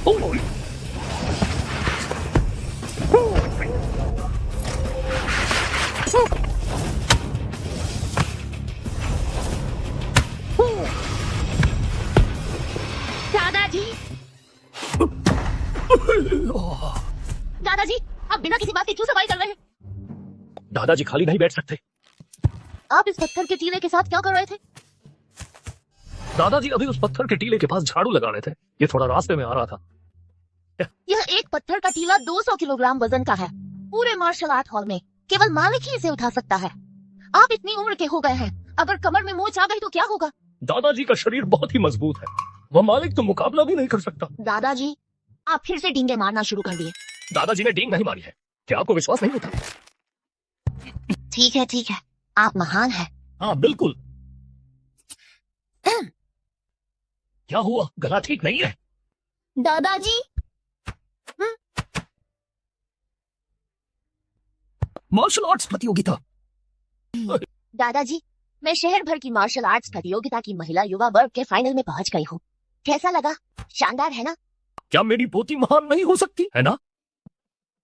दादाजी, दादाजी, आप बिना किसी बात के क्यों सवारी कर रहे हैं? दादाजी खाली नहीं बैठ सकते। आप इस पत्थर के टीले के साथ क्या कर रहे थे? दादाजी अभी उस पत्थर के टीले के पास झाड़ू लगा रहे थे। ये थोड़ा रास्ते में आ रहा था। यह एक पत्थर का टीला 200 किलोग्राम वजन का है। पूरे मार्शल आर्ट हॉल में केवल मालिक ही इसे उठा सकता है। आप इतनी उम्र के हो गए हैं, अगर कमर में मोच आ गई तो क्या होगा? दादाजी का शरीर बहुत ही मजबूत है, वह मालिक तो मुकाबला भी नहीं कर सकता। दादाजी, आप फिर से डींगे मारना शुरू कर दिए। दादाजी ने डींग नहीं मारी है, क्या आपको विश्वास नहीं होता? ठीक है, आप महान हैं। हाँ बिल्कुल। क्या हुआ, गला ठीक नहीं है? दादाजी, मार्शल आर्ट्स प्रतियोगिता। दादाजी, मैं शहर भर की मार्शल आर्ट्स प्रतियोगिता की महिला युवा वर्ग के फाइनल में पहुंच गई हूँ। कैसा लगा? शानदार है ना? क्या मेरी पोती महान नहीं हो सकती है ना?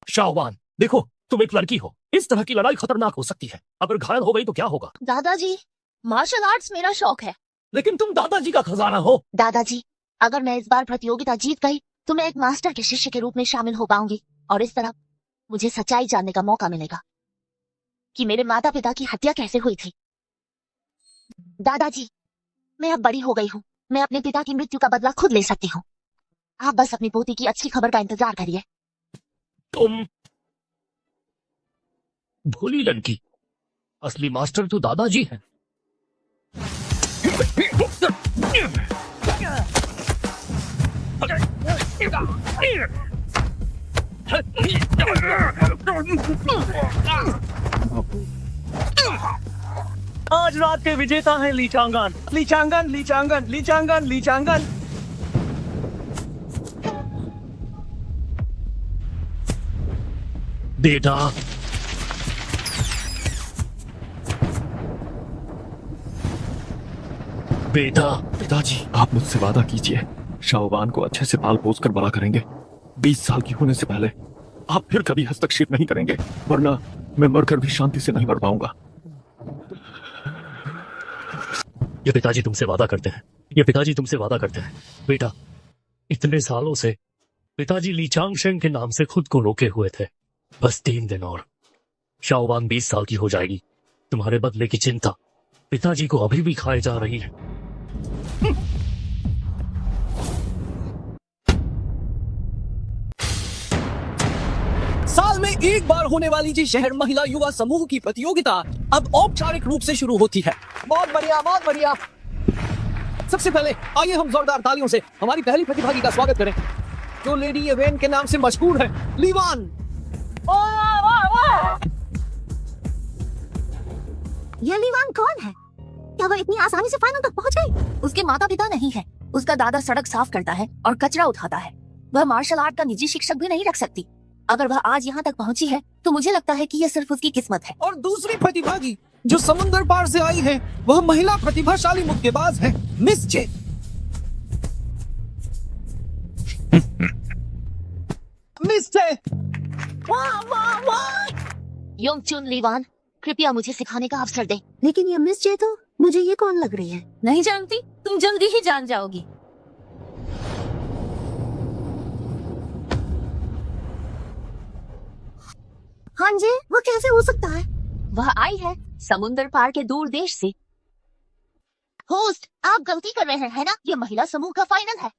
शाहवान, देखो तुम एक लड़की हो, इस तरह की लड़ाई खतरनाक हो सकती है। अगर घायल हो गई तो क्या होगा? दादाजी, मार्शल आर्ट्स मेरा शौक है। लेकिन तुम दादाजी का खजाना हो। दादाजी, अगर मैं इस बार प्रतियोगिता जीत गई तो मैं एक मास्टर के शिष्य के रूप में शामिल हो पाऊंगी और इस तरह मुझे सच्चाई जानने का मौका मिलेगा कि मेरे माता पिता की हत्या कैसे हुई थी। दादाजी, मैं अब बड़ी हो गई हूँ, मैं अपने पिता की मृत्यु का बदला खुद ले सकती हूँ। आप बस अपनी पोती की अच्छी खबर का इंतजार करिए। तुम भोली लड़की, असली मास्टर तो दादाजी हैं। आज रात के विजेता हैं लीचांगन, लीचांगन, लीचांगन, लीचांगन, लीचांगन। बेटा, बेटा। पिताजी, आप मुझसे वादा कीजिए, शाहवान को अच्छे से पाल पोस कर बड़ा करेंगे। 20 साल की होने से पहले आप फिर कभी हस्तक्षेप नहीं करेंगे, वरना मैं मरकर भी शांति से नहीं मर पाऊंगा। ये पिताजी तुमसे वादा करते हैं, ये पिताजी तुमसे वादा करते हैं। बेटा, इतने सालों से पिताजी लीचांग शेंग के नाम से खुद को रोके हुए थे। बस 3 दिन और, शाहवान 20 साल की हो जाएगी। तुम्हारे बदले की चिंता पिताजी को अभी भी खाए जा रही है। साल में एक बार होने वाली जी शहर महिला युवा समूह की प्रतियोगिता अब औपचारिक रूप से शुरू होती है। बहुत बढ़िया, बहुत बढ़िया। सबसे पहले आइए हम जोरदार तालियों से हमारी पहली प्रतिभागी का स्वागत करें, जो लेडी इवेंट के नाम से मशहूर है, लीवान। यह लीवान कौन है? क्या वह इतनी आसानी से फाइनल तक पहुंच गई? उसके माता पिता नहीं है, उसका दादा सड़क साफ करता है और कचरा उठाता है। वह मार्शल आर्ट का निजी शिक्षक भी नहीं रख सकती। अगर वह आज यहाँ तक पहुँची है तो मुझे लगता है कि यह सिर्फ उसकी किस्मत है। और दूसरी प्रतिभागी जो समुद्र पार से आई है, वह महिला प्रतिभाशाली मुक्केबाज है, मिस जे। मिस जे। वाह वाह वाह। योंगचुन लीवान, कृपया मुझे सिखाने का अवसर दें। लेकिन ये मिस जे तो मुझे ये कौन लग रही है? नहीं जानती, तुम जल्दी ही जान जाओगी। हाँ जी, वो कैसे हो सकता है? वह आई है समुद्र पार के दूर देश से। होस्ट, आप गलती कर रहे हैं ना? यह महिला समूह का फाइनल है।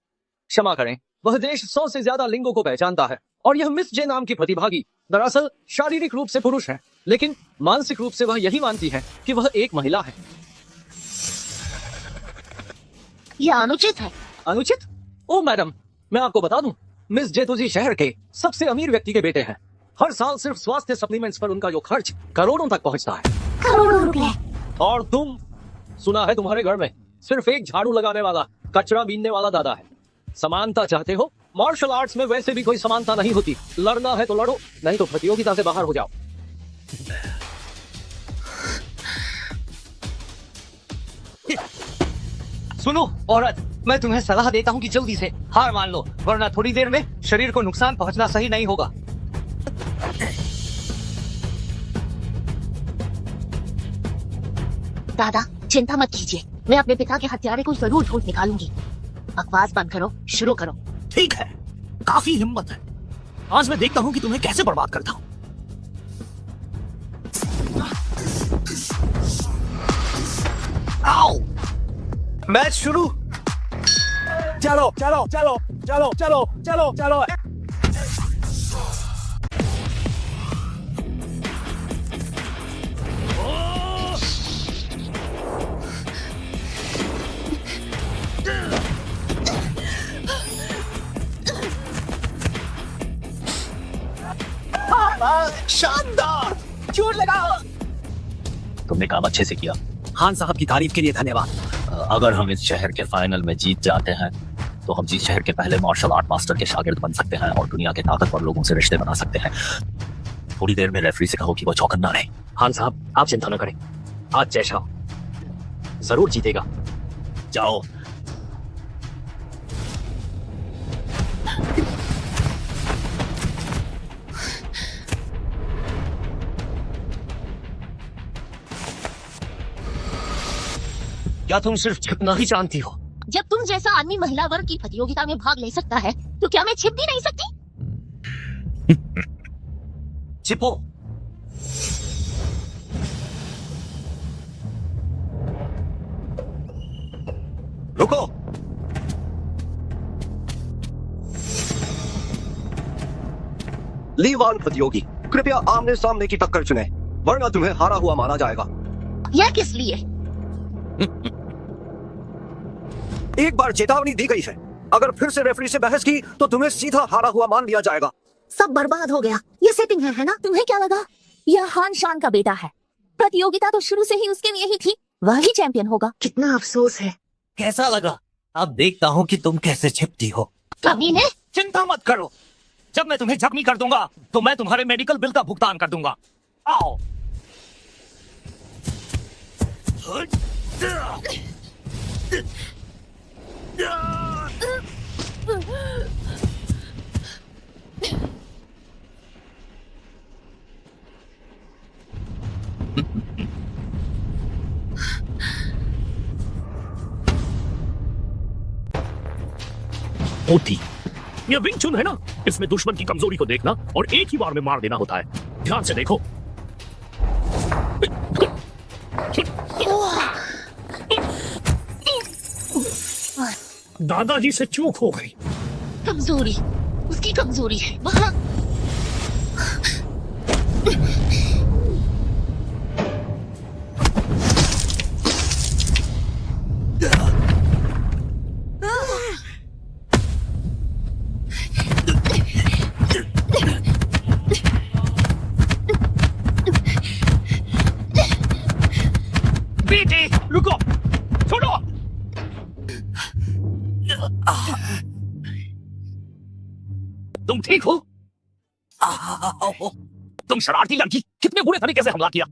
क्षमा करें, वह देश 100 से ज्यादा लिंगों को पहचानता है और यह मिस जे नाम की प्रतिभागी दरअसल शारीरिक रूप से पुरुष है, लेकिन मानसिक रूप से वह यही मानती है कि वह एक महिला है। यह अनुचित है। अनुचित? ओ मैडम, मैं आपको बता दूं, मिस जेतुजी शहर के सबसे अमीर व्यक्ति के बेटे हैं। हर साल सिर्फ स्वास्थ्य सप्लीमेंट्स पर उनका जो खर्च करोड़ों तक पहुंचता है। करोड़ों रुपए। और तुम, सुना है तुम्हारे घर में सिर्फ एक झाड़ू लगाने वाला, कचरा बीनने वाला दादा है। समानता चाहते हो? मार्शल आर्ट्स में वैसे भी कोई समानता नहीं होती। लड़ना है तो लड़ो, नहीं तो प्रतियोगिता से बाहर हो जाओ। सुनो औरत, मैं तुम्हें सलाह देता हूँ कि जल्दी से हार मान लो, वरना थोड़ी देर में शरीर को नुकसान पहुंचना सही नहीं होगा। दादा चिंता मत कीजिए, मैं अपने पिता के हत्यारे को जरूर ढूंढ निकालूंगी। बकवास बंद करो, शुरू करो। ठीक है, काफी हिम्मत है। आज मैं देखता हूँ कि तुम्हें कैसे बर्बाद करता हूँ। आओ, मैच शुरू। चलो चलो चलो चलो चलो चलो चलो। शानदार, जोर लगाओ। तुमने काम अच्छे से किया। खान साहब की तारीफ के लिए धन्यवाद। अगर हम इस शहर के फाइनल में जीत जाते हैं तो हम इस शहर के पहले मार्शल आर्ट मास्टर के शागिर्द बन सकते हैं और दुनिया के ताकतवर लोगों से रिश्ते बना सकते हैं। थोड़ी देर में रेफरी से कहो कि वो चौकन्ना रहे। खान साहब आप चिंता न करें, आज जैसा हो जरूर जीतेगा। जाओ। क्या तुम सिर्फ छिपना ही जानती हो? जब तुम जैसा आदमी महिला वर्ग की प्रतियोगिता में भाग ले सकता है तो क्या मैं छिप भी नहीं सकती? छिपो। रुको। ली वान प्रतियोगी, कृपया आमने सामने की टक्कर चुने, वरना तुम्हें हारा हुआ माना जाएगा। यह किस लिए? एक बार चेतावनी दी गई है, अगर फिर से रेफरी से बहस की तो तुम्हें सीधा हारा हुआ मान लिया जाएगा। सब बर्बाद हो गया। ये सेटिंग है ना? तुम्हें क्या लगा यह हान शान का बेटा है? प्रतियोगिता तो शुरू से ही उसके लिए ही थी, वह ही चैंपियन होगा। कितना अफसोस है। कैसा लगा? अब देखता हूँ कि तुम कैसे छिपती हो। कमीने, चिंता मत करो, जब मैं तुम्हें जख्मी कर दूंगा तो मैं तुम्हारे मेडिकल बिल का भुगतान कर दूंगा। आओ। होती ये विंग चुन है ना, इसमें दुश्मन की कमजोरी को देखना और एक ही बार में मार देना होता है। ध्यान से देखो। दादाजी से चूक हो गई। कमजोरी उसकी कमजोरी है। वहाँ बेटे रुको, छोड़ो। तुम ठीक हो? तुम शरारती लड़की, कितने बुरे तरीके से हमला किया।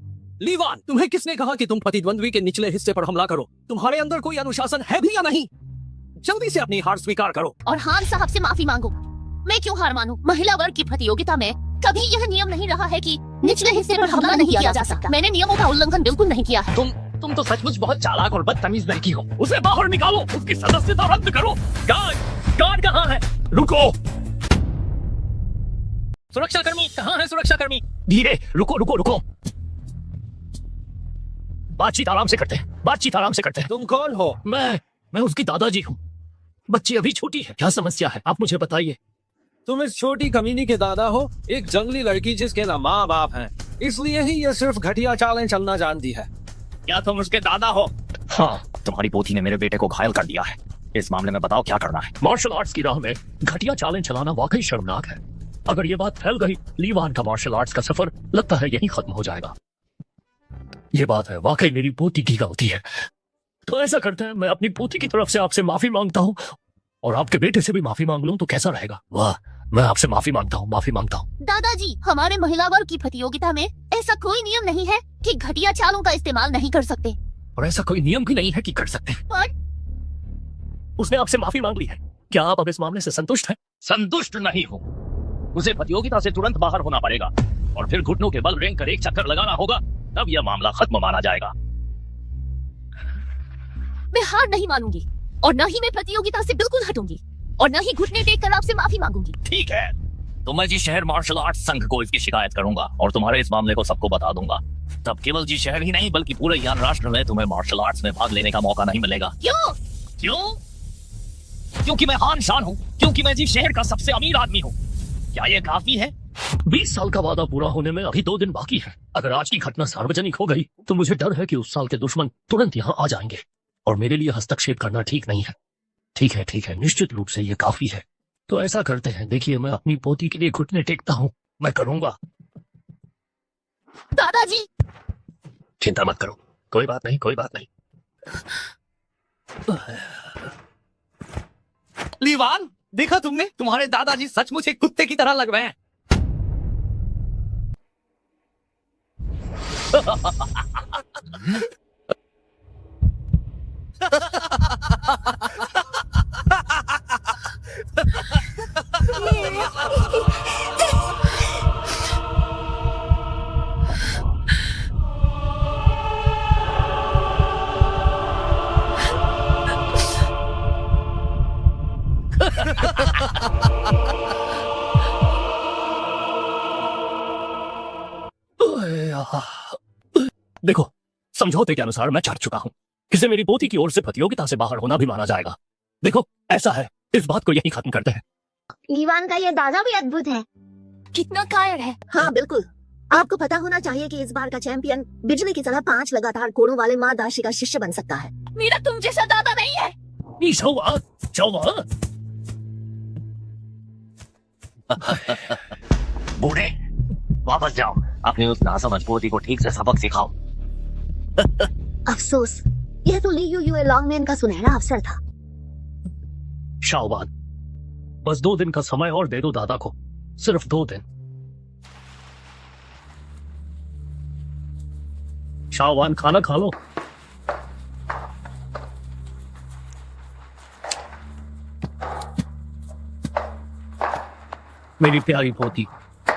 लीवान, तुम्हें किसने कहा कि तुम प्रतिद्वंद्वी के निचले हिस्से पर हमला करो? तुम्हारे अंदर कोई अनुशासन है भी या नहीं? जल्दी से अपनी हार स्वीकार करो और हान साहब से माफी मांगो। मैं क्यों हार मानूं? महिला वर्ग की प्रतियोगिता में कभी यह नियम नहीं रहा है कि निचले हिस्से पर हमला नहीं किया जा सकता। मैंने नियमों का उल्लंघन बिल्कुल नहीं किया है। तुम तो सचमुच बहुत चालाक और बदतमीज लड़की हो। उसे बाहर निकालो, उसकी सदस्यता रद्द करो। गार्ड कहाँ है? रुको। सुरक्षाकर्मी कहाँ है? सुरक्षाकर्मी धीरे, रुको रुको रुको। बातचीत आराम से करते हैं, बातचीत आराम से करते हैं। तुम कौन हो? मैं उसकी दादाजी हूँ। बच्ची अभी छोटी है, क्या समस्या है आप मुझे बताइए। तुम इस छोटी कमीनी के दादा हो, एक जंगली लड़की जिसके ना माँ बाप हैं, इसलिए ही ये सिर्फ घटिया चालें चलना जानती है। क्या तुम उसके दादा हो? हाँ, तुम्हारी पोती ने मेरे बेटे को घायल कर दिया है। इस मामले में बताओ क्या करना है। मार्शल आर्ट्स की राह में घटिया चालें चलाना वाकई शर्मनाक है। अगर ये बात फैल गई, लीवान का मार्शल आर्ट्स का सफर लगता है यहीं खत्म हो जाएगा। ये बात है, वाकई मेरी पोती की गलती है। तो ऐसा करते हैं, मैं अपनी पोती की तरफ से आपसे माफी मांगता हूँ और आपके बेटे से भी माफी मांग लूं तो कैसा रहेगा? वाह, मैं आपसे माफी मांगता हूँ, माफी मांगता हूँ। दादाजी, हमारे महिला वर्ग की प्रतियोगिता में ऐसा कोई नियम नहीं है कि घटिया चालों का इस्तेमाल नहीं कर सकते। और ऐसा कोई नियम भी नहीं है कि कर सकते हैं। पर उसने आपसे माफी मांग ली है। क्या आप अब इस मामले से संतुष्ट हैं? संतुष्ट नहीं हूँ। उसे प्रतियोगिता से तुरंत बाहर होना पड़ेगा और फिर घुटनों के बल रिंग कर एक चक्कर लगाना होगा, तब यह मामला खत्म माना जाएगा। मैं हार नहीं मानूंगी और न ही मैं प्रतियोगिता से बिल्कुल हटूंगी और न ही घुटने टेक कर आपसे माफी मांगूंगी। ठीक है, तो मैं जी शहर मार्शल आर्ट संघ को इसकी शिकायत करूंगा और तुम्हारे इस मामले को सबको बता दूंगा। तब केवल जी शहर ही नहीं बल्कि पूरे ज्ञान राष्ट्र में तुम्हें मार्शल आर्ट्स में भाग लेने का मौका नहीं मिलेगा। क्यों? क्यों? क्योंकि मैं हान शान हूँ, क्योंकि मैं जी शहर का सबसे अमीर आदमी हूँ। क्या ये काफी है? 20 साल का वादा पूरा होने में अभी 2 दिन बाकी है। अगर आज की घटना सार्वजनिक हो गई तो मुझे डर है कि उस साल के दुश्मन तुरंत यहाँ आ जाएंगे और मेरे लिए हस्तक्षेप करना ठीक नहीं है। ठीक है, निश्चित रूप से ये काफी है। तो ऐसा करते हैं, देखिए मैं अपनी पोती के लिए घुटने टेकता हूँ, मैं करूंगा। दादाजी, चिंता मत करो, कोई बात नहीं। लीवान, देखा तुमने? तुम्हारे दादाजी सचमुच एक कुत्ते की तरह लग रहे हैं। देखो, समझौते के अनुसार मैं चाट चुका हूँ। किसी मेरी पोती की ओर से प्रतियोगिता से बाहर होना भी माना जाएगा। देखो, ऐसा है, इस बात को यही खत्म करते हैं। लीवान का ये दादा भी अद्भुत है। कितना कायर है। हाँ बिल्कुल, आपको पता होना चाहिए कि इस बार का चैंपियन बिजली की तरह 5 लगातार कोड़ों वाले माँ दाशी का शिष्य बन सकता है। मेरा तुम जैसा दादा नहीं है। बूढ़े, वापस जाओ, अपनी उस नासमझ पोती को ठीक से सबक सिखाओ। अफसोस, यह तो ली यू लॉन्गमैन का सुनहरा अवसर था। शाओवान, बस 2 दिन का समय और दे दो दादा को, सिर्फ 2 दिन। शाओवान, खाना खा लो। मेरी प्यारी पोती,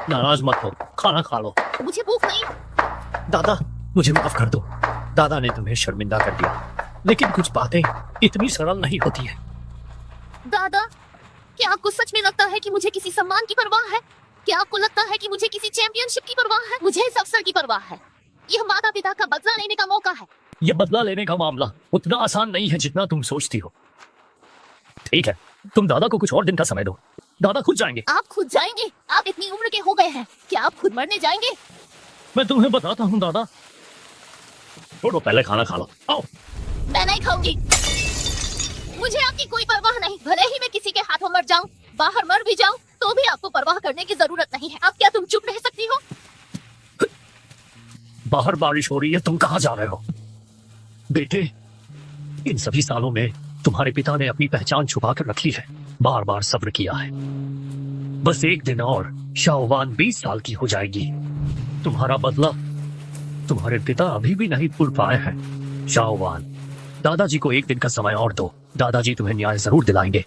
नाराज मत हो, खाना खा लो। मुझे भूख नहीं। दादा, मुझे माफ कर दो। दादा ने तुम्हें शर्मिंदा कर दिया, लेकिन कुछ बातें इतनी सरल नहीं होती है। दादा, क्या आपको सच में लगता है कि मुझे किसी सम्मान की परवाह है? क्या आपको लगता है कि मुझे किसी चैंपियनशिप की परवाह है? मुझे इस अवसर की परवाह है। यह माता पिता का बदला लेने का मौका है। यह बदला लेने का मामला उतना आसान नहीं है जितना तुम सोचती हो। ठीक है, तुम दादा को कुछ और दिन का समय दो, दादा खुद जाएंगे। आप खुद जाएंगे? आप इतनी उम्र के हो गए हैं, क्या आप खुद मरने जाएंगे? मैं तुम्हें बताता हूँ दादा। छोड़ो, पहले खाना खा लो। आओ। मैं नहीं खाऊंगी। मुझे आपकी कोई परवाह नहीं। भले ही मैं किसी के हाथों मर जाऊं, बाहर मर भी जाऊं, तो भी आपको परवाह करने की जरूरत नहीं है। अब क्या तुम चुप रह सकती हो? बाहर बारिश हो रही है, तुम कहाँ जा रहे हो? बेटे, इन सभी सालों में तुम्हारे पिता ने अपनी पहचान छुपा कर रखी है, बार बार सब्र किया है। बस 1 दिन और शाओवान 20 साल की हो जाएगी। तुम्हारा बदला तुम्हारे पिता अभी भी नहीं भूल पाए हैं। शाओवान, दादाजी को 1 दिन का समय और दो, दादाजी तुम्हें न्याय जरूर दिलाएंगे।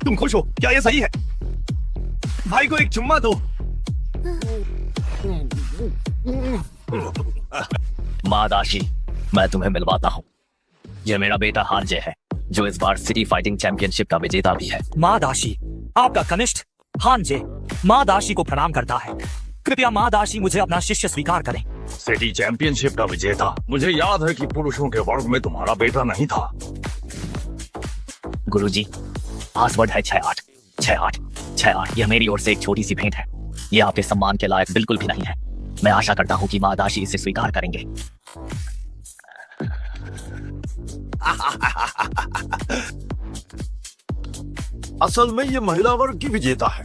तुम खुश हो? क्या ये सही है? भाई को एक चुम्मा दो। माँ दाशी, मैं तुम्हें मिलवाता हूँ। यह मेरा बेटा हानजे है, जो इस बार सिटी फाइटिंग चैंपियनशिप का विजेता भी है। माँ दाशी, आपका कनिष्ठ हानजे माँ दाशी को प्रणाम करता है। कृपया माँ दाशी मुझे अपना शिष्य स्वीकार करें। सिटी चैंपियनशिप का विजेता? मुझे याद है कि पुरुषों के वर्ग में तुम्हारा बेटा नहीं था। गुरुजी, पासवर्ड है 68 68 68। यह मेरी ओर से एक छोटी सी भेंट है। यह आपके सम्मान के लायक बिल्कुल भी नहीं है। मैं आशा करता हूँ कि माँ दाशी इसे स्वीकार करेंगे। असल में ये महिला वर्ग की विजेता है,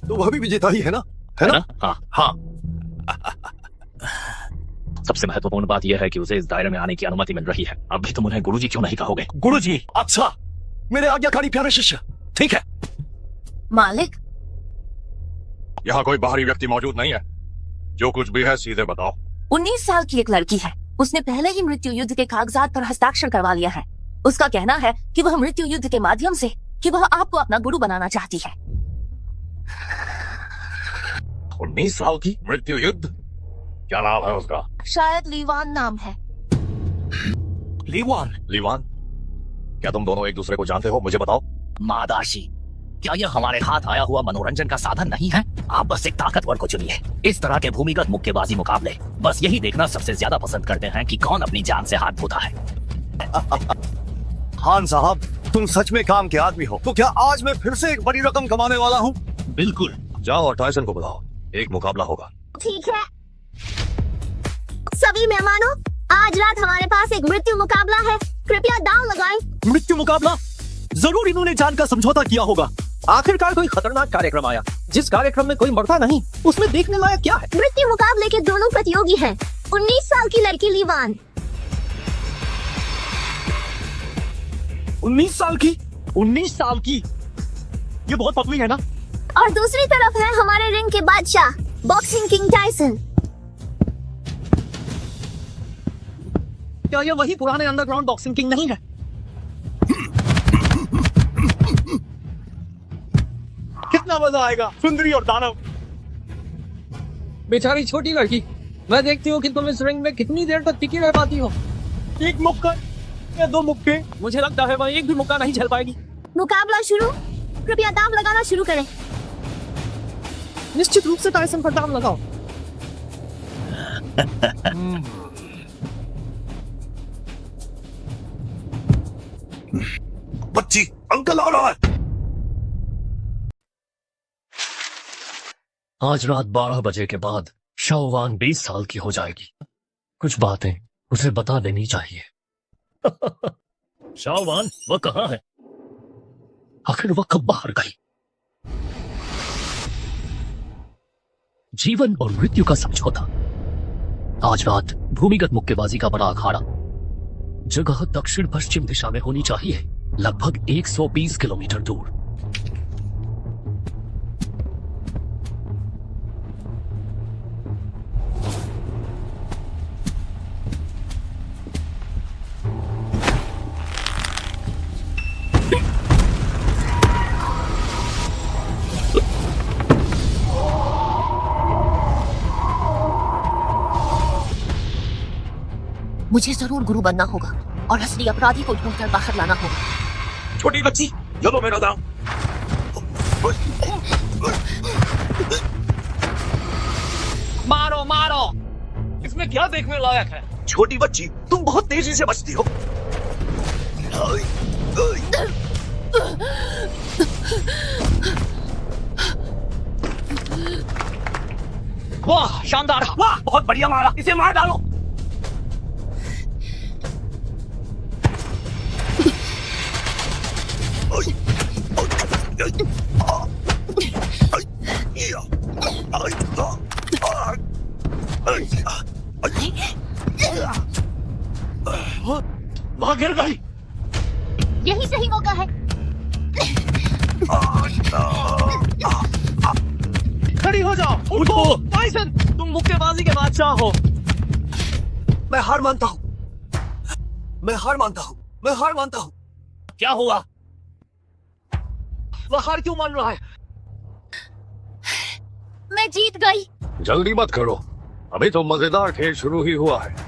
तो वह भी विजेता ही है ना? है ना? हाँ। सबसे महत्वपूर्ण बात यह है कि उसे इस दायरे में आने की अनुमति मिल रही है। अब भी तुम उन्हें गुरुजी क्यों नहीं कहोगे? गुरुजी? अच्छा, मेरे आज्ञाकारी प्यारे शिष्य। ठीक है। मालिक, यहाँ कोई बाहरी व्यक्ति मौजूद नहीं है। जो कुछ भी है सीधे बताओ। 19 साल की एक लड़की है। उसने पहले ही मृत्यु युद्ध के कागजात पर हस्ताक्षर करवा लिया है। उसका कहना है कि वह मृत्यु युद्ध के माध्यम से कि वह आपको अपना गुरु बनाना चाहती है। 19 साल की मृत्यु युद्ध, क्या नाम है उसका? शायद लीवान नाम है। लीवान? लीवान, क्या तुम दोनों एक दूसरे को जानते हो? मुझे बताओ। मादाशी, क्या यह हमारे हाथ आया हुआ मनोरंजन का साधन नहीं है? आप बस एक ताकतवर को चुनिए। इस तरह के भूमिगत मुक्केबाजी मुकाबले बस यही देखना सबसे ज्यादा पसंद करते हैं कि कौन अपनी जान से हाथ धोता है। खान साहब, तुम सच में काम के आदमी हो। तो क्या आज मैं फिर से एक बड़ी रकम कमाने वाला हूँ? बिल्कुल। जाओ और टायसन को बुलाओ, एक मुकाबला होगा। ठीक है। सभी मेहमानों, आज रात हमारे पास एक मृत्यु मुकाबला है। कृपया दांव लगाएं। मृत्यु मुकाबला? जरूर इन्होंने जान का समझौता किया होगा। आखिरकार कोई खतरनाक कार्यक्रम आया। जिस कार्यक्रम में कोई मरता नहीं, उसमें देखने लायक क्या है? मृत्यु मुकाबले के दोनों प्रतियोगी हैं। 19 साल की लड़की लीवान। 19 साल की? 19 साल की? ये बहुत पतली है ना? और दूसरी तरफ है हमारे रिंग के बादशाह, बॉक्सिंग किंग टायसन। क्या ये वही पुराने अंडरग्राउंड बॉक्सिंग किंग नहीं है? कितना मजा आएगा, सुंदरी और दानव। बेचारी छोटी लड़की, मैं देखती हूँ कि तुम इस रिंग में कितनी देर तक टिकी रह पाती हो। एक मुक्का या 2 मुक्के? मुझे लगता है वह एक भी मुक्का नहीं झेल पाएगी। मुकाबला शुरू। कृपया दांव लगाना शुरू करें। निश्चित रूप से टायसन पर दांव लगाओ। बच्ची, अंकल आ रहा है। आज रात 12 बजे के बाद शाओवान 20 साल की हो जाएगी। कुछ बातें उसे बता देनी चाहिए। शाओवान, वह कहाँ है? आखिर वह कब बाहर गई? जीवन और मृत्यु का समझौता। आज रात भूमिगत मुक्केबाजी का बड़ा अखाड़ा। जगह दक्षिण पश्चिम दिशा में होनी चाहिए, लगभग 120 किलोमीटर दूर। मुझे जरूर गुरु बनना होगा और असली अपराधी को ढूंढकर बाहर लाना होगा। छोटी बच्ची, ये लो मेरा दांव। मारो मारो, इसमें क्या देखने लायक है? छोटी बच्ची, तुम बहुत तेजी से बचती हो। वाह, शानदार! वाह, बहुत बढ़िया मारा। इसे मार डालो। वहां गिर गई। यही सही मौका है। खड़ी हो जाओ, उठो। टायसन, तुम मुक्केबाजी के बादशाह हो। मैं हार मानता हूँ। मैं हार मानता हूँ। मैं हार मानता हूँ। क्या हुआ? वह हार क्यों मान रहा है? मैं जीत गई। जल्दी मत करो, अभी तो मजेदार खेल शुरू ही हुआ है।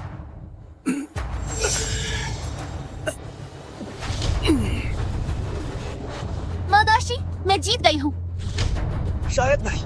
मादाशी, मैं जीत गई हूँ। शायद नहीं।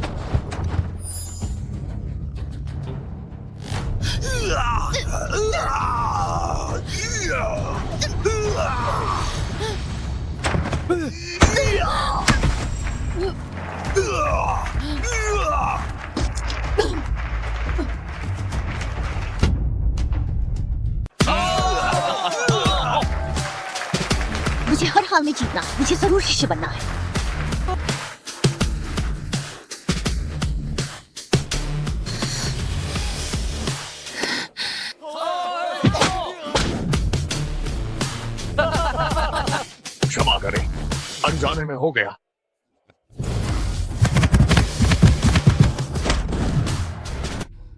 मुझे हर हाल में जीतना, मुझे जरूर शिष्य बनना है। क्षमा करें, अनजाने में हो गया।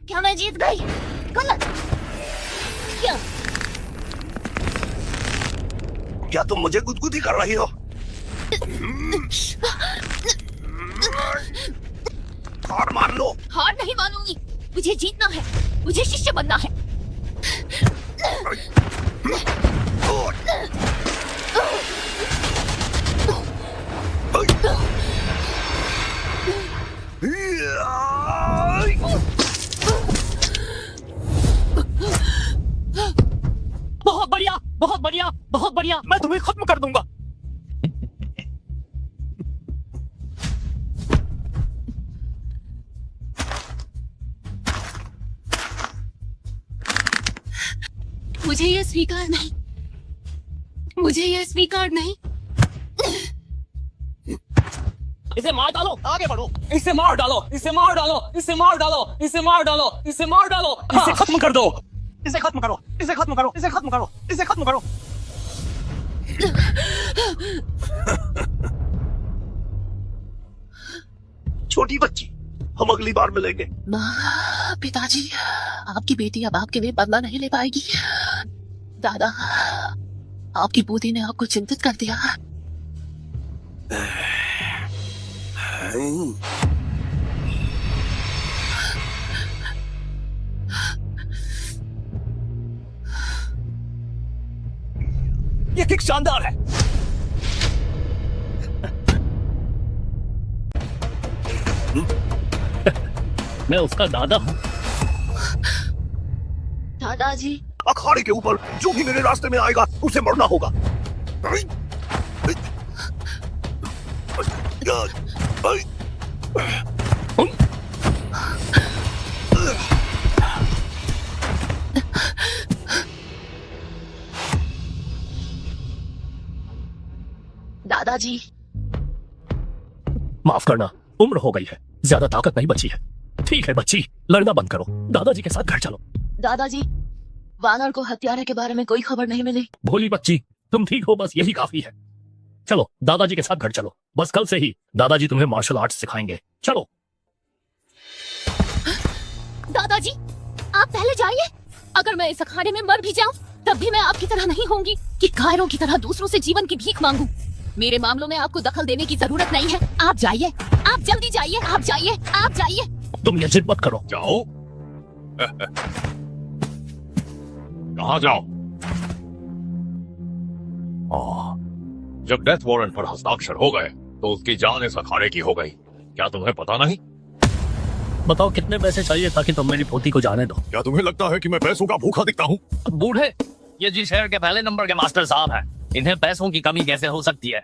क्या मैं जीत गई? गलत। क्या तुम मुझे गुदगुदी कर रही हो? हार मान लो। हार नहीं मानूंगी, मुझे जीतना है, मुझे शिष्य बनना है। बहुत बढ़िया, बहुत बढ़िया, बहुत बढ़िया। मैं तुम्हें खत्म कर दूंगा। मुझे ये स्वीकार नहीं, मुझे ये स्वीकार नहीं। इसे मार डालो, आगे बढ़ो। इसे मार डालो, इसे मार डालो, इसे मार डालो, इसे मार डालो, इसे मार डालो। इसे खत्म कर दो। इसे खत्म करो, इसे खत्म करो, इसे खत्म करो, इसे खत्म करो। छोटी बच्ची, हम अगली बार मिलेंगे। पिताजी, आपकी बेटी अब आपके लिए बदला नहीं ले पाएगी। दादा, आपकी पोती ने आपको चिंतित कर दिया। ये किक शानदार है। मैं उसका दादा हूँ। दादाजी, अखाड़े के ऊपर जो भी मेरे रास्ते में आएगा उसे मरना होगा। दादाजी, माफ करना, उम्र हो गई है, ज्यादा ताकत नहीं बची है। ठीक है बच्ची, लड़ना बंद करो, दादाजी के साथ घर चलो। दादाजी, वानर को हत्यारे के बारे में कोई खबर नहीं मिली। भोली बच्ची, तुम ठीक हो, बस यही काफी है। चलो दादाजी के साथ घर चलो, बस कल से ही दादाजी तुम्हें मार्शल आर्ट्स सिखाएंगे। चलो। दादाजी, आप पहले जाइए। अगर मैं इस अखाड़े में मर भी जाऊं, तब भी मैं आपकी तरह नहीं होंगी कि कायरों की तरह दूसरों से जीवन की भीख मांगूं। मेरे मामलों में आपको दखल देने की जरूरत नहीं है। आप जाइए, आप जल्दी जाइए, आप जाइए, आप जाइए। तुम ये जिद मत करो। जाओ। कहाँ जाओ? जब डेथ वारंट पर हस्ताक्षर हो गए तो उसकी जान इस अखाड़े की हो गई। क्या तुम्हें पता नहीं? बताओ कितने पैसे चाहिए ताकि तुम मेरी पोती को जाने दो। क्या तुम्हें लगता है कि मैं पैसों का भूखा दिखता हूँ? बूढ़े, ये जी शहर के पहले नंबर के मास्टर साहब हैं। इन्हें पैसों की कमी कैसे हो सकती है?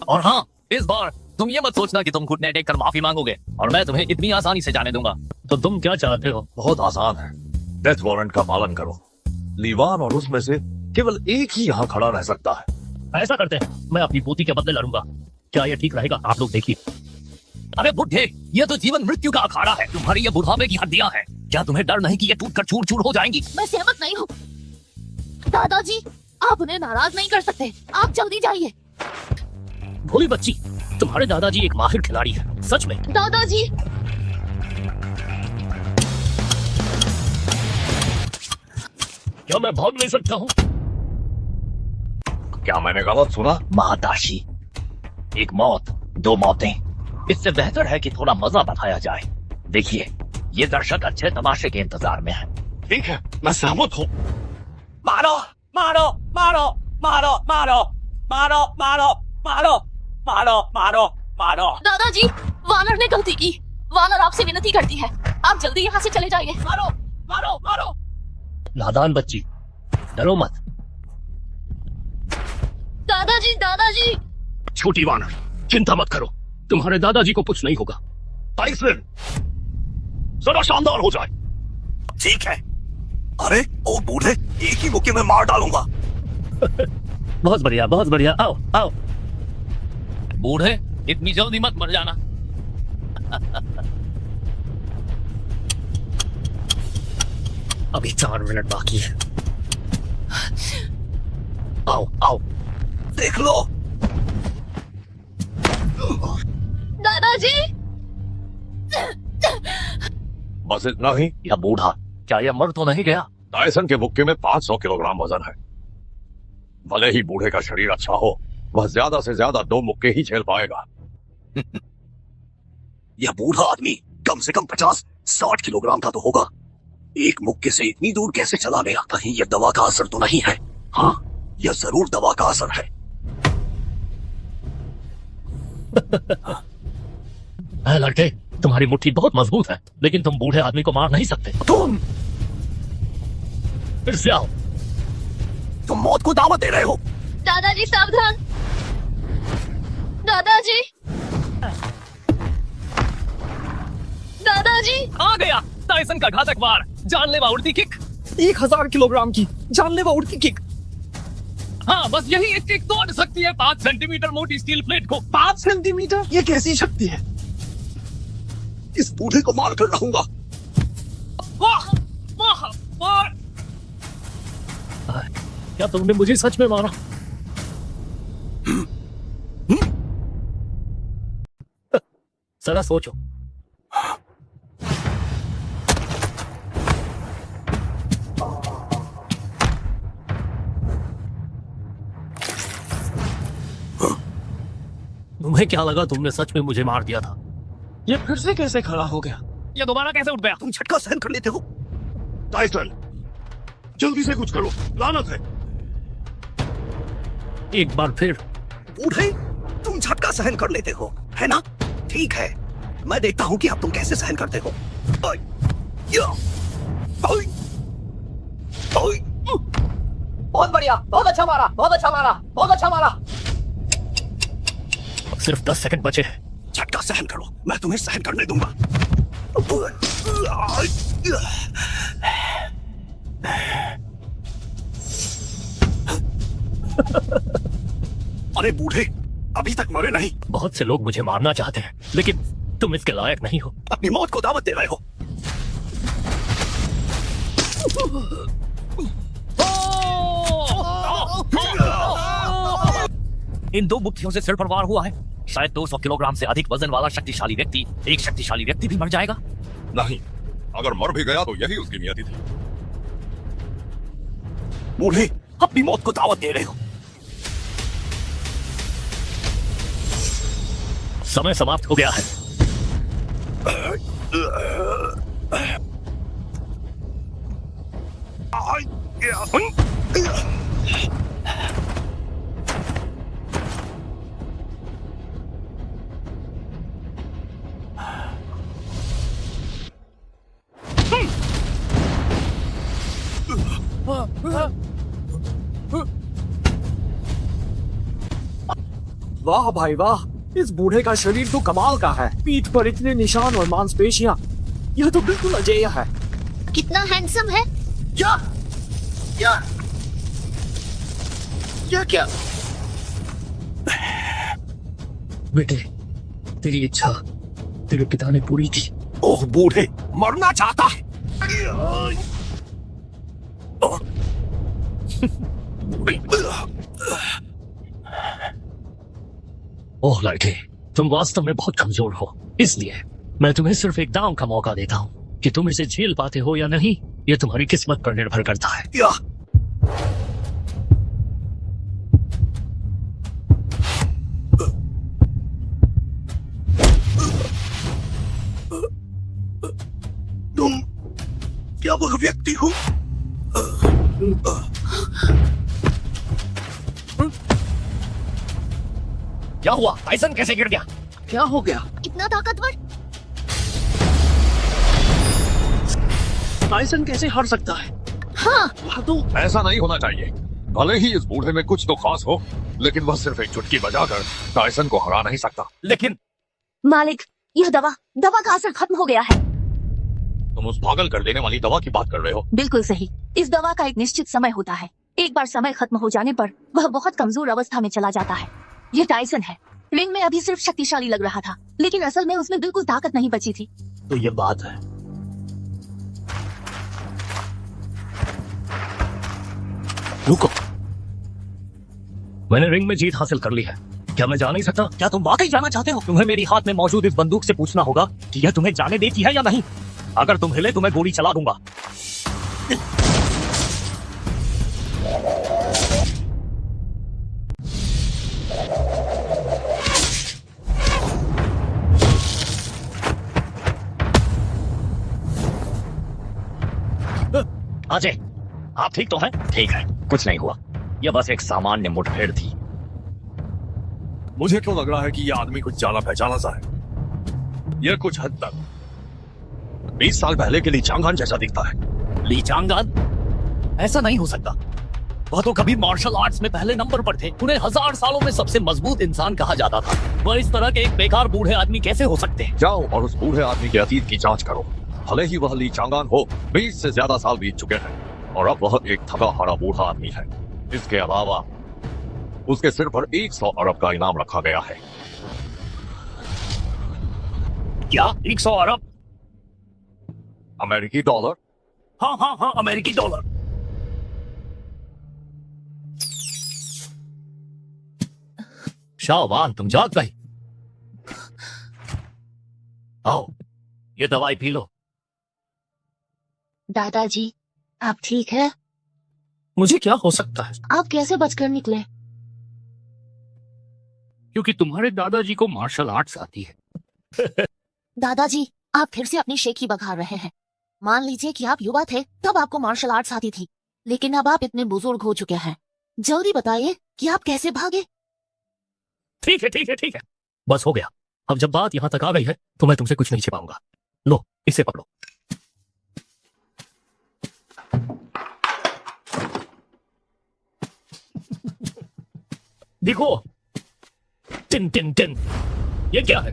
और हाँ, इस बार तुम ये मत सोचना कि तुम घुटने टेक कर माफी मांगोगे और मैं तुम्हें इतनी आसानी से जाने दूंगा। तो तुम क्या चाहते हो? बहुत आसान है, डेथ वारंट का पालन करो। लीवान और उसमें से केवल एक ही यहाँ खड़ा रह सकता है। ऐसा करते हैं, मैं अपनी पोती के बदले लड़ूंगा। क्या ये ठीक रहेगा? आप लोग देखिए। अरे बुढ़े, ये तो जीवन मृत्यु का अखाड़ा है। तुम्हारी ये बुढ़ापे की हड्डियां हैं। क्या तुम्हें डर नहीं कि ये टूट कर चूर चूर हो जाएंगी? मैं सहमत नहीं हूँ। दादाजी, आप उन्हें नाराज नहीं कर सकते। आप जल्दी जाइए। भोली बच्ची, तुम्हारे दादाजी एक माहिर खिलाड़ी है, सच में। दादाजी, क्या मैं भाग नहीं सकता हूँ? क्या मैंने गलत सुना? महादाशी, एक मौत, दो मौतें। इससे बेहतर है कि थोड़ा मजा बताया जाए। देखिए, ये दर्शक अच्छे तमाशे के इंतजार में हैं। ठीक है, मैं सहमत हूँ। मारो, मारो, मारो, मारो, मारो, मारो, मारो, मारो, मारो, मारो, मारो। दादाजी, वानर ने गलती की। वानर आपसे विनती करती है, आप जल्दी यहाँ से चले जाइए। मारो, मारो, मारो। नादान बच्ची, डरो मत। दादाजी, दादाजी। छोटी वानर, चिंता मत करो, तुम्हारे दादाजी को कुछ नहीं होगा। टाइसन, जरा शानदार हो जाए। ठीक है। अरे ओ बूढ़े, एक ही मुक्के में मार डालूंगा। बहुत बढ़िया, बहुत बढ़िया। आओ, आओ। बूढ़े, इतनी जल्दी मत मर जाना। अभी 4 मिनट बाकी है। आओ, आओ। देख लो। दादाजी। बस इतना ही? यह बूढ़ा क्या यह मर तो नहीं गया? टायसन के मुक्के में 500 किलोग्राम वजन है। भले ही बूढ़े का शरीर अच्छा हो, वह ज्यादा से ज्यादा 2 मुक्के ही झेल पाएगा। यह बूढ़ा आदमी कम से कम 50-60 किलोग्राम का तो होगा। एक मुक्के से इतनी दूर कैसे चला गया? कहीं यह दवा का असर तो नहीं है? हाँ, यह जरूर दवा का असर है। लड़के, तुम्हारी मुट्ठी बहुत मजबूत है, लेकिन तुम बूढ़े आदमी को मार नहीं सकते। तुम फिर से आओ। तुम मौत को दावत दे रहे हो। दादाजी सावधान। दादाजी, दादाजी। आ गया टायसन का घातक वार, जानलेवा उड़ती किक। 1000 किलोग्राम की जानलेवा उड़ती किक। हाँ, बस यही एक किक तोड़ सकती है 5 सेंटीमीटर मोटी स्टील प्लेट को। 5 सेंटीमीटर? ये कैसी शक्ति है? इस बूढ़े को मार कर रहूंगा। वाह, वाह, वाह। क्या तुमने मुझे सच में मारा? जरा सोचो। तुम्हें क्या लगा तुमने सच में मुझे मार दिया था? ये फिर से कैसे खड़ा हो गया? ये दोबारा कैसे उठ गया? तुम झटका सहन कर लेते हो। टायसन, जल्दी से कुछ करो, लानत है। एक बार फिर। बूढ़े, तुम झटका सहन कर लेते हो, है ना? ठीक है, मैं देखता हूँ कि अब तुम कैसे सहन करते हो। बहुत बढ़िया, बहुत अच्छा मारा, बहुत अच्छा मारा, बहुत अच्छा मारा। सिर्फ 10 सेकंड बचे हैं। झटका सहन करो, मैं तुम्हें सहन करने दूंगा। अरे बूढ़े, अभी तक मरे नहीं। बहुत से लोग मुझे मारना चाहते हैं, लेकिन तुम इसके लायक नहीं हो। अपनी मौत को दावत दे रहे हो। इन 2 मुट्ठियों से सिर पर वार हुआ है। शायद 200 किलोग्राम से अधिक वजन वाला शक्तिशाली व्यक्ति, एक शक्तिशाली व्यक्ति भी मर जाएगा। नहीं, अगर मर भी गया तो यही उसकी नियति थी। बूढ़े, अपनी मौत को दावत दे रहे हो। समय समाप्त हो गया है। वाह भाई वाह, इस बूढ़े का शरीर तो कमाल का है। पीठ पर इतने निशान और मांसपेशियां, यह तो बिल्कुल अजेय है। कितना हैंडसम है। क्या? बेटे, तेरी इच्छा तेरे पिता ने पूरी की। ओह बूढ़े, मरना चाहता है। ओह लड़के, तुम वास्तव में बहुत कमजोर हो। इसलिए मैं तुम्हें सिर्फ एक दांव का मौका देता हूँ कि तुम इसे झेल पाते हो या नहीं, ये तुम्हारी किस्मत पर निर्भर करता है। तुम क्या वह व्यक्ति हो? क्या हुआ? टायसन कैसे गिर गया? क्या हो गया? इतना ताकतवर। टायसन कैसे हार सकता है? हाँ, वह तो ऐसा नहीं होना चाहिए। भले ही इस बूढ़े में कुछ तो खास हो, लेकिन वह सिर्फ एक चुटकी बजाकर टायसन को हरा नहीं सकता। लेकिन मालिक, यह दवा का असर खत्म हो गया है। तुम उस पागल कर देने वाली दवा की बात कर रहे हो? बिल्कुल सही। इस दवा का एक निश्चित समय होता है। एक बार समय खत्म हो जाने पर वह बहुत कमजोर अवस्था में चला जाता है। यह टायसन है। रिंग में अभी सिर्फ शक्तिशाली लग रहा था, लेकिन असल में उसमें बिल्कुल ताकत नहीं बची थी। तो ये बात है। रुको, मैंने रिंग में जीत हासिल कर ली है। क्या मैं जा नहीं सकता? क्या तुम वाकई जाना चाहते हो? तुम्हें मेरी हाथ में मौजूद इस बंदूक से पूछना होगा कि यह तुम्हें जाने देती है या नहीं। अगर तुम हिले तो मैं गोली चला दूंगा। अजय, आप ठीक तो हैं? ठीक है, कुछ नहीं हुआ। यह बस एक सामान्य मुठभेड़ थी। मुझे क्यों लग रहा है कि यह आदमी कुछ जाना पहचाना सा है। यह कुछ हद तक 20 साल पहले के ली चांगान जैसा दिखता है। ली चांगान? ऐसा नहीं हो सकता। वह तो कभी मार्शल आर्ट्स में पहले नंबर पर थे। उन्हें 1000 सालों में सबसे मजबूत इंसान कहा जाता था। वह इस तरह के एक बेकार बूढ़े आदमी कैसे हो सकते हैं? जाओ और उस बूढ़े आदमी के अतीत की जांच करो। भले ही वह ली चांगान हो, 20 से ज्यादा साल बीत चुके हैं और अब वह एक थका हारा बूढ़ा आदमी है। इसके अलावा उसके सिर पर 100 अरब का इनाम रखा गया है। क्या 100 अरब? अमेरिकी डॉलर? हाँ हाँ हाँ, अमेरिकी डॉलर। शाहबान, तुम जाग गई। आओ, ये दवाई पी लो। दादाजी, आप ठीक है? मुझे क्या हो सकता है? आप कैसे बचकर निकले? क्योंकि तुम्हारे दादाजी को मार्शल आर्ट्स आती है। दादाजी, आप फिर से अपनी शेखी बघार रहे हैं। मान लीजिए कि आप युवा थे तब आपको मार्शल आर्ट्स आती थी, लेकिन अब आप इतने बुजुर्ग हो चुके हैं। जल्दी बताइए कि आप कैसे भागे? ठीक है ठीक है ठीक है, बस हो गया। अब जब बात यहाँ तक आ गई है तो मैं तुमसे कुछ नहीं छिपाऊंगा। लो, इसे पकड़ो। देखो, टिन टिन टिन, ये क्या है?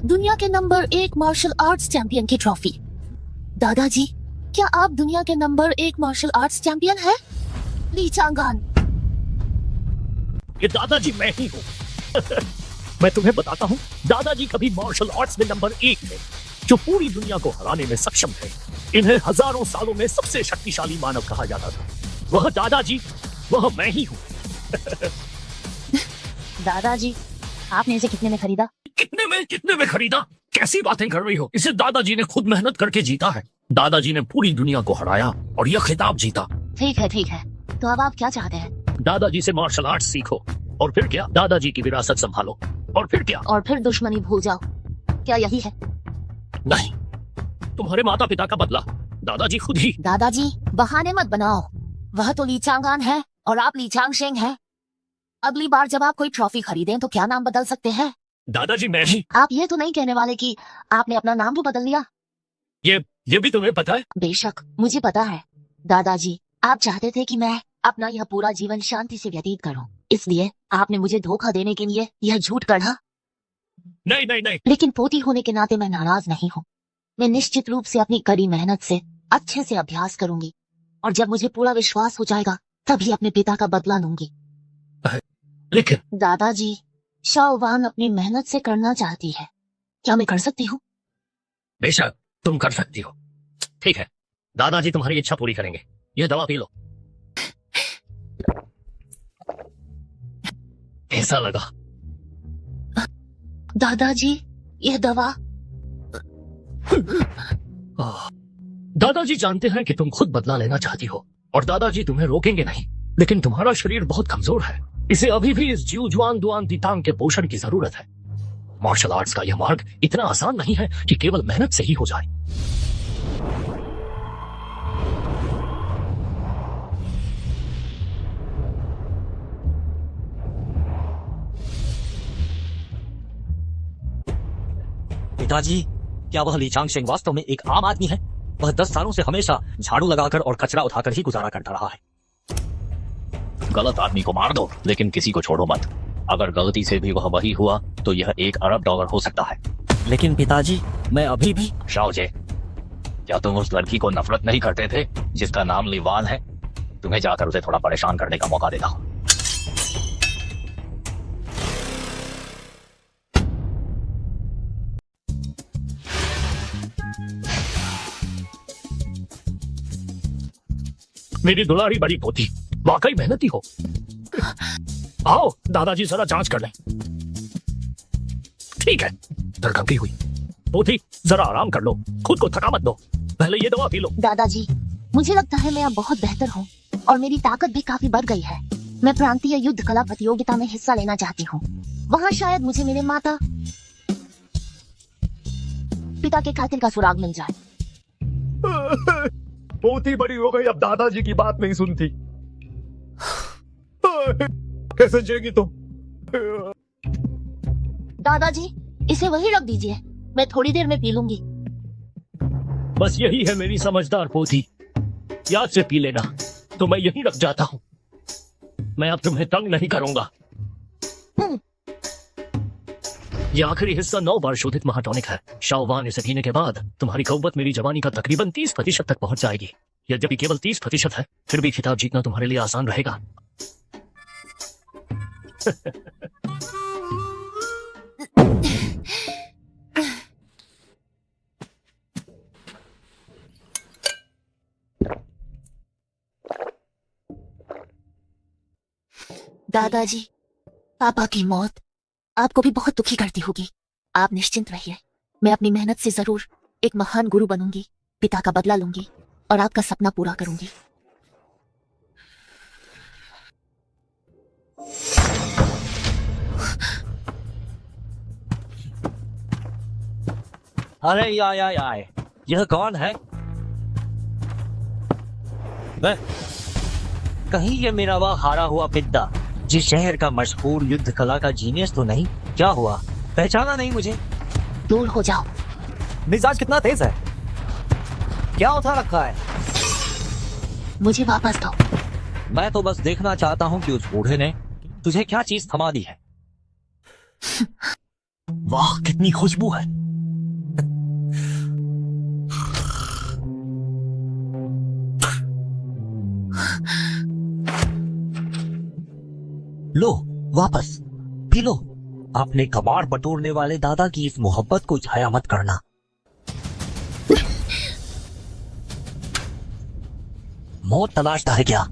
दुनिया के नंबर 1 मार्शल आर्ट्स चैंपियन की ट्रॉफी। दादाजी, क्या आप दुनिया के नंबर 1 मार्शल आर्ट्स चैंपियन हैं? ली चांगान। ये दादाजी मैं ही हूँ। मैं तुम्हें बताता हूँ, दादाजी कभी मार्शल आर्ट्स में नंबर 1 थे, जो पूरी दुनिया को हराने में सक्षम थे। इन्हें हजारों सालों में सबसे शक्तिशाली मानव कहा जाता था। वह दादाजी, वह मैं ही हूँ। दादाजी, आपने इसे कितने में खरीदा? कितने में खरीदा? कैसी बातें कर रही हो? इसे दादाजी ने खुद मेहनत करके जीता है। दादाजी ने पूरी दुनिया को हराया और यह खिताब जीता। ठीक है, तो अब आप क्या चाहते हैं? दादाजी से मार्शल आर्ट्स सीखो, और फिर क्या, दादाजी की विरासत संभालो, और फिर क्या? और फिर दुश्मनी भूल जाओ। क्या यही है? नहीं, तुम्हारे माता पिता का बदला दादाजी खुद ही। दादाजी, बहाने मत बनाओ। वह तो ली चांगान है और आप ली चांगशेंग हैं। अगली बार जब आप कोई ट्रॉफी खरीदें तो क्या नाम बदल सकते हैं? दादाजी मैं ही। आप ये तो नहीं कहने वाले कि आपने अपना नाम भी बदल लिया? ये भी तुम्हें पता है? बेशक, मुझे पता है। दादाजी, आप चाहते थे कि मैं अपना यह पूरा जीवन शांति से व्यतीत करूं, इसलिए आपने मुझे धोखा देने के लिए यह झूठ गढ़ा। नहीं। लेकिन पोती होने के नाते मैं नाराज नहीं हूँ। मैं निश्चित रूप से अपनी कड़ी मेहनत से अच्छे से अभ्यास करूंगी, और जब मुझे पूरा विश्वास हो जाएगा तभी अपने पिता का बदला लूंगी। लेकिन दादाजी, शाओवान अपनी मेहनत से करना चाहती है, क्या मैं कर सकती हूँ? बेशक तुम कर सकती हो। ठीक है, दादाजी तुम्हारी इच्छा पूरी करेंगे। यह दवा पी लो। कैसा लगा? दादाजी, यह दवा। दादाजी जानते हैं कि तुम खुद बदला लेना चाहती हो, और दादाजी तुम्हें रोकेंगे नहीं। लेकिन तुम्हारा शरीर बहुत कमजोर है। इसे अभी भी इस जीव जुआन दुआन तितांग के पोषण की जरूरत है। मार्शल आर्ट्स का यह मार्ग इतना आसान नहीं है कि केवल मेहनत से ही हो जाए। पिताजी, क्या वह ली चांगशेंग वास्तव में एक आम आदमी है? वह 10 सालों से हमेशा झाड़ू लगाकर और कचरा उठाकर ही गुजारा करता रहा है। गलत आदमी को मार दो, लेकिन किसी को छोड़ो मत। अगर गलती से भी वह वही हुआ तो यह 1 अरब डॉलर हो सकता है। लेकिन पिताजी, मैं अभी भी। शाओजे, क्या तुम उस लड़की को नफरत नहीं करते थे जिसका नाम लीवान है? तुम्हें जाकर उसे थोड़ा परेशान करने का मौका देता हूं। मेरी दुलारी बड़ी पोती, वाकई मेहनती हो। आओ दादाजी जरा जांच कर लें। ठीक है, धड़कन की हुई। पोती, जरा आराम कर लो, खुद को थका मत दो। पहले ये दवा पी लो। दादाजी, मुझे लगता है मैं अब बहुत बेहतर हूँ और मेरी ताकत भी काफी बढ़ गई है। मैं प्रांतीय युद्ध कला प्रतियोगिता में हिस्सा लेना चाहती हूँ। वहाँ शायद मुझे मेरे माता पिता के कातिल का सुराग मिल जाए। बहुत ही बड़ी हो गई, अब दादाजी की बात नहीं सुनती। कैसे जिएगी तुम? दादाजी, इसे वही रख दीजिए, मैं थोड़ी देर में पी लूंगी। बस यही है मेरी समझदार पोथी, याद से पी लेना। तो मैं यहीं रख जाता हूँ, मैं अब तुम्हें तंग नहीं करूंगा। यह आखिरी हिस्सा 9 बार शोधित महाटॉनिक है। शाओवान इसे पीने के बाद तुम्हारी कौवत मेरी जवानी का तकरीबन 30% तक पहुंच जाएगी। यद्यपि केवल 30% है, फिर भी खिताब जीतना तुम्हारे लिए आसान रहेगा। दादाजी, पापा की मौत आपको भी बहुत दुखी करती होगी। आप निश्चिंत रहिए, मैं अपनी मेहनत से जरूर एक महान गुरु बनूंगी, पिता का बदला लूंगी और आपका सपना पूरा करूंगी। अरे याय, यह कौन है? कहीं ये मेरा वह हारा हुआ पिता जिस शहर का मशहूर युद्ध कला का जीनियस तो नहीं? क्या हुआ, पहचाना नहीं मुझे? दूर हो जाओ। मिजाज कितना तेज है, क्या उठा रखा है? मुझे वापस दो। मैं तो बस देखना चाहता हूँ कि उस बूढ़े ने तुझे क्या चीज थमा दी है। वाह, कितनी खुशबू है। लो, वापस पी लो। अपने कबाड़ बटोरने वाले दादा की इस मोहब्बत को जाया मत करना। मौत तलाशता है क्या?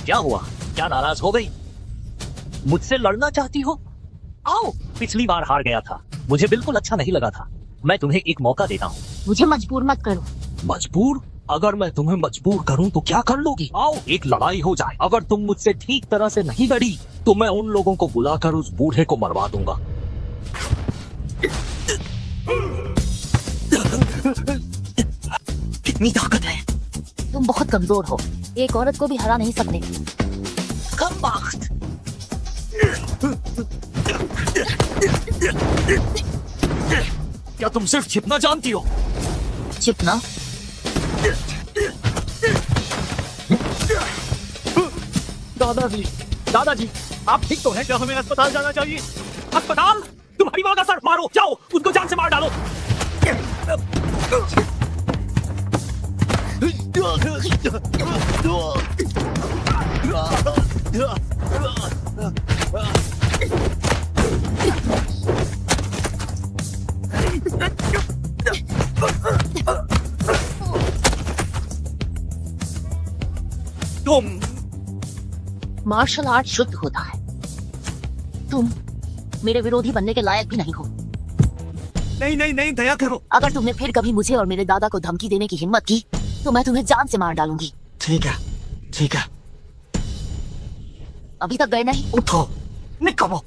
क्या हुआ, क्या नाराज हो गई? मुझसे लड़ना चाहती हो? आओ, पिछली बार हार गया था, मुझे बिल्कुल अच्छा नहीं लगा था। मैं तुम्हें एक मौका देता हूँ। मुझे मजबूर मत करो। मजबूर? अगर मैं तुम्हें मजबूर करूं तो क्या कर लोगी? आओ, एक लड़ाई हो जाए। अगर तुम मुझसे ठीक तरह से नहीं लड़ी तो मैं उन लोगों को बुलाकर उस बूढ़े को मरवा दूंगा। कितनी ताकत है? तुम बहुत कमजोर हो, एक औरत को भी हरा नहीं सकते। कम वक्त। क्या तुम सिर्फ छिपना जानती हो? छिपना? दादाजी, आप ठीक तो हैं? क्या हमें अस्पताल जाना चाहिए? अस्पताल? तुम्हारी माँ का सर मारो, जाओ उसको जान से मार डालो। तुम मार्शल आर्ट शुद्ध होता है, तुम मेरे विरोधी बनने के लायक भी नहीं हो। नहीं, दया करो। अगर तुमने फिर कभी मुझे और मेरे दादा को धमकी देने की हिम्मत की तो मैं तुम्हें जान से मार डालूंगी। ठीक है। अभी तक गए नहीं? उठो, निकलो।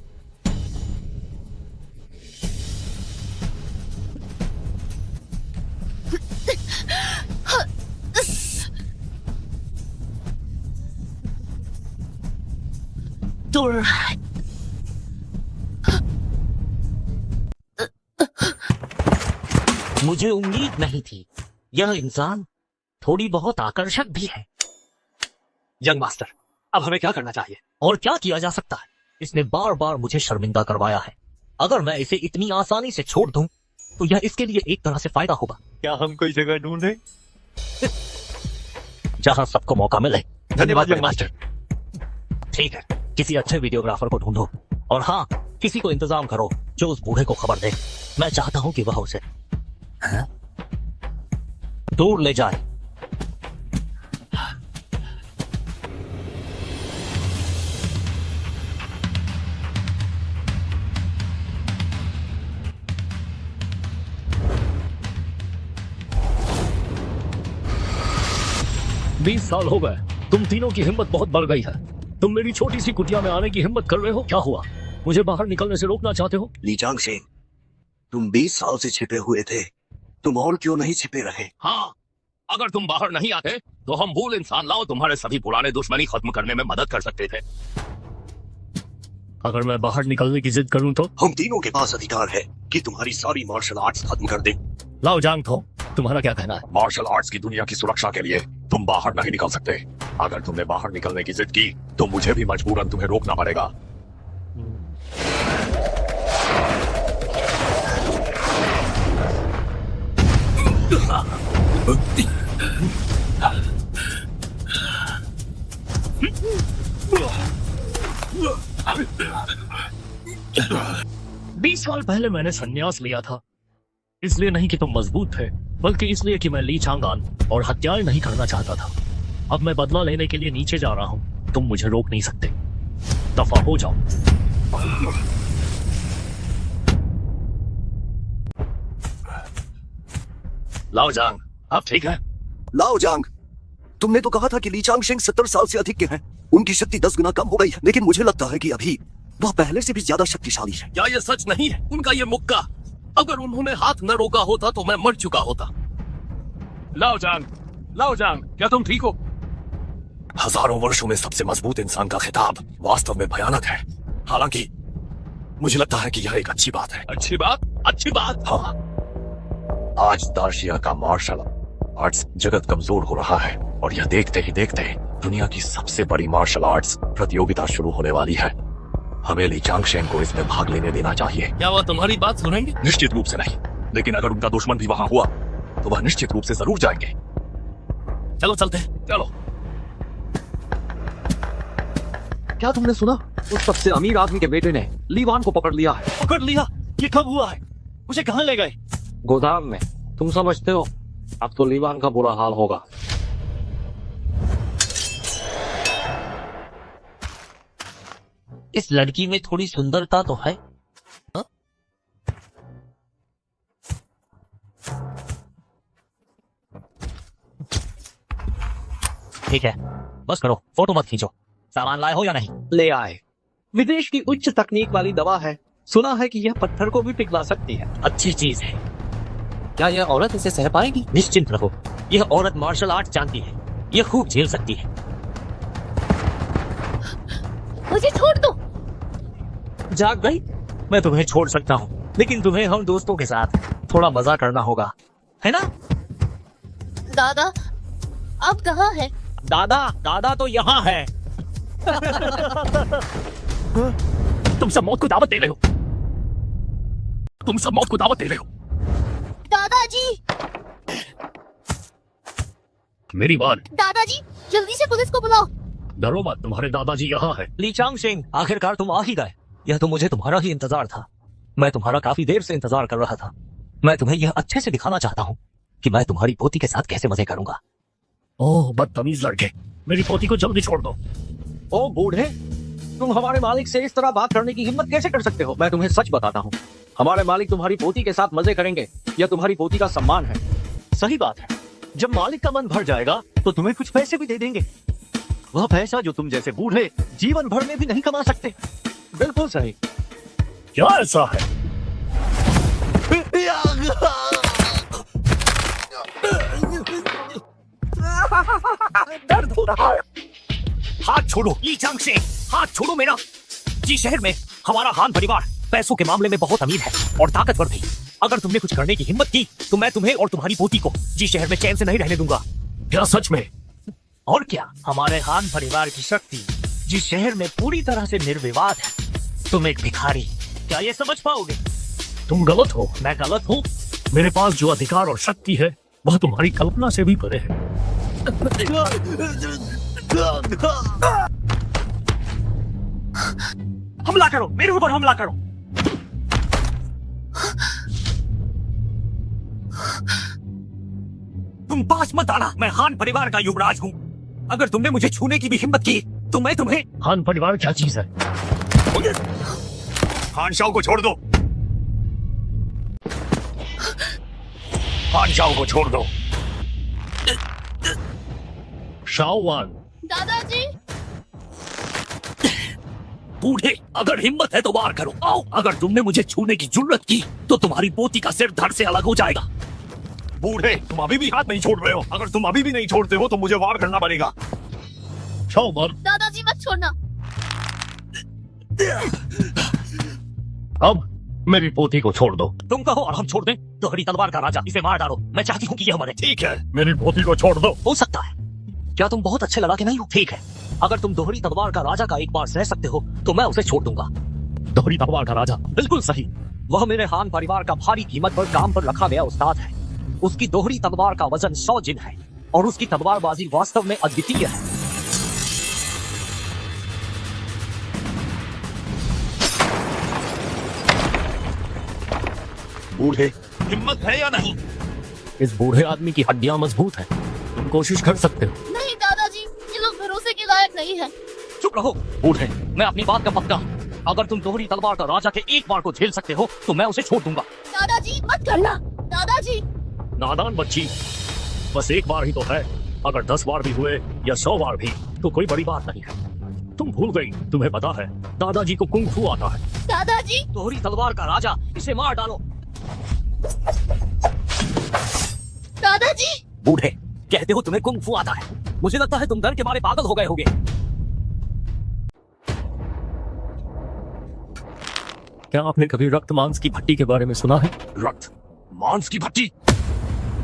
दूर। मुझे उम्मीद नहीं थी, यह इंसान थोड़ी बहुत आकर्षक भी है। यंग मास्टर, अब हमें क्या करना चाहिए? और क्या किया जा सकता है? इसने बार बार मुझे शर्मिंदा करवाया है। अगर मैं इसे इतनी आसानी से छोड़ दूं तो यह इसके लिए एक तरह से फायदा होगा। क्या हम कोई जगह ढूंढें जहां सबको मौका मिले? धन्यवाद यंग मास्टर। ठीक है, किसी अच्छे वीडियोग्राफर को ढूंढो और हाँ, किसी को इंतजाम करो जो उस बूढ़े को खबर दे। मैं चाहता हूं कि वह उसे दूर ले जाए। 20 साल हो गए, तुम तीनों की हिम्मत बहुत बढ़ गई है। तुम मेरी छोटी सी कुटिया में आने की हिम्मत कर रहे हो। क्या हुआ, मुझे बाहर निकलने से रोकना चाहते हो? लीचांग सिंह, तुम 20 साल से छिपे हुए थे, तुम और क्यों नहीं छिपे रहे? हाँ, अगर तुम बाहर नहीं आते तो हम भूल इंसान लाओ तुम्हारे सभी पुराने दुश्मनी खत्म करने में मदद कर सकते थे। अगर मैं बाहर निकलने की जिद करूं तो? हम तीनों के पास अधिकार है कि तुम्हारी सारी मार्शल आर्ट्स खत्म कर दें। लाओ जांग थो, तुम्हारा क्या कहना है? मार्शल आर्ट्स की दुनिया की सुरक्षा के लिए तुम बाहर नहीं निकल सकते। अगर तुमने बाहर निकलने की जिद की तो मुझे भी मजबूरन तुम्हें रोकना पड़ेगा। बीस साल पहले मैंने संन्यास लिया था, इसलिए नहीं कि तुम मजबूत थे, बल्कि इसलिए कि मैं ली चांगान और हत्याएं नहीं करना चाहता था। अब मैं बदला लेने के लिए नीचे जा रहा हूं, तुम मुझे रोक नहीं सकते। दफा हो जाओ। लाओ जांग, अब ठीक है? लाओ जांग, तुमने तो कहा था कि लीचांग सिंह 70 साल से अधिक के हैं। उनकी शक्ति 10 गुना कम हो गई है, लेकिन मुझे लगता है कि अभी वह पहले से भी ज्यादा शक्तिशाली है। क्या ये सच नहीं है? उनका ये मुक्का, अगर उन्होंने हाथ न रोका होता तो मैं मर चुका होता। लाओ जांग, क्या तुम ठीक हो? हजारों वर्षों में सबसे मजबूत इंसान का खिताब वास्तव में भयानक है। हालांकि मुझे लगता है कि यह एक अच्छी बात है। अच्छी बात? हाँ, आज दाशिया का मार्शल आर्ट्स जगत कमजोर हो रहा है और यह देखते ही देखते दुनिया की सबसे बड़ी मार्शल आर्ट्स प्रतियोगिता शुरू होने वाली है। हमें ली चांगशेन को इसमें भाग लेने देना चाहिए। क्या वह तुम्हारी बात सुनेंगे? निश्चित रूप से नहीं, लेकिन अगर उनका दुश्मन भी वहां हुआ तो वह निश्चित रूप से जरूर जाएंगे। चलो चलते हैं। चलो। क्या तुमने सुना? उस सबसे अमीर आदमी के बेटे ने लीवान को पकड़ लिया है। पकड़ लिया? ये कब हुआ है? उसे कहाँ ले गए? गोदाम में। तुम समझते हो, अब तो लीवान का बुरा हाल होगा। इस लड़की में थोड़ी सुंदरता तो है। हा? ठीक है, बस करो, फोटो मत खींचो। सामान लाए हो या नहीं? ले आए। विदेश की उच्च तकनीक वाली दवा है। सुना है कि यह पत्थर को भी पिघला सकती है। अच्छी चीज है। क्या यह औरत इसे सह पाएगी? निश्चिंत रहो, यह औरत मार्शल आर्ट जानती है, यह खूब झेल सकती है। मुझे छोड़ दो। जाग गई? मैं तुम्हें छोड़ सकता हूँ, लेकिन तुम्हें हम दोस्तों के साथ थोड़ा मजा करना होगा, है ना? दादा, अब कहाँ है? दादा तो यहाँ है। तुम सब मौत को दावत दे रहे हो। दादाजी, मेरी बात। दादाजी, जल्दी से पुलिस को बुलाओ। डरो मत, तुम्हारे दादाजी यहाँ है। ली चांगशेन, आखिरकार तुम आ ही गए। यह तो मुझे तुम्हारा ही इंतजार था। मैं तुम्हारा काफी देर से इंतजार कर रहा था। मैं तुम्हें यह अच्छे से दिखाना चाहता हूँ कि मैं तुम्हारी पोती के साथ कैसे मजे करूंगा। ओह बदतमीज लड़के, मेरी पोती को जल्दी छोड़ दो। ओ बूढ़े, तुम हमारे मालिक से इस तरह बात करने की हिम्मत कैसे कर सकते हो? मैं तुम्हें सच बताता हूँ, हमारे मालिक तुम्हारी पोती के साथ मजे करेंगे। यह तुम्हारी पोती का सम्मान है। सही बात है, जब मालिक का मन भर जाएगा तो तुम्हें कुछ पैसे भी दे देंगे। वह पैसा जो तुम जैसे बूढ़े जीवन भर में भी नहीं कमा सकते। बिल्कुल सही। क्या ऐसा है? दर्द हो रहा है। हाथ छोड़ो ली चांगशेन, हाथ छोड़ो मेरा। जी शहर में हमारा हान परिवार पैसों के मामले में बहुत अमीर है और ताकतवर भी। अगर तुमने कुछ करने की हिम्मत की तो मैं तुम्हें और तुम्हारी पोती को जी शहर में चैन से नहीं रहने दूंगा। क्या सच में? और क्या, हमारे हान परिवार की शक्ति जी शहर में पूरी तरह से निर्विवाद है। तुम एक भिखारी, क्या ये समझ पाओगे? तुम गलत हो। मैं गलत हूँ? मेरे पास जो अधिकार और शक्ति है वह तुम्हारी कल्पना से भी परे है। हमला करो, मेरे ऊपर हमला करो। तुम पास मत आना, मैं हान परिवार का युवराज हूँ। अगर तुमने मुझे छूने की भी हिम्मत की तो मैं तुम्हें। हान परिवार क्या चीज है? हान शाओ को छोड़ दो। हान शाओ को छोड़ दो। शाओवान। दादाजी बूढ़े, अगर हिम्मत है तो वार करो। आओ, अगर तुमने मुझे छूने की जुर्रत की तो तुम्हारी पोती का सिर धड़ से अलग हो जाएगा। बूढ़े, तुम अभी भी हाथ नहीं छोड़ रहे हो। अगर तुम अभी भी नहीं छोड़ते हो तो मुझे वार करना पड़ेगा। शाओवान, दादाजी मत छोड़ना। अब मेरी पोती को छोड़ दो। तुम कहो और हम छोड़ दें। दोहरी तलवार का राजा, इसे मार डालो। मैं चाहती हूँ कि यह मरे। ठीक है, मेरी पोती को छोड़ दो। हो सकता है। क्या तुम बहुत अच्छे लड़ाके नहीं हो? ठीक है, अगर तुम दोहरी तलवार का राजा का एक बार सह सकते हो तो मैं उसे छोड़ दूंगा। दोहरी तलवार का राजा? बिल्कुल सही। वह मेरे हान परिवार का भारी कीमत पर काम पर रखा गया उस्ताद है। उसकी दोहरी तलवार का वजन 100 जिन है और उसकी तलवारबाजी वास्तव में अद्वितीय है। बूढ़े, हिम्मत है या नहीं? इस बूढ़े आदमी की हड्डियां मजबूत हैं। तुम कोशिश कर सकते हो। नहीं दादाजी, ये लोग भरोसे के लायक नहीं है। चुप रहो बूढ़े, मैं अपनी बात का पक्का हूँ। अगर तुम दोहरी तलवार का राजा के एक बार को झेल सकते हो तो मैं उसे छोड़ दूंगा। दादाजी मत करना। दादाजी नादान बच्ची, बस एक बार ही तो है। अगर 10 बार भी हुए या 100 बार भी तो कोई बड़ी बात नहीं है। तुम भूल गई, तुम्हें पता है दादाजी को कुंग फू आता है। दादाजी दोहरी तलवार का राजा, इसे मार डालो। दादाजी बूढ़े, कहते हो तुम्हें कुंग फू आता है। मुझे लगता है तुम डर के मारे पागल हो गए होगे। क्या आपने कभी रक्त मांस की भट्टी के बारे में सुना है? रक्त मांस की भट्टी?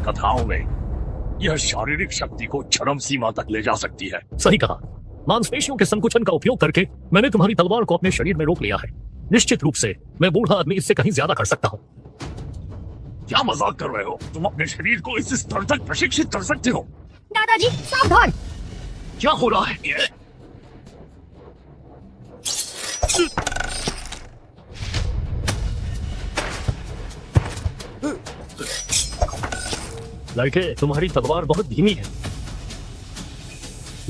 कथाओं में यह शारीरिक शक्ति को चरम सीमा तक ले जा सकती है। सही कहा। मांसपेशियों के संकुचन का उपयोग करके मैंने तुम्हारी तलवार को अपने शरीर में रोक लिया है। निश्चित रूप से मैं बूढ़ा आदमी इससे कहीं ज्यादा कर सकता हूँ। क्या मजाक कर रहे हो? तुम अपने शरीर को इस स्तर तक प्रशिक्षित कर सकते हो? दादाजी सावधान। क्या हो रहा है ये? लड़के, तुम्हारी तलवार बहुत धीमी है।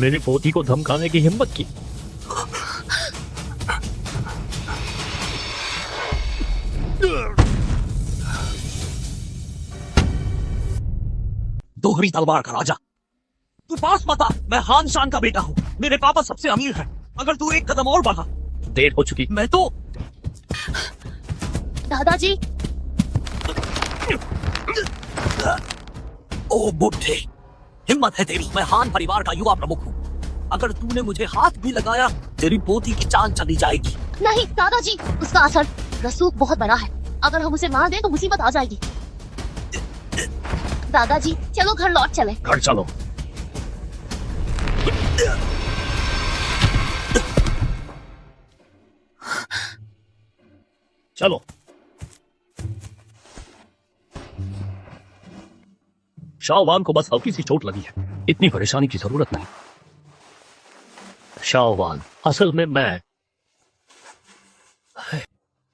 मेरी पोती को धमकाने की हिम्मत की। दोहरी तलवार का राजा, तू पास मत आ। मैं हान शान का बेटा हूँ। मेरे पापा सबसे अमीर हैं। अगर तू एक कदम और बढ़ा। देर हो चुकी। मैं तो दादाजी ओ बुढ़े, हिम्मत है तेरी। मैं हान परिवार का युवा प्रमुख हूँ। अगर तूने मुझे हाथ भी लगाया तेरी पोती की जान चली जाएगी। नहीं दादाजी, उसका असर रसूख बहुत बड़ा है। अगर हम उसे मार दें तो मुसीबत आ जाएगी। दादाजी चलो घर लौट चले। घर चलो। चलो। शाओवान को बस हल्की सी चोट लगी है। इतनी परेशानी की जरूरत नहीं। शाओवान, असल में मैं।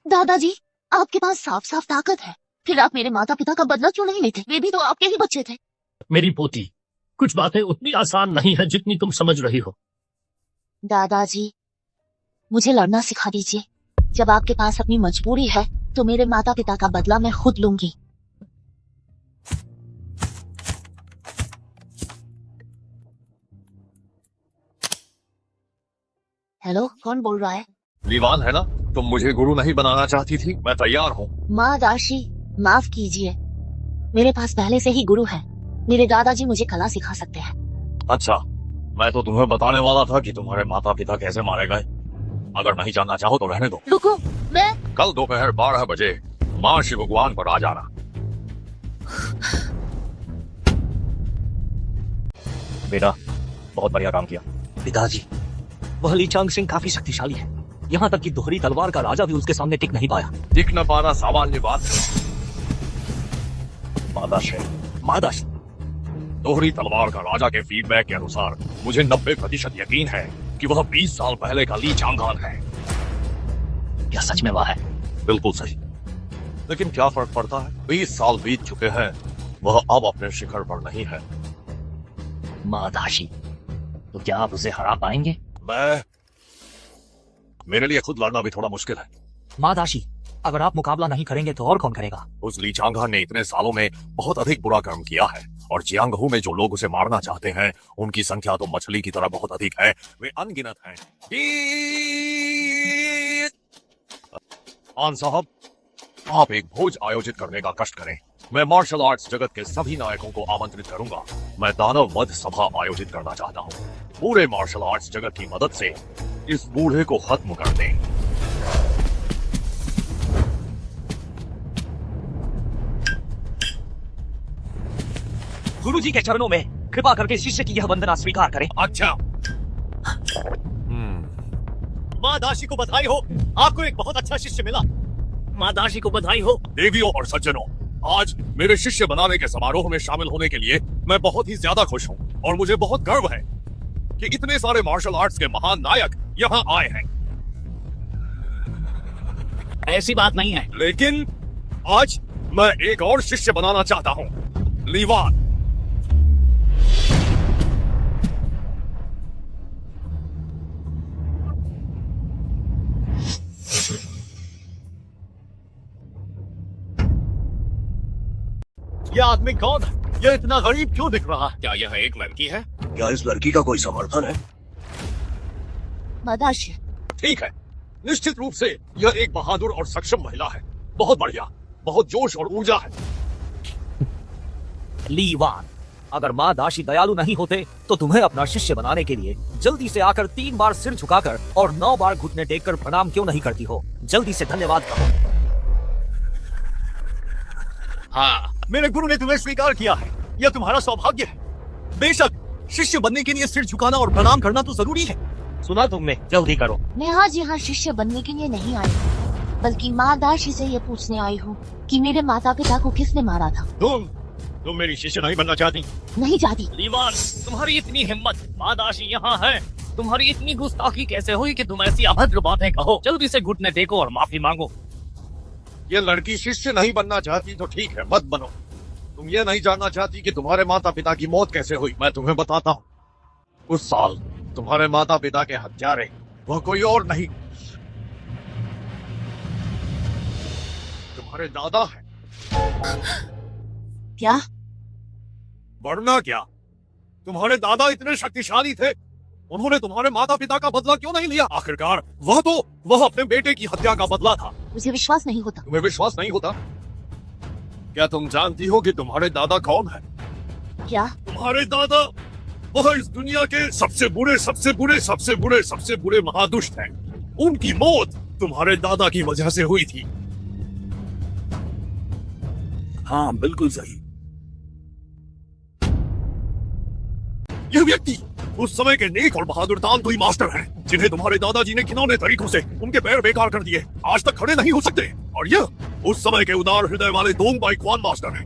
दादाजी आपके पास साफ साफ ताकत है, फिर आप मेरे माता पिता का बदला क्यों नहीं लेते? वे भी तो आपके ही बच्चे थे। मेरी पोती, कुछ बातें उतनी आसान नहीं है जितनी तुम समझ रही हो। दादाजी मुझे लड़ना सिखा दीजिए। जब आपके पास अपनी मजबूरी है तो मेरे माता पिता का बदला मैं खुद लूंगी। हेलो, कौन बोल रहा है? लीवान है ना? तुम मुझे गुरु नहीं बनाना चाहती थी? मैं तैयार हूँ। माँ दाशी माफ कीजिए, मेरे पास पहले से ही गुरु है। मेरे दादाजी मुझे कला सिखा सकते हैं। अच्छा, मैं तो तुम्हें बताने वाला था कि तुम्हारे माता पिता कैसे मारे गए। अगर नहीं जानना चाहो तो रहने दो। रुको, मैं कल दोपहर 12 बजे माँ शिव भगवान पर आ जाना। बेटा, बहुत बढ़िया काम किया। पिताजी, वह ली चांग सिंह काफी शक्तिशाली है। यहाँ तक कि दोहरी तलवार का राजा भी उसके सामने टिक नहीं पाया। टिक न पाना सामान्य बात है। मादाश, दोहरी तलवार का राजा के फीडबैक के अनुसार मुझे 90% यकीन है कि वह 20 साल पहले का ली चांगान है। क्या सच में वह है? बिल्कुल सही। लेकिन क्या फर्क पड़ता है? 20 साल बीत चुके हैं, वह अब अपने शिखर पर नहीं है। मादाशी, तो क्या आप उसे हरा पाएंगे? मेरे लिए खुद लड़ना भी थोड़ा मुश्किल है। मादाशी, अगर आप मुकाबला नहीं करेंगे तो और कौन करेगा? उस ली चांगान ने इतने सालों में बहुत अधिक बुरा कर्म किया है और जियांगहू में जो लोग उसे मारना चाहते हैं उनकी संख्या तो मछली की तरह बहुत अधिक है। वे अनगिनत हैं। खान साहब, आप एक भोज आयोजित करने का कष्ट करें। मैं मार्शल आर्ट्स जगत के सभी नायकों को आमंत्रित करूंगा। मैं दानव वध सभा आयोजित करना चाहता हूँ। पूरे मार्शल आर्ट्स जगत की मदद से इस बूढ़े को खत्म कर दें। गुरुजी के चरणों में कृपा करके शिष्य की यह वंदना स्वीकार करें। अच्छा। माँ दासी को बधाई हो, आपको एक बहुत अच्छा शिष्य मिला। माँ दासी को बधाई हो। देवियों और सज्जनों, आज मेरे शिष्य बनाने के समारोह में शामिल होने के लिए मैं बहुत ही ज्यादा खुश हूँ और मुझे बहुत गर्व है कि इतने सारे मार्शल आर्ट्स के महान नायक यहाँ आए हैं। ऐसी बात नहीं है। लेकिन आज मैं एक और शिष्य बनाना चाहता हूँ, ली वान। यह आदमी कौन है? यह इतना गरीब क्यों दिख रहा है? क्या यह एक लड़की है? क्या इस लड़की का कोई समर्थन है? मदाशी ठीक है, निश्चित रूप से यह एक बहादुर और सक्षम महिला है। बहुत बढ़िया, बहुत जोश और ऊर्जा है। ली वान, अगर माँ दासी दयालु नहीं होते तो तुम्हें अपना शिष्य बनाने के लिए जल्दी से आकर 3 बार सिर झुकाकर और 9 बार घुटने टेककर प्रणाम क्यों नहीं करती हो? जल्दी से धन्यवाद कहो। हाँ, मेरे गुरु ने तुम्हें स्वीकार किया है। यह तुम्हारा सौभाग्य है। बेशक शिष्य बनने के लिए सिर झुकाना और प्रणाम करना तो जरूरी है। सुना तुमने, जल्दी करो। मैं आज यहाँ शिष्य बनने के लिए नहीं आई हूँ, बल्कि माँ दासी से ये पूछने आई हूँ कि मेरे माता पिता को किसने मारा था। तुम मेरी शिष्य नहीं बनना चाहती? नहीं चाहती। लीवान, तुम्हारी इतनी हिम्मत, माँ दासी यहाँ है। तुम्हारी इतनी गुस्ताखी कैसे हुई कि तुम ऐसी अभद्र बातें कहो? जल्दी से घुटने टेको और माफी मांगो। ये लड़की शिष्य नहीं बनना चाहती तो ठीक है, मत बनो। तुम ये नहीं जानना चाहती कि तुम्हारे माता पिता की मौत कैसे हुई? मैं तुम्हें बताता हूँ। उस साल तुम्हारे माता पिता के हत्यारे वह कोई और नहीं, तुम्हारे दादा हैं। क्या? वरना क्या? तुम्हारे दादा इतने शक्तिशाली थे, उन्होंने तुम्हारे माता पिता का बदला क्यों नहीं लिया? आखिरकार वह अपने बेटे की हत्या का बदला था। मुझे विश्वास नहीं होता। तुम्हें विश्वास नहीं होता? क्या तुम जानती हो कि तुम्हारे दादा कौन है? क्या? तुम्हारे दादा वह इस दुनिया के सबसे बुरे महादुष्ट हैं। उनकी मौत तुम्हारे दादा की वजह से हुई थी। हाँ, बिल्कुल सही। यह व्यक्ति उस समय के नेक और बहादुर तानतुई मास्टर हैं, जिन्हें तुम्हारे दादाजी ने घिनौने तरीकों से उनके पैर बेकार कर दिए, आज तक खड़े नहीं हो सकते। और यह उस समय के उदार हृदय वाले दोंग बाई क्वान मास्टर हैं,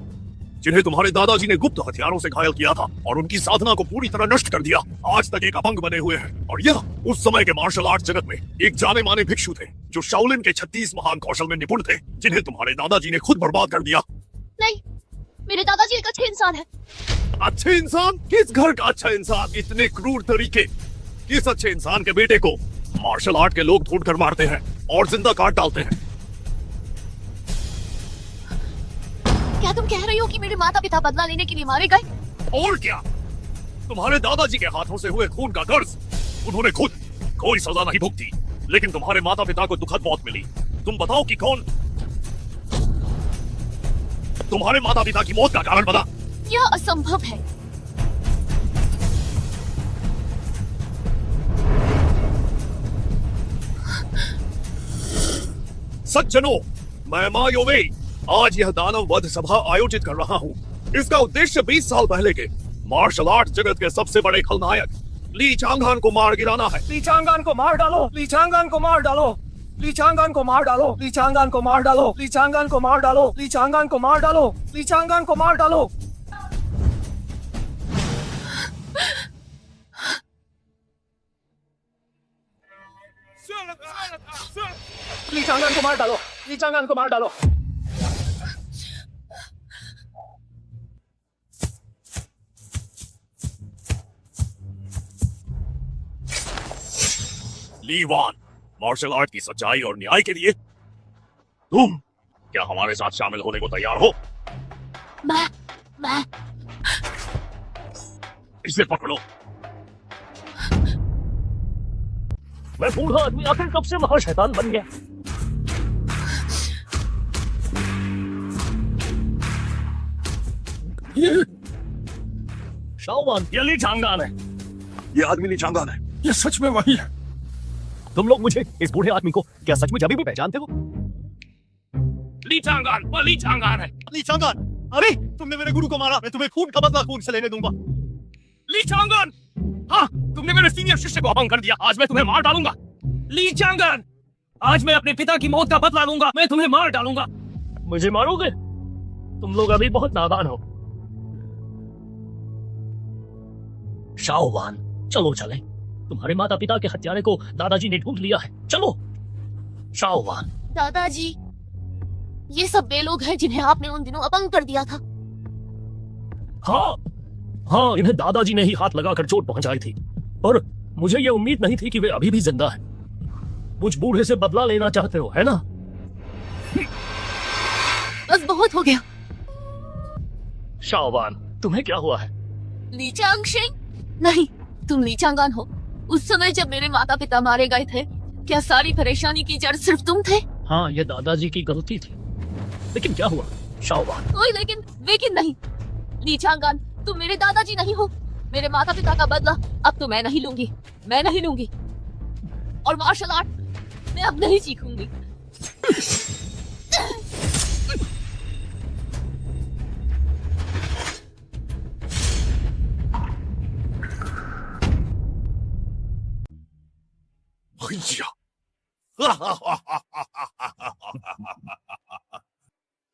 जिन्हें तुम्हारे दादाजी ने गुप्त हथियारों से घायल किया था और उनकी साधना को पूरी तरह नष्ट कर दिया। आज तक एक अपंग बने हुए हैं। और यह उस समय के मार्शल आर्ट जगत में एक जाने माने भिक्षु थे, जो शाओलिन के 36 महान कौशल में निपुण थे, जिन्हें तुम्हारे दादाजी ने खुद बर्बाद कर दिया। नहीं, मेरे दादाजी एक अच्छे इंसान है। अच्छे इंसान? किस घर का अच्छा इंसान? इतने क्रूर तरीके? किस अच्छे इंसान के बेटे को मार्शल आर्ट के लोग ढूंढ कर मारते हैं और जिंदा काट डालते हैं? क्या तुम कह रही हो कि मेरे माता पिता बदला लेने के लिए मारे गए? और क्या, तुम्हारे दादाजी के हाथों से हुए खून का कर्ज उन्होंने खुद कोई सजा नहीं भुगती, लेकिन तुम्हारे माता पिता को दुखद मौत मिली। तुम बताओ कि कौन तुम्हारे माता पिता की मौत का कारण बना? यह असंभव है। सज्जनों, मैं मा योवेई आज यह दानव वध सभा आयोजित कर रहा हूँ। इसका उद्देश्य 20 साल पहले के मार्शल आर्ट जगत के सबसे बड़े खलनायक ली चांगान को मार गिराना है। ली चांगान को मार डालो, ली चांगान को मार डालो, ली चांगान को मार डालो, ली चांगान को मार डालो, ली चांगान को मार डालो, ली चांगान को मार डालो, ली चांगान को मार डालो। ली चांगान को मार डालो, ली चांगान को मार डालो। ली वान, मार्शल आर्ट की सच्चाई और न्याय के लिए तुम क्या हमारे साथ शामिल होने को तैयार हो? मैं इसे पकड़ो। मैं बूढ़ा आदमी आखिर कब से महाशैतान बन गया? शाओवान, ये ली चांगान है। ये आदमी ली चांगान है। ये सच में वही है। तुम लोग मुझे, इस बूढ़े आदमी को क्या सच में अभी भी पहचानते हो? ली चांगान, वो ली चांगान है। ली चांगान, अरे तुमने मेरे गुरु को मारा, मैं तुम्हें खून का बदला खून से लेने दूंगा। ली चांगान, हाँ, तुमने मेरे सीनियर शिष्य को अपमान कर दिया, आज मैं तुम्हें मार डालूंगा। ली चांगान, आज मैं अपने पिता की मौत का बदला लूंगा, मैं तुम्हें मार डालूंगा। मुझे मारोगे? तुम लोग अभी बहुत नादान हो। शाओवान, चलो चले। तुम्हारे माता पिता के हत्यारे को दादाजी ने ढूंढ लिया है, चलो। शाओवान, दादाजी, ये सब वे लोग हैं जिन्हें आपने उन दिनों अपंग कर दिया था। हाँ हाँ, इन्हें दादाजी ने ही हाथ लगाकर चोट पहुंचाई थी, और मुझे ये उम्मीद नहीं थी कि वे अभी भी जिंदा हैं। मुझ बूढ़े से बदला लेना चाहते हो, है ना? बस बहुत हो गया। शाओवान, तुम्हें क्या हुआ है? ली चांगशिंग? नहीं, तुम ली चांगान हो। उस समय जब मेरे माता पिता मारे गए थे, क्या सारी परेशानी की जड़ सिर्फ तुम थे? हाँ, ये दादाजी की गलती थी। लेकिन क्या हुआ शाओवान? कोई लेकिन नहीं। ली चांगान, तुम मेरे दादाजी नहीं हो। मेरे माता पिता का बदला अब तो मैं नहीं लूंगी, मैं नहीं लूंगी। और मार्शल आर्ट मैं अब नहीं सीखूंगी।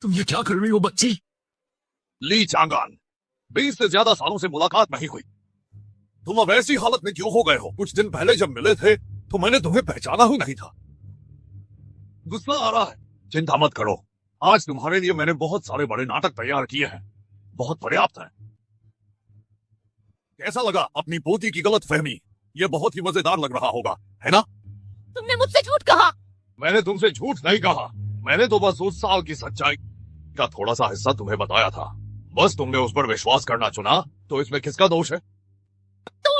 तुम ये क्या कर रही हो बच्ची? ली चांगान, 20 से ज्यादा सालों से मुलाकात नहीं हुई। तुम अब ऐसी हालत में क्यों हो गए हो? कुछ दिन पहले जब मिले थे तो मैंने तुम्हें पहचाना ही नहीं था। गुस्सा आ रहा है? चिंता मत करो, आज तुम्हारे लिए मैंने बहुत सारे बड़े नाटक तैयार किए हैं, बहुत पर्याप्त है। कैसा लगा अपनी पोती की गलत फहमी? ये बहुत ही मजेदार लग रहा होगा, है ना? तुमने मुझसे झूठ कहा। मैंने तुमसे झूठ नहीं कहा, मैंने तो बस उस साल की सच्चाई का थोड़ा सा हिस्सा तुम्हें बताया था। बस तुमने उस पर विश्वास करना चुना, तो इसमें किसका दोष है? तो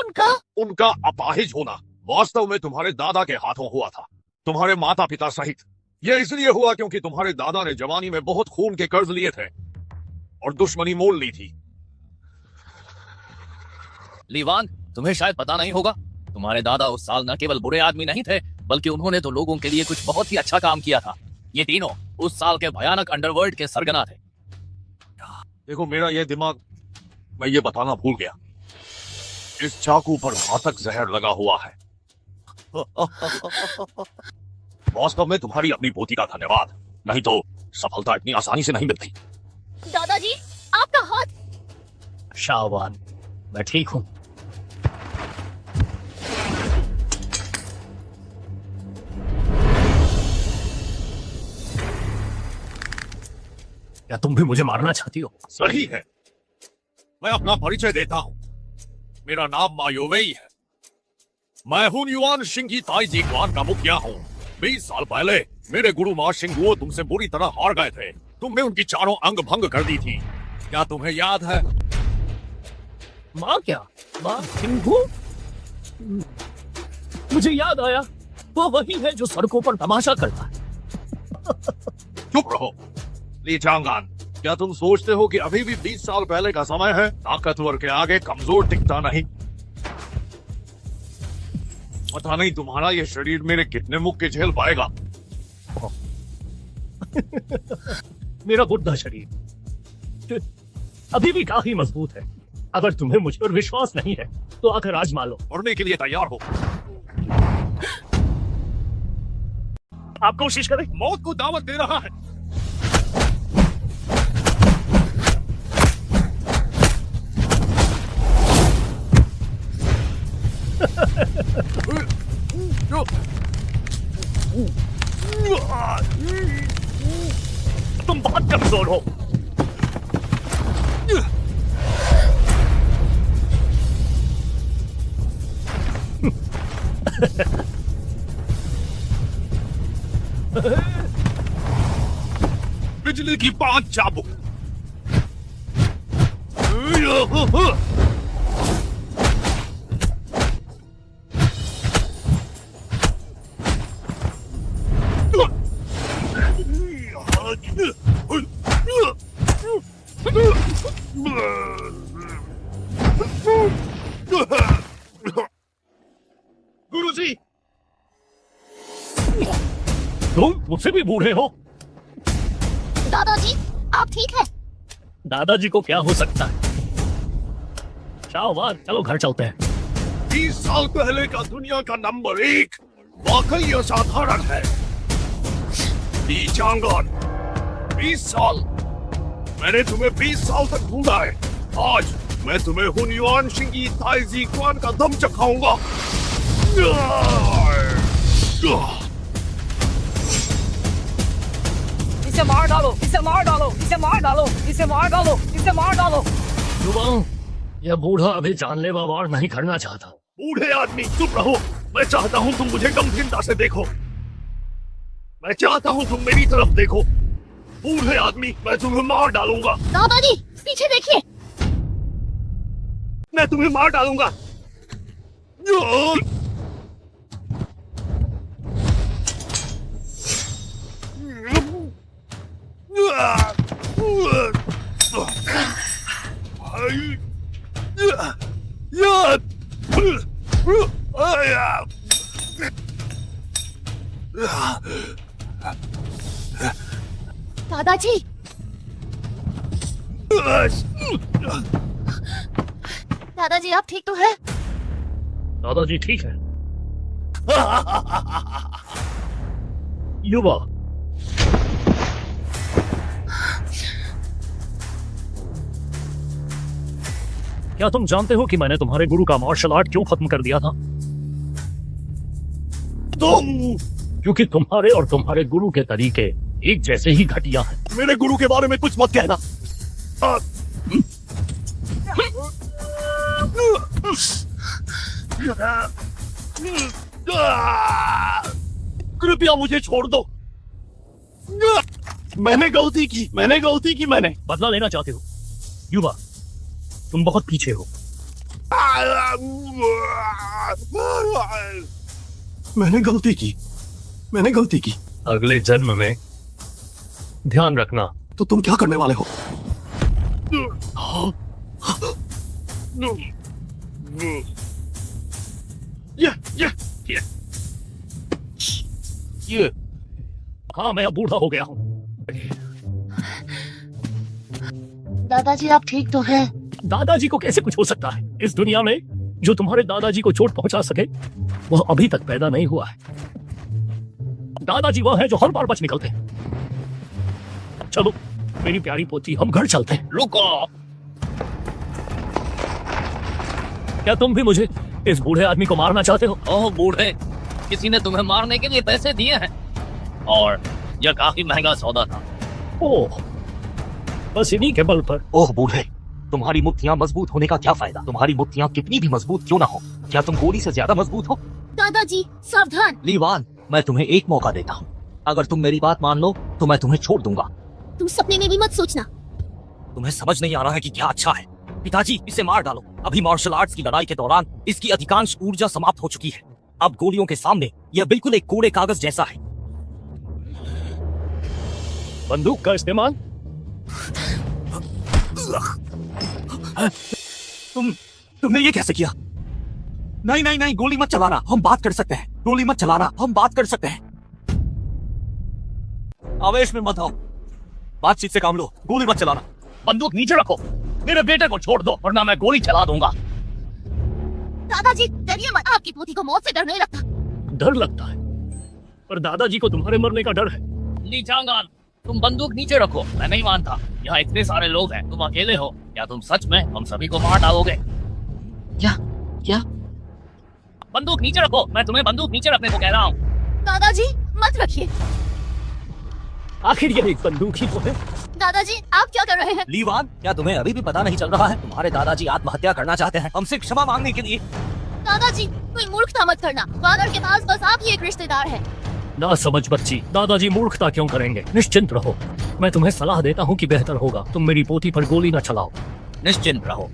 उनका अपाहिज होना वास्तव में तुम्हारे दादा के हाथों हुआ था, तुम्हारे माता पिता सहित। यह इसलिए हुआ क्योंकि तुम्हारे दादा ने जवानी में बहुत खून के कर्ज लिए थे और दुश्मनी मोल ली थी। लीवान, तुम्हें शायद पता नहीं होगा, तुम्हारे दादा उस साल न केवल बुरे आदमी नहीं थे, बल्कि उन्होंने तो लोगों के लिए कुछ बहुत ही अच्छा काम किया था। ये तीनों उस साल के भयानक अंडरवर्ल्ड के सरगना थे। देखो, मेरा यह दिमाग, मैं ये बताना भूल गया, इस चाकू पर घातक जहर लगा हुआ है। वास्तव में तुम्हारी अपनी पोती का धन्यवाद, नहीं तो सफलता इतनी आसानी से नहीं मिलती। दादाजी, आपका हाथ। शाओवान, मैं ठीक हूं। क्या तुम भी मुझे मारना चाहती हो? सही है, मैं अपना परिचय देता हूं। मेरा नाम मायोवेई है। मैं हूं युआन शिंग की ताइजी क्लान का मुखिया हूं। 20 साल पहले मेरे गुरु मां शिंगुओ तुमसे बुरी तरह हार गए थे। तुमने उनकी चारों अंग भंग कर दी थी, क्या तुम्हें याद है? माँ क्या? माँ शिंगू? मुझे याद आया, वो वही है जो सड़कों पर तमाशा करता है। चुप रहो ली चांगान, क्या तुम सोचते हो कि अभी भी 20 साल पहले का समय है? ताकतवर के आगे कमजोर टिकता नहीं। पता नहीं तुम्हारा ये शरीर मेरे कितने मुक्के झेल पाएगा। मेरा बुढ़ा शरीर अभी भी काफी मजबूत है। अगर तुम्हें मुझ पर विश्वास नहीं है तो आकर आजमा लो। मरने के लिए तैयार हो। आप कोशिश करें। मौत को दावत दे रहा है। तुम बहुत कमजोर हो। बिजली की 5 चाबुक। तुम मुझसे भी बूढ़े हो। दादाजी आप ठीक है? दादाजी को क्या हो सकता है? शाहवान, चलो घर चलते हैं। 20 साल पहले का दुनिया का नंबर 1 वाकई असाधारण है। ली चांगान, 20 साल। मैंने तुम्हें 20 साल तक ढूंढा है। आज मैं तुम्हें हुनयुआन शिंगी ताइजी क्वान का दम चखाऊंगा। इसे मार डालो, इसे मार डालो, इसे मार डालो, इसे मार डालो, इसे मार डालो। युवाओं, यह बूढ़ा अभी जानलेवा वार नहीं करना चाहता। बूढ़े आदमी चुप रहो। मैं चाहता हूं तुम मुझे गंभीरता से देखो। मैं चाहता हूं तुम मेरी तरफ देखो। बूढ़े आदमी, मैं तुम्हें मार डालूंगा। दादाजी पीछे देखिए। मैं तुम्हें मार डालूंगा। दादाजी दादाजी आप ठीक तो है? दादाजी ठीक है। युवा, क्या तुम जानते हो कि मैंने तुम्हारे गुरु का मार्शल आर्ट क्यों खत्म कर दिया था? क्योंकि तुम्हारे और तुम्हारे गुरु के तरीके एक जैसे ही घटिया हैं। मेरे गुरु के बारे में कुछ मत कहना। कृपया मुझे छोड़ दो। मैंने गलती की, मैंने बदला लेना चाहते हो? युवा, तुम बहुत पीछे हो। मैंने गलती की। अगले जन्म में ध्यान रखना। तो तुम क्या करने वाले हो? ये हाँ, मैं अब बूढ़ा हो गया हूँ। दादाजी आप ठीक तो है? दादाजी को कैसे कुछ हो सकता है? इस दुनिया में जो तुम्हारे दादाजी को चोट पहुंचा सके वह अभी तक पैदा नहीं हुआ है। दादाजी वह है जो हर बार बच निकलते हैं। चलो मेरी प्यारी पोती, हम घर चलते हैं। रुको। क्या तुम भी मुझे इस बूढ़े आदमी को मारना चाहते हो? ओह बूढ़े, किसी ने तुम्हें मारने के लिए पैसे दिए हैं और यह काफी महंगा सौदा था। ओह, बस इन्हीं के बल पर। ओह बूढ़े, तुम्हारी मुट्ठियां मजबूत होने का क्या फायदा? तुम्हारी मुट्ठियां कितनी भी मजबूत क्यों ना हो, क्या तुम गोली से ज्यादा मजबूत हो? दादाजी सावधान। लीवान, मैं तुम्हें एक मौका देता हूँ। अगर तुम मेरी बात मान लो तो मैं तुम्हें छोड़ दूंगा। तुम सपने में भी मत सोचना। तुम्हें समझ नहीं आ रहा है कि क्या अच्छा है? पिताजी, इसे मार डालो। अभी मार्शल आर्ट्स की लड़ाई के दौरान इसकी अधिकांश ऊर्जा समाप्त हो चुकी है। अब गोलियों के सामने यह बिल्कुल एक कोड़े कागज जैसा है। बंदूक का इस्तेमाल? तुमने ये कैसे किया? नहीं, गोली मत चलाना, हम बात कर सकते हैं। गोली मत चलाना, हम बात कर सकते हैं। आवेश में मत आओ, बातचीत से काम लो। गोली मत चलाना। बंदूक नीचे रखो। मेरे बेटे को छोड़ दो वरना मैं गोली चला दूंगा। दादाजी डरिए मत, आपकी पोती को मौत से डर नहीं लगता। डर लगता है, पर दादाजी को तुम्हारे मरने का डर है। ली चांगान, तुम बंदूक नीचे रखो। मैं नहीं मानता, यहाँ इतने सारे लोग हैं, तुम अकेले हो। क्या तुम सच में हम सभी को मार डालोगे? क्या? बंदूक नीचे रखो, मैं तुम्हें बंदूक नीचे रखने को कह रहा हूँ। दादाजी मत रखिए। आखिर ये एक बंदूक ही तो है। दादाजी आप क्या कर रहे हैं? लीवान, क्या तुम्हें अभी भी पता नहीं चल रहा है? तुम्हारे दादाजी आत्महत्या करना चाहते हैं, हमसे क्षमा मांगने के लिए। दादाजी कोई मूर्खता मत करना। फादर के पास बस आप ही एक रिश्तेदार है। ना समझ बच्ची, दादाजी मूर्खता क्यों करेंगे? निश्चिंत रहो, मैं तुम्हें सलाह देता हूँ कि बेहतर होगा तुम मेरी पोती पर गोली न चलाओ। निश्चिंत रहो,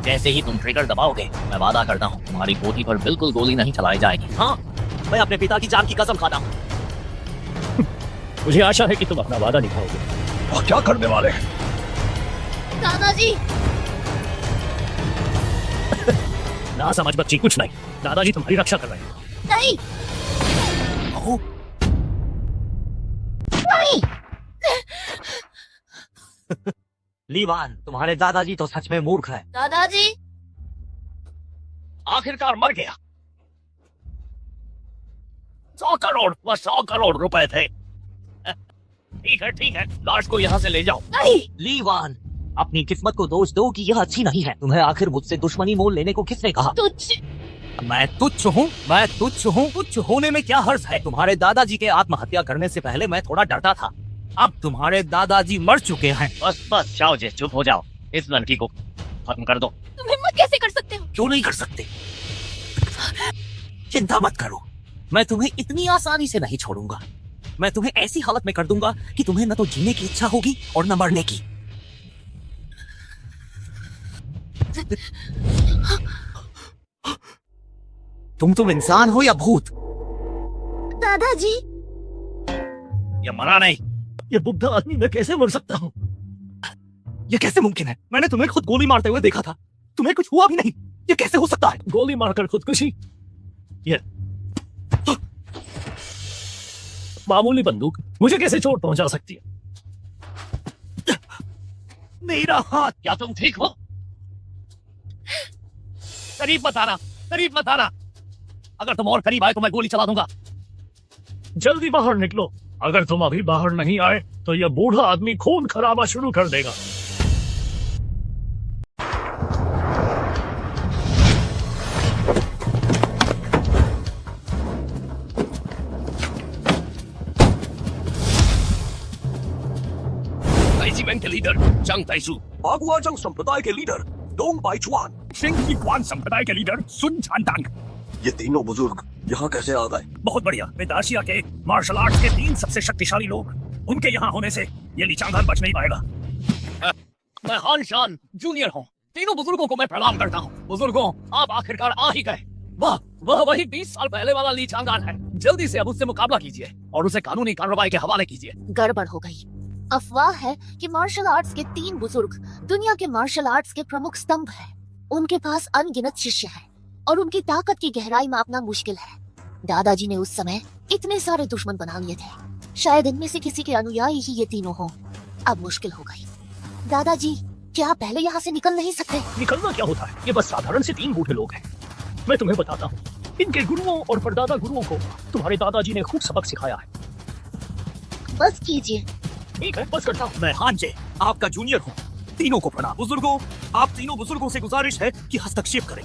जैसे ही तुम ट्रिगर दबाओगे मैं वादा करता हूँ तुम्हारी पोती पर बिल्कुल गोली नहीं चलाई जाएगी। हाँ, मैं अपने पिता की जान की कसम खाता हूँ। मुझे आशा है कि तुम अपना वादा निभाओगे। और क्या करने वाले हैं? दादाजी ना समझ बच्ची, कुछ नहीं, दादाजी तुम्हारी रक्षा कर रहे हैं। नहीं। लीवान, तुम्हारे दादाजी तो सच में मूर्ख है। दादाजी आखिरकार मर गया। 100 करोड़, वह 100 करोड़ रुपए थे। ठीक है, लाश को यहाँ से ले जाओ। नहीं। लीवान, अपनी किस्मत को दोष दो कि यह अच्छी नहीं है। तुम्हें आखिर मुझसे दुश्मनी मोल लेने को किसने कहा? तुझ मैं तुच्छ हूँ। तुच्छ होने में क्या हर्ज है? तुम्हारे दादाजी के आत्महत्या करने से पहले मैं थोड़ा डरता था। अब तुम्हारे दादाजी मर चुके हैं। बस जाओ जे, चुप हो जाओ। इस लड़की को खत्म कर दो। तुम हिम्मत कैसे कर सकते हो? क्यों नहीं कर सकते? चिंता मत करो, मैं तुम्हें इतनी आसानी से नहीं छोड़ूंगा। मैं तुम्हें ऐसी हालत में कर दूंगा कि तुम्हें न तो जीने की इच्छा होगी और न मरने की। तुम इंसान हो या भूत? दादाजी या मरा नहीं? ये बुढ़ा आदमी मैं कैसे मर सकता हूँ? ये कैसे मुमकिन है? मैंने तुम्हें खुद गोली मारते हुए देखा था। तुम्हें कुछ हुआ भी नहीं। ये कैसे हो सकता है? गोली मारकर खुदकुशी? ये मामूली बंदूक मुझे कैसे चोट पहुंचा सकती है? मेरा हाथ। क्या तुम ठीक हो? करीब मत आना। अगर तुम और करीब आए तो मैं गोली चला दूंगा। जल्दी बाहर निकलो। अगर तुम अभी बाहर नहीं आए तो यह बूढ़ा आदमी खून खराबा शुरू कर देगा। ताइजीमेन के लीडर जंग ताइजू, बागुआ जंग संप्रदाय के लीडर डोंग बाइचुआन, शिंग इक्वान संप्रदाय के लीडर सुन झानटांग। ये तीनों बुजुर्ग यहाँ कैसे आ गए? बहुत बढ़िया। वे दाशिया के मार्शल आर्ट्स के 3 सबसे शक्तिशाली लोग। उनके यहाँ होने से ये ली चांगान बच नहीं पाएगा। मैं हान शान जूनियर हूँ। तीनों बुजुर्गों को मैं प्रणाम करता हूँ। बुजुर्गों, आप आखिरकार आ ही गए। वह वही 20 साल पहले वाला ली चांगान है। जल्दी से अब उससे मुकाबला कीजिए और उसे कानूनी कार्रवाई के हवाले कीजिए। गड़बड़ हो गई। अफवाह है कि मार्शल आर्ट्स के 3 बुजुर्ग दुनिया के मार्शल आर्ट्स के प्रमुख स्तंभ हैं। उनके पास अनगिनत शिष्य हैं और उनकी ताकत की गहराई मापना मुश्किल है। दादाजी ने उस समय इतने सारे दुश्मन बना लिए थे। शायद इनमें से किसी के अनुयायी ही ये तीनों हों। अब मुश्किल हो गई। दादाजी, क्या आप पहले यहाँ से निकल नहीं सकते? निकलना क्या होता है? ये बस साधारण से 3 बूढ़े लोग हैं। मैं तुम्हें बताता हूँ, इनके गुरुओं और परदादा गुरुओं को तुम्हारे दादाजी ने खूब सबक सिखाया है। बस कीजिए। ठीक है, बस करता हूँ। मैं हानजे, आपका जूनियर हूँ। तीनों को प्रणाम। बुजुर्गों, आप तीनों बुजुर्गों से गुजारिश है कि हस्तक्षेप करें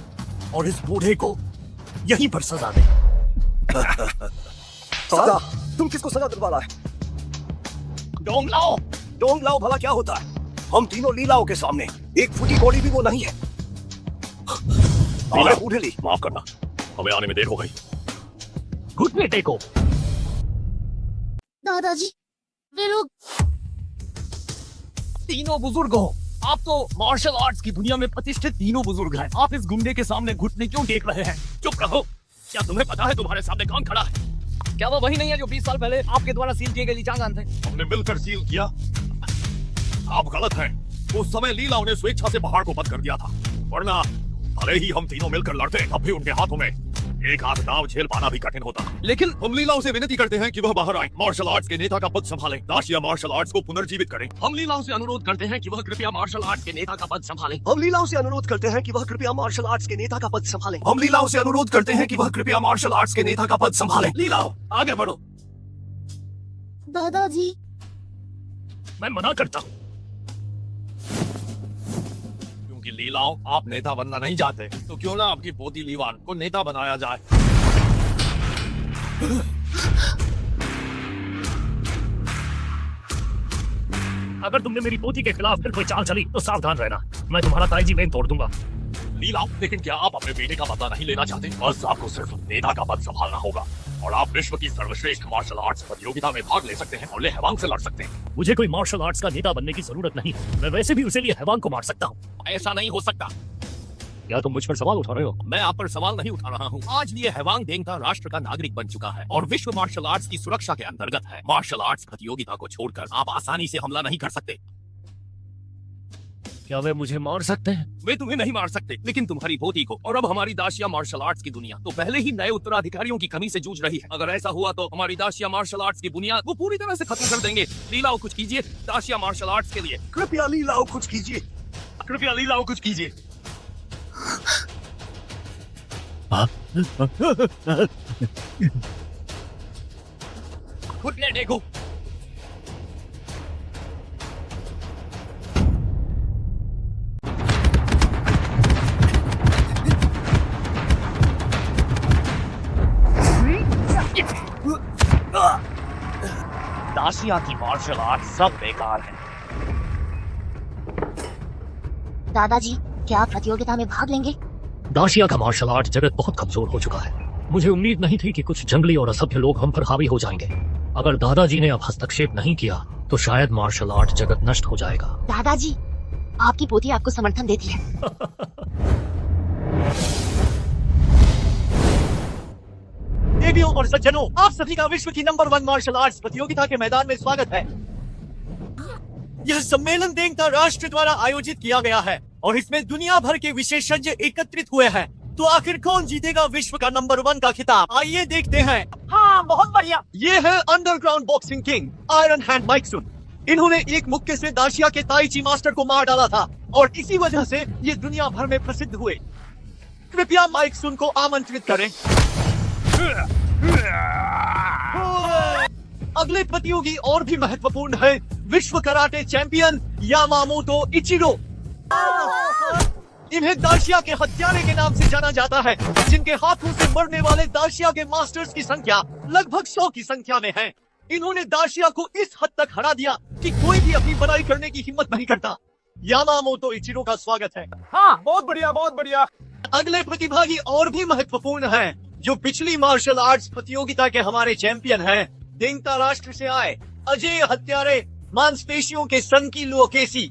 और इस बूढ़े को यहीं पर सजा दें। सजा? तुम किसको सजा दिलवा रहा है? डोंग लाओ भला क्या होता है? हम तीनों लीलाओं के सामने एक फुटी गोली भी वो नहीं है। बूढ़े ली, माफ करना, हमें आने में देर हो गई। घुटने टेको। दादाजी, वे लोग। तीनों बुजुर्गों, आप तो मार्शल आर्ट्स की दुनिया में प्रतिष्ठित तीनों बुजुर्ग हैं। आप इस गुंडे के सामने घुटने क्यों टेक रहे हैं? चुप रहो। क्या तुम्हें पता है तुम्हारे सामने कौन खड़ा है? क्या वो वही नहीं है जो 20 साल पहले आपके द्वारा सील किए गए ली चांगान थे? हमने मिलकर सील किया। आप गलत हैं। उस समय लीलाओं ने स्वेच्छा से पहाड़ को बंद कर दिया था, वरना भले ही हम तीनों मिलकर लड़ते, तब भी उनके हाथों में एक हाथ दांव झेल पाना भी कठिन होता। लेकिन हम लीलाओं से विनती करते हैं कि वह बाहर आए, मार्शल आर्ट्स के नेता का पद संभालें, दाशिया मार्शल आर्ट्स को पुनर्जीवित करें। हम लीलाओं से अनुरोध करते हैं कि वह कृपया मार्शल आर्ट्स के नेता का पद संभालें। हम लीलाओं से अनुरोध करते हैं कि वह कृपया मार्शल आर्ट्स के नेता का पद संभालें। हम लीलाओं से अनुरोध करते हैं कि वह कृपया मार्शल आर्ट्स के नेता का पद संभालें। लीलाओ, आगे बढ़ो। दादाजी, मैं मना करता हूँ। क्योंकि लीलाओं, आप नेता बनना नहीं चाहते, तो क्यों ना आपकी पोती लीवान को नेता बनाया जाए। अगर तुमने मेरी पोती के खिलाफ फिर कोई चाल चली तो सावधान रहना, मैं तुम्हारा ताइजी वेन तोड़ दूंगा। लीलाओं, लेकिन क्या आप अपने बेटे का बदला नहीं लेना चाहते? बस आपको सिर्फ नेता का पद संभालना होगा और आप विश्व की सर्वश्रेष्ठ मार्शल आर्ट्स प्रतियोगिता में भाग ले सकते हैं और ले हैवांग से लड़ सकते हैं। मुझे कोई मार्शल आर्ट्स का नेता बनने की जरूरत नहीं, मैं वैसे भी उसे लिए हैवांग को मार सकता हूँ। ऐसा नहीं हो सकता। क्या तुम मुझ पर सवाल उठा रहे हो? मैं आप पर सवाल नहीं उठा रहा हूँ। आज लिए हैवांग देंगता राष्ट्र का नागरिक बन चुका है और विश्व मार्शल आर्ट्स की सुरक्षा के अंतर्गत है। मार्शल आर्ट्स प्रतियोगिता को छोड़कर आप आसानी से हमला नहीं कर सकते। क्या वे मुझे मार सकते हैं? वे तुम्हें नहीं मार सकते, लेकिन तुम्हारी पोती को। और अब हमारी दाशिया मार्शल आर्ट्स की दुनिया तो पहले ही नए उत्तराधिकारियों की कमी से जूझ रही है। अगर ऐसा हुआ तो हमारी दाशिया मार्शल आर्ट्स की बुनियाद वो पूरी तरह से खत्म कर देंगे। लीलाओ कुछ कीजिए दाशिया मार्शल आर्ट्स के लिए। कृपया लीलाओ कुछ कीजिए, कृपया लीलाओ कुछ कीजिए। घुटने देखो। दाशिया की मार्शल आर्ट सब बेकार है। दादाजी, क्या आप प्रतियोगिता में भाग लेंगे? दाशिया का मार्शल आर्ट जगत बहुत कमजोर हो चुका है। मुझे उम्मीद नहीं थी कि कुछ जंगली और असभ्य लोग हम पर हावी हो जाएंगे। अगर दादाजी ने अब हस्तक्षेप नहीं किया तो शायद मार्शल आर्ट जगत नष्ट हो जाएगा। दादाजी, आपकी पोती आपको समर्थन देती है। देवियों और सज्जनों, आप सभी का विश्व की नंबर 1 मार्शल आर्ट्स प्रतियोगिता के मैदान में स्वागत है। यह सम्मेलन देंगता राष्ट्र द्वारा आयोजित किया गया है और इसमें दुनिया भर के विशेषज्ञ एकत्रित हुए हैं। तो आखिर कौन जीतेगा विश्व का नंबर 1 का खिताब? आइए देखते हैं। हाँ, बहुत बढ़िया। ये है underground boxing king iron hand माइकसुन। इन्होंने एक मुक्के से दाशिया के ताइची मास्टर को मार डाला था और इसी वजह से ये दुनिया भर में प्रसिद्ध हुए। कृपया माइकसुन को आमंत्रित करें। अगले प्रतियोगी और भी महत्वपूर्ण है, विश्व कराटे चैंपियन यामामोटो इचिरो। इन्हें दाशिया के हत्यारे के नाम से जाना जाता है, जिनके हाथों से मरने वाले दाशिया के मास्टर्स की संख्या लगभग 100 की संख्या में है। इन्होंने दाशिया को इस हद तक हरा दिया कि कोई भी अपनी बड़ाई करने की हिम्मत नहीं करता। यामामोटो इचिरो का स्वागत है। हाँ, बहुत बढ़िया, बहुत बढ़िया। अगले प्रतिभागी और भी महत्वपूर्ण हैं, जो पिछली मार्शल आर्ट्स प्रतियोगिता के हमारे चैंपियन हैं। देंगता राष्ट्र से आए अजय हत्यारे मांसपेशियों के संकी लोकेसी।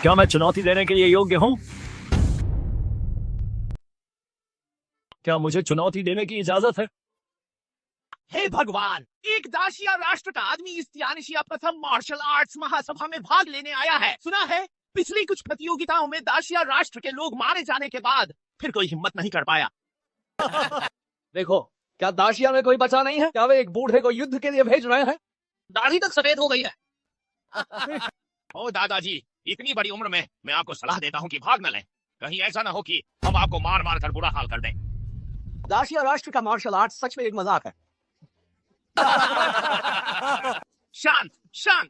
क्या मैं चुनौती देने के लिए योग्य हूँ? क्या मुझे चुनौती देने की इजाजत है? हे भगवान, एक दाशिया राष्ट्र का आदमी इस तियानिशिया प्रथम मार्शल आर्ट्स महासभा में भाग लेने आया है। सुना है पिछली कुछ प्रतियोगिताओं में दाशिया राष्ट्र के लोग मारे जाने के बाद फिर कोई हिम्मत नहीं कर पाया। देखो, क्या दाशिया में कोई बचा नहीं है? क्या वे एक बूढ़े को युद्ध के लिए भेज रहे हैं? दाढ़ी तक सफेद हो गई है। ओ दादाजी, इतनी बड़ी उम्र में मैं आपको सलाह देता हूँ कि भाग न लें। कहीं ऐसा ना हो कि हम आपको मार मार कर बुरा हाल कर दें। दाशिया राष्ट्र का मार्शल आर्ट सच में एक मजाक है। शांत शांत।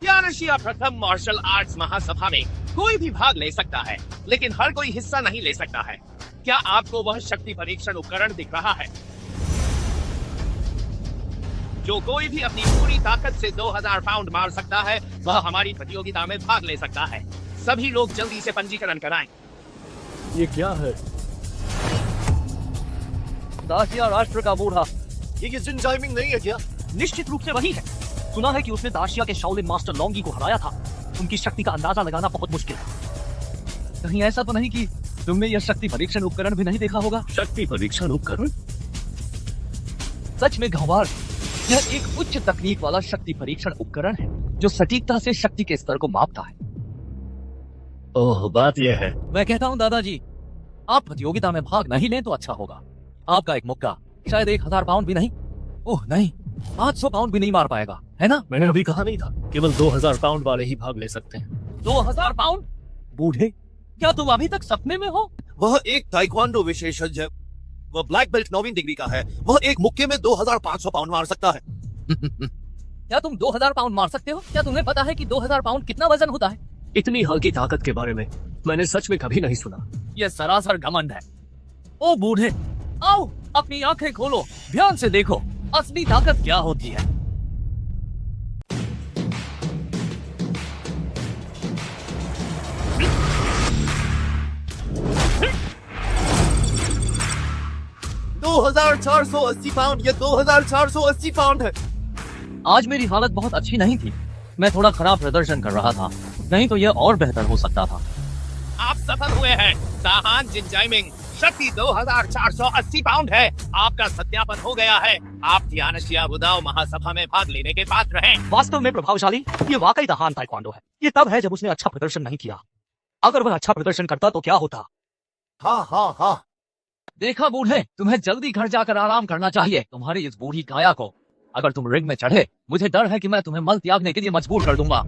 तियानिशिया प्रथम मार्शल आर्ट्स महासभा में कोई भी भाग ले सकता है, लेकिन हर कोई हिस्सा नहीं ले सकता है। क्या आपको वह शक्ति परीक्षण उपकरण दिख रहा है? जो कोई भी अपनी पूरी ताकत से 2000 पाउंड मार सकता है, वह हमारी प्रतियोगिता में भाग ले सकता है। सभी लोग जल्दी से पंजीकरण कराएं। ये क्या है? दाशिया राष्ट्र का बूढ़ा। ये जिन टाइमिंग नहीं है क्या? निश्चित रूप से वही है। सुना है कि उसने दाशिया के शाओलिन मास्टर लोंगी को हराया था। उनकी शक्ति का अंदाजा लगाना बहुत मुश्किल है। कहीं ऐसा तो नहीं कि तुमने यह शक्ति परीक्षण उपकरण भी नहीं देखा होगा? शक्ति परीक्षण उपकरण? सच में गंवार, यह एक उच्च तकनीक वाला शक्ति परीक्षण उपकरण है जो सटीकता से शक्ति के स्तर को मापता है। ओह, बात यह है। मैं कहता हूँ दादाजी, आप प्रतियोगिता में भाग नहीं लें तो अच्छा होगा। आपका एक मुक्का शायद 1000 पाउंड भी नहीं, ओह नहीं, 500 पाउंड भी नहीं मार पाएगा, है ना? मैंने अभी कहा नहीं था, केवल 2000 पाउंड वाले ही भाग ले सकते हैं। 2000 पाउंड? बूढ़े, क्या तुम अभी तक सपने में हो? वह एक ताइक्वांडो विशेषज्ञ है। वह ब्लैक बेल्ट 9वीं डिग्री का है। वह एक मुक्के में 2500 पाउंड मार सकता है। क्या तुम 2000 पाउंड मार सकते हो? क्या तुम्हें पता है कि 2000 पाउंड कितना वजन होता है? इतनी हल्की ताकत के बारे में मैंने सच में कभी नहीं सुना। यह सरासर घमंड है। ओ बूढ़े, आओ अपनी आंखें खोलो, ध्यान से देखो असली ताकत क्या होती है। $2480 पाउंड, ये 2480 पाउंड है। आज मेरी हालत बहुत अच्छी नहीं थी। मैं थोड़ा खराब प्रदर्शन कर रहा था, नहीं तो यह और बेहतर हो सकता था। आप सफल हुए हैं। दाहान जिनजाइमिंग शक्ति 2480 पाउंड है। आपका सत्यापन हो गया है। आप तियानशिया वुदाओ महासभा में भाग लेने के पात्र हैं। वास्तव में प्रभावशाली, ये वाकई दाहान ताइक्वांडो है। ये तब है जब उसने अच्छा प्रदर्शन नहीं किया। अगर वह अच्छा प्रदर्शन करता तो क्या होता? हाँ। देखा बूढ़े, तुम्हें जल्दी घर जाकर आराम करना चाहिए। तुम्हारी इस बूढ़ी काया को अगर तुम रिंग में चढ़े, मुझे डर है कि मैं तुम्हें मल त्यागने के लिए मजबूर कर दूंगा।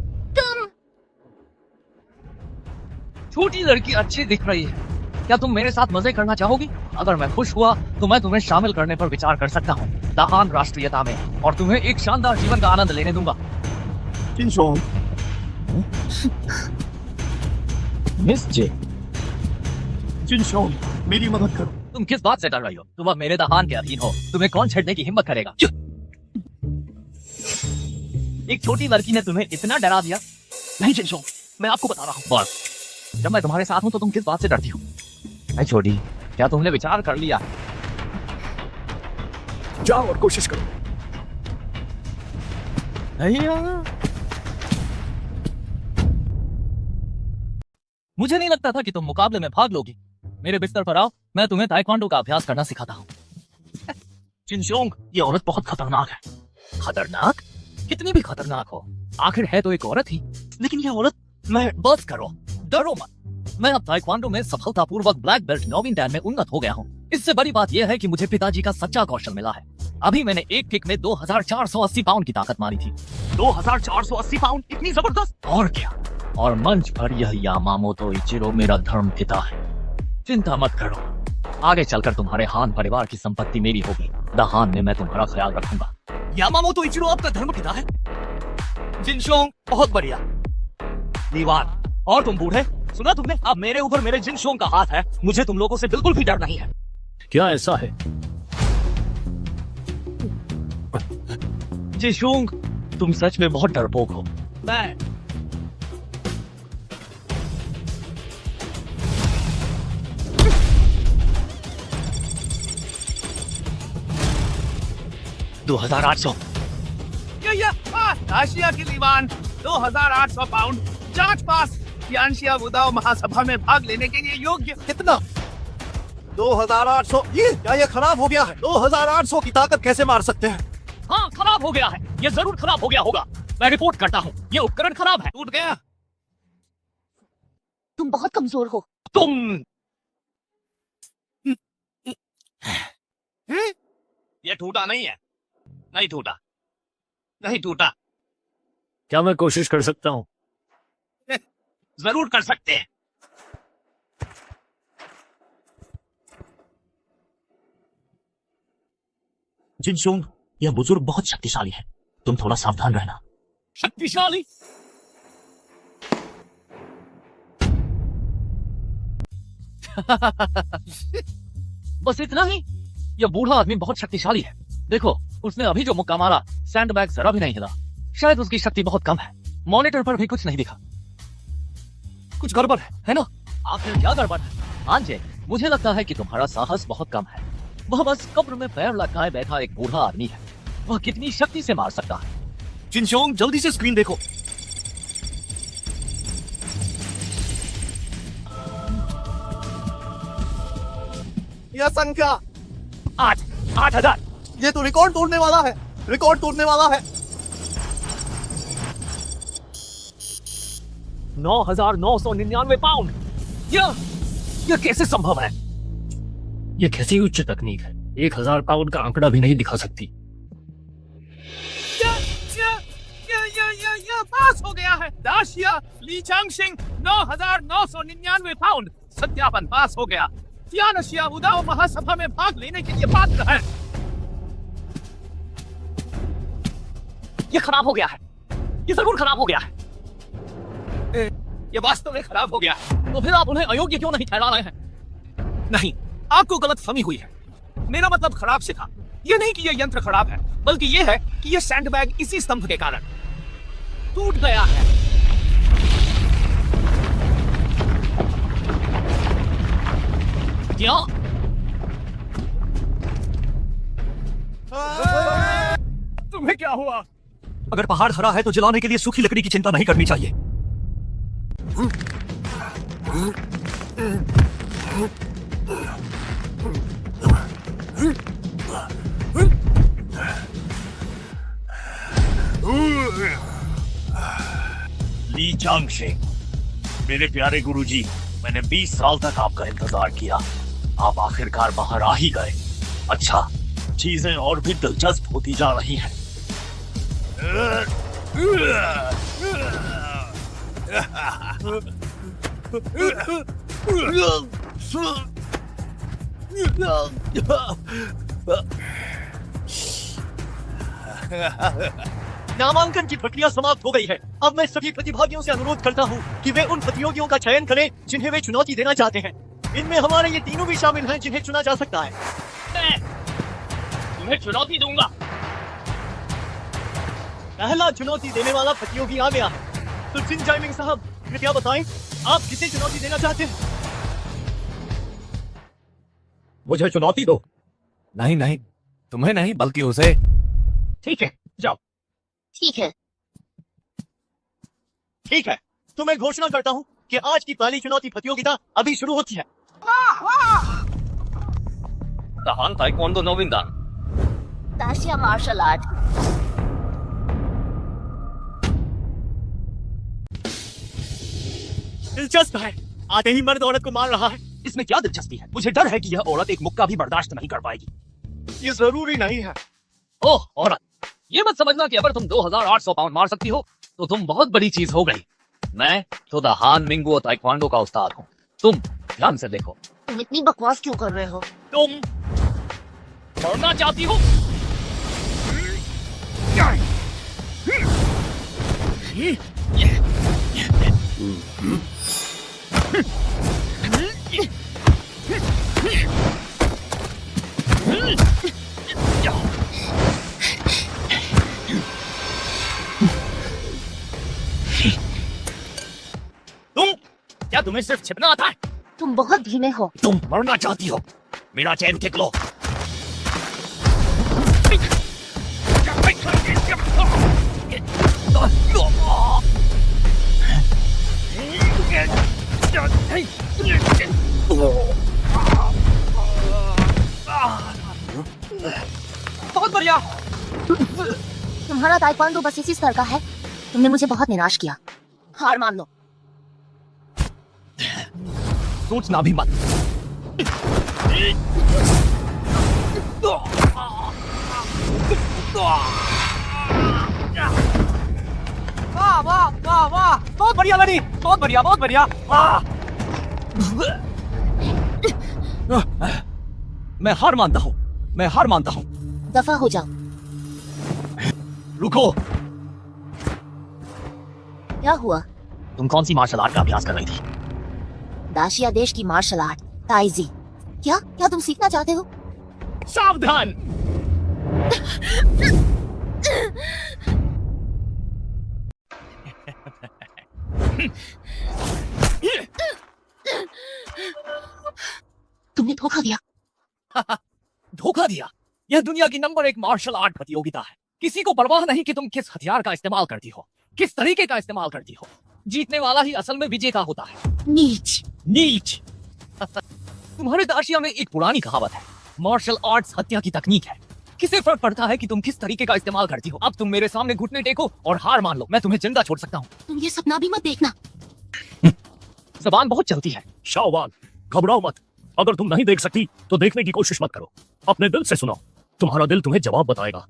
छोटी लड़की अच्छी दिख रही है। क्या तुम मेरे साथ मजे करना चाहोगी? अगर मैं खुश हुआ तो मैं तुम्हें शामिल करने पर विचार कर सकता हूँ दाहान राष्ट्रीयता में, और तुम्हें एक शानदार जीवन का आनंद लेने दूंगा। मिस जे, जिनशोंग, मेरी मदद करो। तुम किस बात से डर रही हो? तुम अब मेरे दाहान के अधीन हो। तुम्हें कौन छेड़ने की हिम्मत करेगा? एक छोटी लड़की ने तुम्हें इतना डरा दिया? नहीं जिनशोंग, मैं आपको बता रहा हूँ। बस, जब मैं तुम्हारे साथ हूँ तो तुम किस बात से डरती हो? मैं छोटी, क्या तुमने विचार कर लिया? जाओ और कोशिश करो। मुझे नहीं लगता था कि तुम मुकाबले में भाग लोगी। मेरे बिस्तर पर आओ, मैं तुम्हें ताइक्वांडो का अभ्यास करना सिखाता हूँ। जिनशोंग, ये औरत बहुत खतरनाक है। खतरनाक? कितनी भी खतरनाक हो, आखिर है तो एक औरत ही। लेकिन ये औरत, मैं बस करो, डरो मत। मैं अब ताइक्वांडो में सफलतापूर्वक ब्लैक बेल्ट नौवीं डैन में उन्नत हो गया हूँ। इससे बड़ी बात यह है कि मुझे पिताजी का सच्चा कौशल मिला है। अभी मैंने एक किक में 2480 पाउंड की ताकत मारी थी। 2480 पाउंड, इतनी जबरदस्त! और क्या, और मंच पर यह यामामोतो इचिरो मेरा धर्म पिता है। चिंता मत करो, आगे चलकर तुम्हारे हान परिवार की संपत्ति मेरी होगी। दाहान में मैं तुम्हारा ख्याल रखूंगा। यामामोतो इचिरो आपका धर्म पिता है? जिनशोंग, बहुत बढ़िया। लीवान, और तुम बूढ़े, सुना तुमने? अब मेरे ऊपर मेरे जिनशोंग का हाथ है। मुझे तुम लोगों से बिल्कुल भी डर नहीं है। क्या ऐसा है? जिनशोंग, तुम सच में बहुत डरपोक हो। मैं आशिया की लीवान 2800 पाउंड, जांच पास। तियानशिया वुदाओ महासभा में भाग लेने के लिए योग्य। कितना? 2800? ये खराब हो गया है। 2800 की ताकत कैसे मार सकते हैं? हाँ, खराब हो गया है। ये जरूर खराब हो गया होगा। मैं रिपोर्ट करता हूँ, ये उपकरण खराब है। टूट गया। तुम बहुत कमजोर हो। तुम ये टूटा नहीं है। नहीं टूटा, नहीं टूटा। क्या मैं कोशिश कर सकता हूँ? जरूर कर सकते हैं। जिनशोंग, यह बुजुर्ग बहुत शक्तिशाली है। तुम थोड़ा सावधान रहना। शक्तिशाली? बस इतना ही? यह बूढ़ा आदमी बहुत शक्तिशाली है। देखो, उसने अभी जो मुक्का मारा, सैंडबैग जरा भी नहीं हिला। शायद उसकी शक्ति बहुत कम है। मॉनिटर पर भी कुछ नहीं दिखा। कुछ गड़बड़ है ना? आखिर क्या गड़बड़ है? आंजे, मुझे लगता है कि तुम्हारा साहस बहुत कम है। वह बस कब्र में पैर लटकाए बैठा एक बूढ़ा आदमी है। वह कितनी शक्ति से मार सकता है? जिनशोंग, जल्दी से स्क्रीन देखो। यह संख्या 8000। ये तो रिकॉर्ड तोड़ने वाला है। रिकॉर्ड तोड़ने वाला है। 9999 पाउंड। यह कैसे संभव है? ये कैसी उच्च तकनीक है? 1000 पाउंड का आंकड़ा भी नहीं दिखा सकती। यह पास हो गया है। दाशिया ली चांगशिंग 9999 पाउंड। सत्यापन पास हो गया। तियानशिया वुदाओ महासभा में भाग लेने के लिए पात्र है। यह खराब हो गया है। यह जरूर खराब हो गया है। यह वास्तव में खराब हो गया है। तो फिर आप उन्हें अयोग्य क्यों नहीं ठहरा रहे हैं? नहीं, आपको गलतफहमी हुई है। मेरा मतलब खराब से था। यह नहीं कि यह यंत्र खराब है, बल्कि यह है कि यह सैंडबैग इसी स्तंभ के कारण टूट गया है। क्या? तुम्हें क्या हुआ? अगर पहाड़ हरा है तो जलाने के लिए सूखी लकड़ी की चिंता नहीं करनी चाहिए। ली चांगशेंग, मेरे प्यारे गुरुजी, मैंने 20 साल तक आपका इंतजार किया। आप आखिरकार बाहर आ ही गए। अच्छा, चीजें और भी दिलचस्प होती जा रही हैं। नामांकन की प्रक्रिया समाप्त हो गई है। अब मैं सभी प्रतिभागियों से अनुरोध करता हूँ कि वे उन प्रतियोगियों का चयन करें जिन्हें वे चुनौती देना चाहते हैं। इनमें हमारे ये तीनों भी शामिल हैं जिन्हें चुना जा सकता है। मैं तुम्हें चुनौती दूंगा। पहला चुनौती देने वाला प्रतियोगी आ गया है। तो जिन जाइमिंग साहब, कृपया बताएं आप किसे चुनौती देना चाहते हैं? मुझे चुनौती दो। नहीं नहीं, तुम्हें नहीं बल्कि उसे। ठीक है, जाओ। ठीक है। ठीक है, तो मैं घोषणा करता हूँ कि आज की पहली चुनौती प्रतियोगिता अभी शुरू होती है। तहान ताइक्वांडो नोविंदा, दाशिया मार्शल आर्ट। दिलचस्प है, आते ही मर्द औरत को मार रहा है। इसमें क्या दिलचस्पी है? मुझे डर है कि यह औरत एक मुक्का भी बर्दाश्त नहीं कर पाएगी। ये जरूरी नहीं है। ओह औरत, ये मत समझना कि अगर तुम 2800 पाउंड मार सकती हो तो तुम बहुत बड़ी चीज हो गई। मैं तो द हान मिंगुओ ताइक्वांडो का उस्ताद हूँ। तुम ध्यान से देखो। तुम इतनी बकवास क्यों कर रहे हो? तुम मरना चाहती हो? तुम क्या तुम्हें सिर्फ छिपना आता है? तुम बहुत धीमे हो। तुम मरना चाहती हो? मेरा चैन खींच लो। बहुत बढ़िया। तुम्हारा ताइक्वांडो बस इसी स्तर का है। तुमने मुझे बहुत निराश किया। हार मान लो। सोचना भी मत। वाह वाह वाह वाह, बहुत बढ़िया लड़ी, बहुत बढ़िया, बहुत बढ़िया। मैं हार मानता हूँ, मैं हार मानता हूँ। दफा हो जाओ। रुको। क्या हुआ? तुम कौन सी मार्शल आर्ट का अभ्यास कर रही थी? दाशिया देश की मार्शल आर्ट ताइजी। क्या क्या तुम सीखना चाहते हो? सावधान। तुमने धोखा दिया। धोखा दिया? यह दुनिया की नंबर 1 मार्शल आर्ट प्रतियोगिता है। किसी को परवाह नहीं कि तुम किस हथियार का इस्तेमाल करती हो, किस तरीके का इस्तेमाल करती हो। जीतने वाला ही असल में विजेता होता है। नीच। नीच। तुम्हारे दाशिया में एक पुरानी कहावत है, मार्शल आर्ट्स हत्या की तकनीक है। किसे फर्क पड़ता है कि तुम किस तरीके का इस्तेमाल करती हो? अब तुम मेरे सामने घुटने टेको और हार मान लो, मैं तुम्हें जिंदा छोड़ सकता हूँ। तुम ये सपना भी मत देखना। जबान बहुत चलती है। शाओवान, घबराओ मत। अगर तुम नहीं देख सकती तो देखने की कोशिश मत करो। अपने दिल से सुनो, तुम्हारा दिल तुम्हें जवाब बताएगा।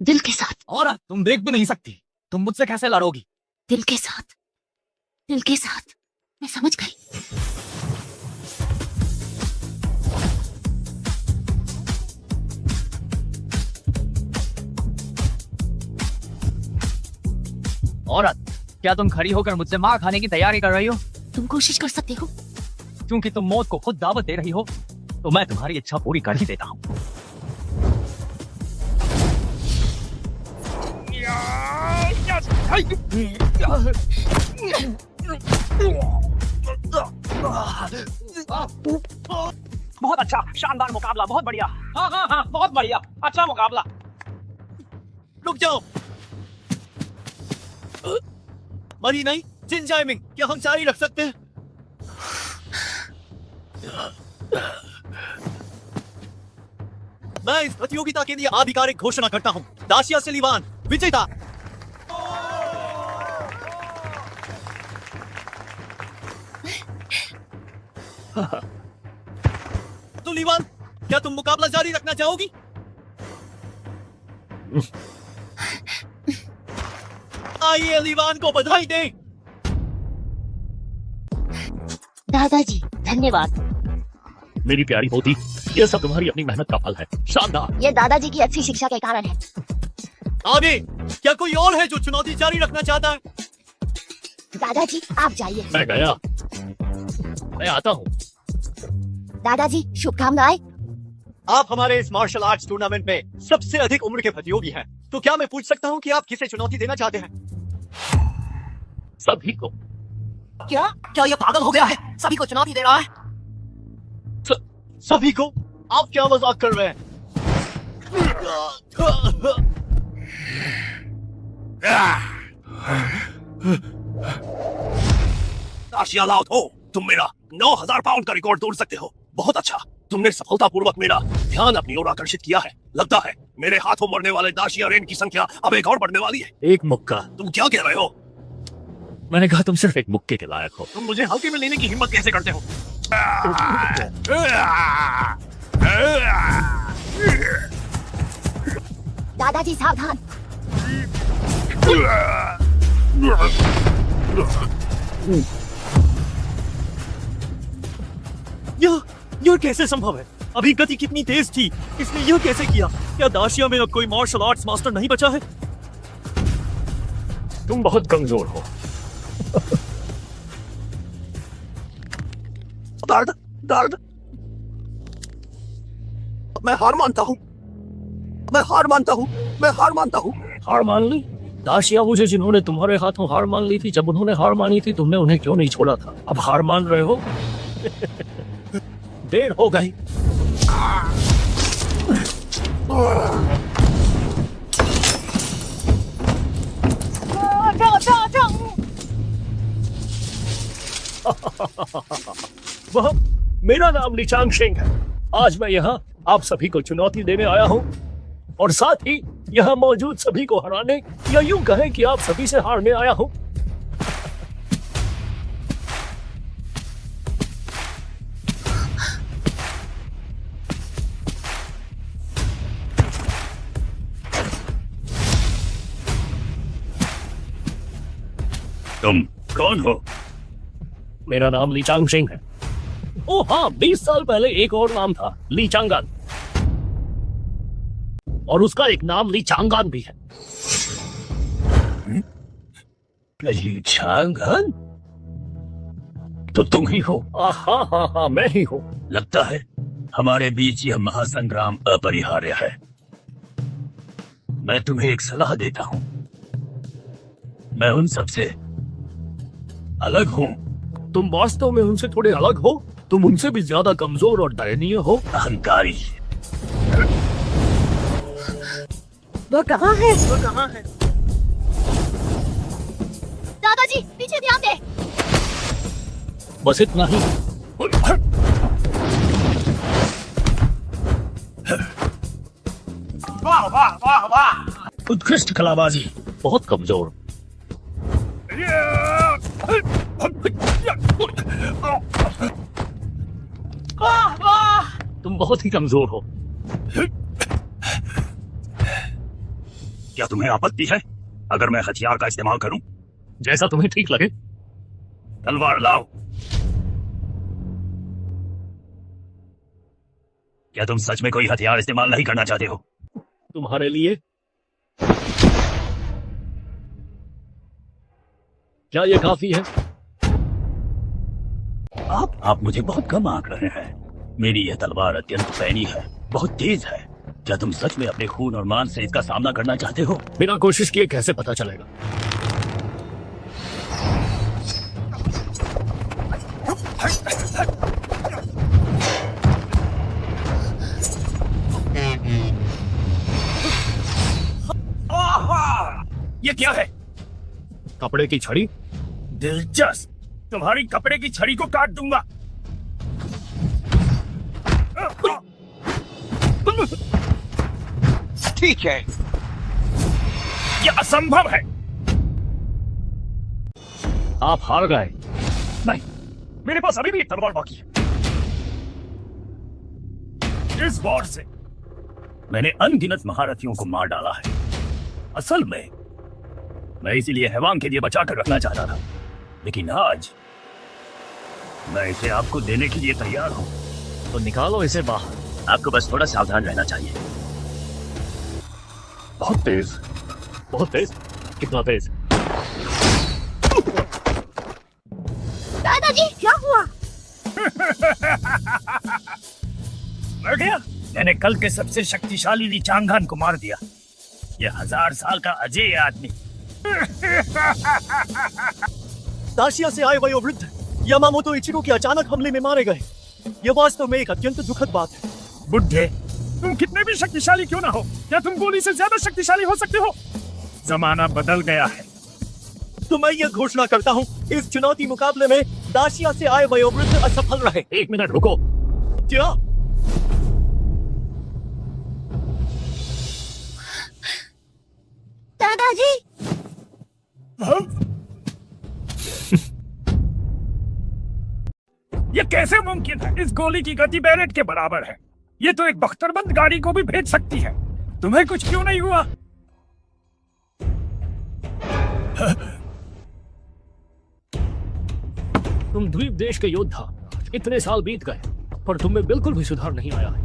दिल के साथ। और तुम देख भी नहीं सकती, तुम मुझसे कैसे लड़ोगी? दिल के साथ, दिल के साथ। मैं समझ गई। औरत, क्या तुम खड़ी होकर मुझसे मार खाने की तैयारी कर रही हो? तुम कोशिश कर सकते हो। क्योंकि तुम मौत को खुद दावत दे रही हो, तो मैं तुम्हारी इच्छा पूरी कर ही देता हूँ। बहुत अच्छा, शानदार मुकाबला, बहुत बढ़िया। हाँ हाँ हाँ, बहुत बढ़िया, अच्छा मुकाबला। रुक जाओ। मरी नहीं, जिन जाइमिंग, क्या हम जारी रख सकते हैं? मैं इस प्रतियोगिता के लिए आधिकारिक घोषणा करता हूं, दाशिया सलीवान विजेता। तो लीवान, क्या तुम मुकाबला जारी रखना चाहोगी? आइए लीवान को बधाई दें। दादाजी धन्यवाद। मेरी प्यारी पोती, यह सब तुम्हारी अपनी मेहनत का फल है। शानदार। ये दादाजी की अच्छी शिक्षा के कारण है। आगे क्या कोई और है जो चुनौती जारी रखना चाहता है? दादाजी आप जाइए। मैं गया, मैं आता हूँ। दादाजी शुभकामनाएं। आप हमारे इस मार्शल आर्ट्स टूर्नामेंट में सबसे अधिक उम्र के प्रतियोगी हैं, तो क्या मैं पूछ सकता हूँ कि आप किसे चुनौती देना चाहते हैं? सभी को। क्या क्या ये पागल हो गया है? सभी को चुनौती दे रहा है। सभी को? आप क्या मजाक कर रहे हैं? दाशिया लाउड हो, तुम मेरा 9000 पाउंड का रिकॉर्ड तोड़ सकते हो। बहुत अच्छा, तुमने सफलतापूर्वक मेरा ध्यान अपनी ओर आकर्षित किया है। लगता है मेरे हाथों मरने वाले दाशिया रेन की संख्या अब एक और बढ़ने वाली है। एक मुक्का। तुम क्या कह रहे हो? मैंने कहा तुम सिर्फ एक मुक्के के लायक हो। तुम मुझे हल्के में लेने की हिम्मत कैसे करते हो? दादाजी सावधान। यह कैसे संभव है? अभी गति कितनी तेज थी, इसने यह कैसे किया? क्या दाशिया में अब कोई मार्शल आर्ट्स मास्टर नहीं बचा है? तुम बहुत कमजोर हो। दर्द दर्द। मैं हार मानता हूँ, मैं हार मानता हूँ, मैं हार मानता हूँ। हार मान ली? दाशिया मुझे जिन्होंने तुम्हारे हाथों हार मान ली थी, जब उन्होंने हार मानी थी तुमने उन्हें क्यों नहीं छोड़ा था? अब हार मान रहे हो? देर हो गई। वह मेरा नाम लीचांग शेंग है। आज मैं यहाँ आप सभी को चुनौती देने आया हूँ और साथ ही यहाँ मौजूद सभी को हराने, या यूं कहें कि आप सभी से हारने आया हूँ। तुम कौन हो? मेरा नाम लीचांग शेंग है। ओ हाँ, 20 साल पहले एक और नाम था, लीचांगान, और उसका एक नाम लीचांगान भी है। लीचांगान? तो तुम ही हो? हाँ, मैं ही हूँ। लगता है हमारे बीच यह महासंग्राम अपरिहार्य है। मैं तुम्हें एक सलाह देता हूँ। मैं उन सबसे अलग हूँ। तुम वास्तव में उनसे थोड़े अलग हो। तुम उनसे भी ज्यादा कमजोर और दयनीय हो। अहंकारी। वो कहाँ है? वो कहाँ है? दादाजी पीछे ध्यान दे। बस इतना ही। वाह वाह वाह वाह। उत्कृष्ट कलाबाजी। बहुत कमजोर। तुम बहुत ही कमजोर हो। क्या तुम्हें आपत्ति है अगर मैं हथियार का इस्तेमाल करूं? जैसा तुम्हें ठीक लगे। तलवार लाओ। क्या तुम सच में कोई हथियार इस्तेमाल नहीं करना चाहते हो? तुम्हारे लिए क्या ये काफी है? आप मुझे बहुत कम आंक रहे हैं। मेरी यह तलवार अत्यंत पैनी है, बहुत तेज है। क्या तुम सच में अपने खून और मान से इसका सामना करना चाहते हो? बिना कोशिश किए कैसे पता चलेगा? ये क्या है? कपड़े की छड़ी। दिलचस्प। तुम्हारी कपड़े की छड़ी को काट दूंगा। ठीक है, यह असंभव है। आप हार गए। नहीं, मेरे पास अभी भी एक तलवार बाकी है। इस वार से मैंने अनगिनत महारथियों को मार डाला है। असल में मैं इसीलिए हैवान के लिए बचा कर रखना चाहता था, लेकिन आज मैं इसे आपको देने के लिए तैयार हूं। तो निकालो इसे बाहर। आपको बस थोड़ा सावधान रहना चाहिए। बहुत तेज, बहुत तेज। कितना तेज? दादाजी क्या हुआ? मर गया? मैंने कल के सबसे शक्तिशाली ली चांगान को मार दिया। यह 1000 साल का अजय आदमी। दाशिया से आए वयोवृद्ध यामामोतो इचिरो के अचानक हमले में मारे गए। यह वास्तव में एक अत्यंत दुखद बात है। बुड्ढे, तुम कितने भी शक्तिशाली क्यों ना हो, क्या तुम गोली से ज्यादा शक्तिशाली हो सकते हो? जमाना बदल गया है। तो मैं यह घोषणा करता हूँ, इस चुनौती मुकाबले में दाशिया से आए वयोवृद्ध असफल रहे। 1 मिनट रुको। क्या? दादाजी ये कैसे मुमकिन है? इस गोली की गति बैरेट के बराबर है। ये तो एक बख्तरबंद गाड़ी को भी भेज सकती है। तुम्हें कुछ क्यों नहीं हुआ? तुम द्वीप देश के योद्धा, इतने साल बीत गए पर तुम में बिल्कुल भी सुधार नहीं आया है।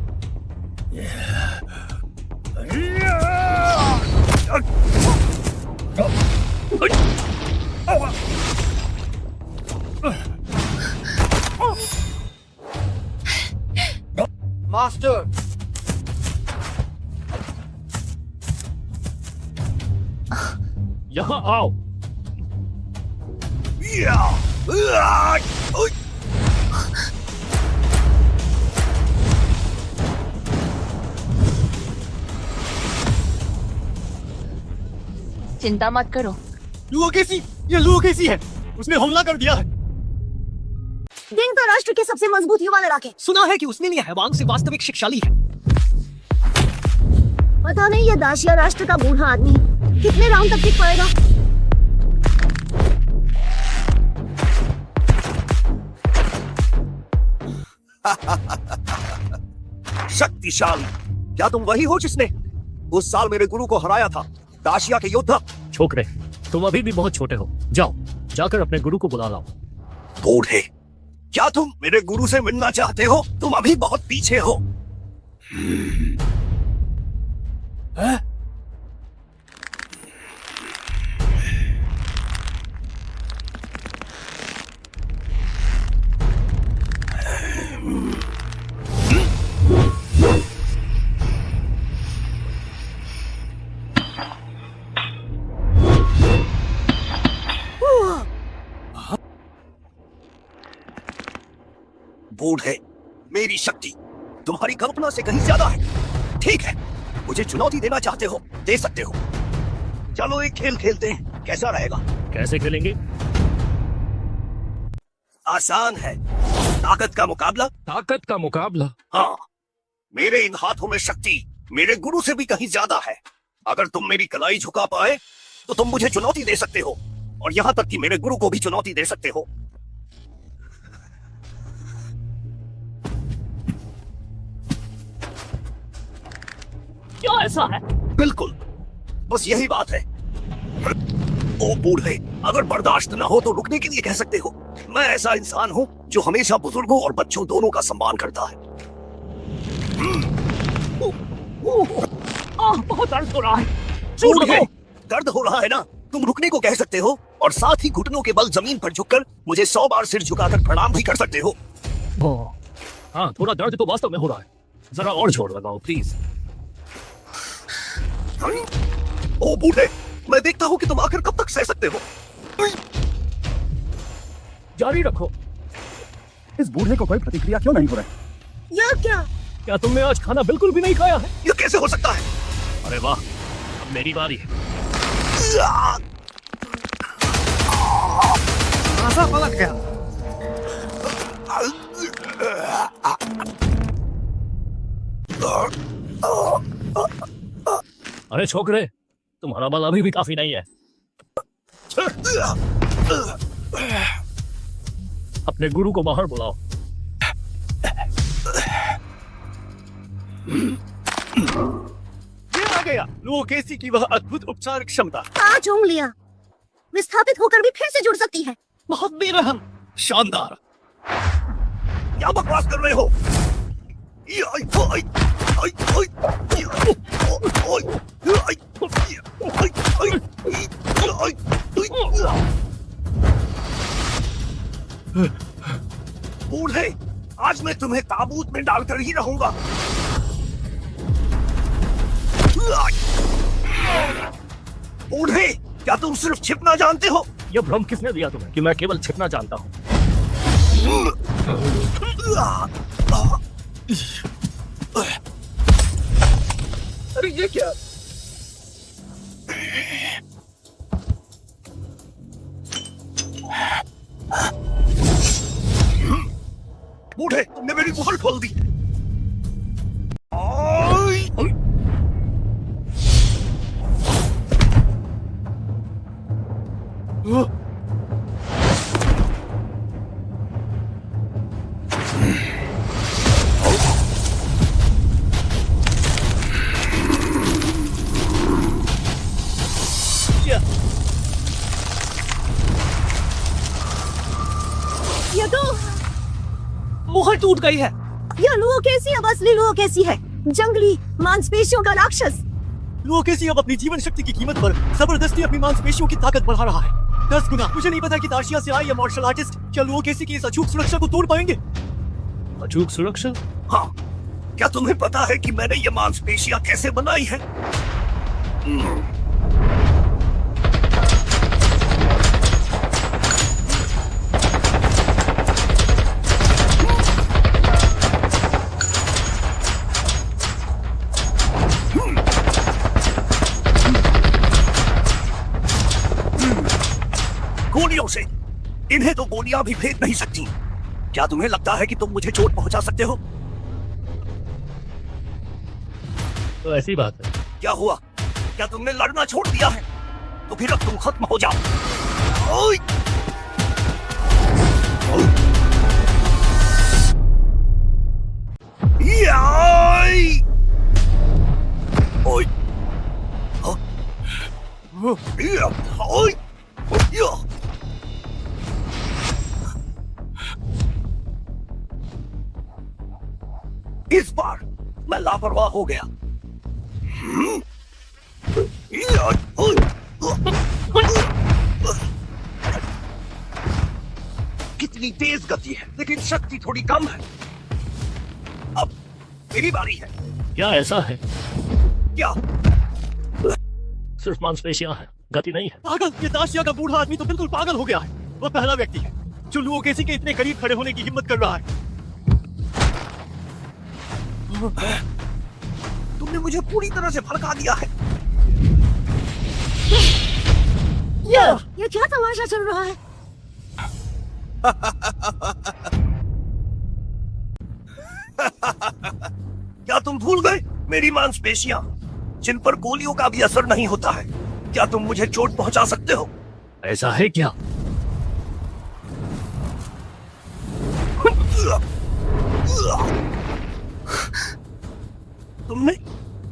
मास्टर, यहाँ आओ। चिंता मत करो। लुओकेसी, ये लुओकेसी है। उसने हमला कर दिया है। दिंगता राष्ट्र के सबसे मजबूत युवा लड़ाके। सुना है कि उसमें लिए हैवान से वास्तविक शिक्षाली है। पता नहीं ये दाशिया राष्ट्र का बूढ़ा आदमी कितने राउंड तक टिक पाएगा। शक्तिशाली? क्या तुम वही हो जिसने उस साल मेरे गुरु को हराया था? दाशिया के योद्धा? छोकरे, तुम अभी भी बहुत छोटे हो। जाओ, जाकर अपने गुरु को बुला लाओ। बूढ़े, क्या तुम मेरे गुरु से मिलना चाहते हो? तुम अभी बहुत पीछे हो। बूढ़े, मेरी शक्ति तुम्हारी कल्पना से कहीं ज्यादा है। ठीक है, मुझे चुनौती देना चाहते हो, दे सकते हो। चलो एक खेल खेलते हैं, कैसा रहेगा? कैसे खेलेंगे? आसान है, ताकत का मुकाबला। ताकत का मुकाबला? हाँ, मेरे इन हाथों में शक्ति मेरे गुरु से भी कहीं ज्यादा है। अगर तुम मेरी कलाई झुका पाए तो तुम मुझे चुनौती दे सकते हो, और यहाँ तक कि मेरे गुरु को भी चुनौती दे सकते हो। क्या ऐसा है? बिल्कुल, बस यही बात है। ओ बूढ़े, अगर बर्दाश्त न हो तो रुकने के लिए कह सकते हो। मैं ऐसा इंसान हूँ जो हमेशा बुजुर्गों और बच्चों दोनों का सम्मान करता है। बहुत दर्द हो रहा है। बूढ़े, दर्द हो रहा है ना? तुम रुकने को कह सकते हो, और साथ ही घुटनों के बल जमीन पर झुककर मुझे 100 बार सिर झुकाकर प्रणाम भी कर सकते हो। हाँ, थोड़ा दर्द तो वास्तव में हो रहा है। जरा और जोर लगाओ प्लीज। ओ बूढ़े, मैं देखता हूँ कि तुम आखिर कब तक सह सकते हो। जारी रखो। इस बूढ़े को कोई प्रतिक्रिया क्यों नहीं हो रही? यह क्या तुमने आज खाना बिल्कुल भी नहीं खाया है? यह कैसे हो सकता है? अरे वाह, अब मेरी बारी है। आशा पलट गया। अरे छोकरे, तुम्हारा बल अभी भी काफी नहीं है। अपने गुरु को बाहर बुलाओ। ये आ गया लुओकेसी की वह अद्भुत उपचार क्षमता। 5 उंगलियां विस्थापित होकर भी फिर से जुड़ सकती है। बहुत बेरहम, शानदार। क्या बकवास कर रहे हो? बूढ़े, आज मैं तुम्हें ताबूत में डालकर ही रहूंगा। बूढ़े, क्या तुम सिर्फ छिपना जानते हो? यह भ्रम किसने दिया तुम्हें कि मैं केवल छिपना जानता हूँ? अरे ये क्या? बूढ़े, तुमने मेरी मुहर खोल दी। ये तो मुहर टूट गई है। यह लुओकेसी अब असली लुओकेसी है, जंगली मांसपेशियों का राक्षस। लुओकेसी अब अपनी जीवन शक्ति की कीमत पर जबरदस्ती अपनी मांसपेशियों की ताकत बढ़ा रहा है 10 गुना। मुझे नहीं पता कि दार्शिया से आए ये मार्शल आर्टिस्ट क्या लुओकेसी की इस अचूक सुरक्षा को तोड़ पाएंगे। अचूक सुरक्षा? हाँ, क्या तुम्हें पता है कि मैंने ये मांसपेशियां कैसे बनाई है? गोलियों से। इन्हें तो गोलियां भी फेंक नहीं सकती। क्या तुम्हें लगता है कि तुम मुझे चोट पहुंचा सकते हो? तो ऐसी बात है। क्या हुआ? क्या तुमने लड़ना छोड़ दिया है? तो फिर अब तुम खत्म हो जाओ। ओए! याई! ओए! ओए! इस बार मैं लापरवाह हो गया। कितनी तेज गति है, लेकिन शक्ति थोड़ी कम है। अब मेरी बारी है। क्या ऐसा है? क्या? सिर्फ मांसपेशियां हैं, गति नहीं है। पागल, ये दार्शिया का बूढ़ा आदमी तो बिल्कुल पागल हो गया है। वह पहला व्यक्ति है जो लुओकेसी के इतने करीब खड़े होने की हिम्मत कर रहा है। तुमने मुझे पूरी तरह से भड़का दिया है। ये क्या तमाशा चल रहा है? क्या तुम भूल गए मेरी मांसपेशियां, जिन पर गोलियों का भी असर नहीं होता है? क्या तुम मुझे चोट पहुंचा सकते हो? ऐसा है क्या? तुमने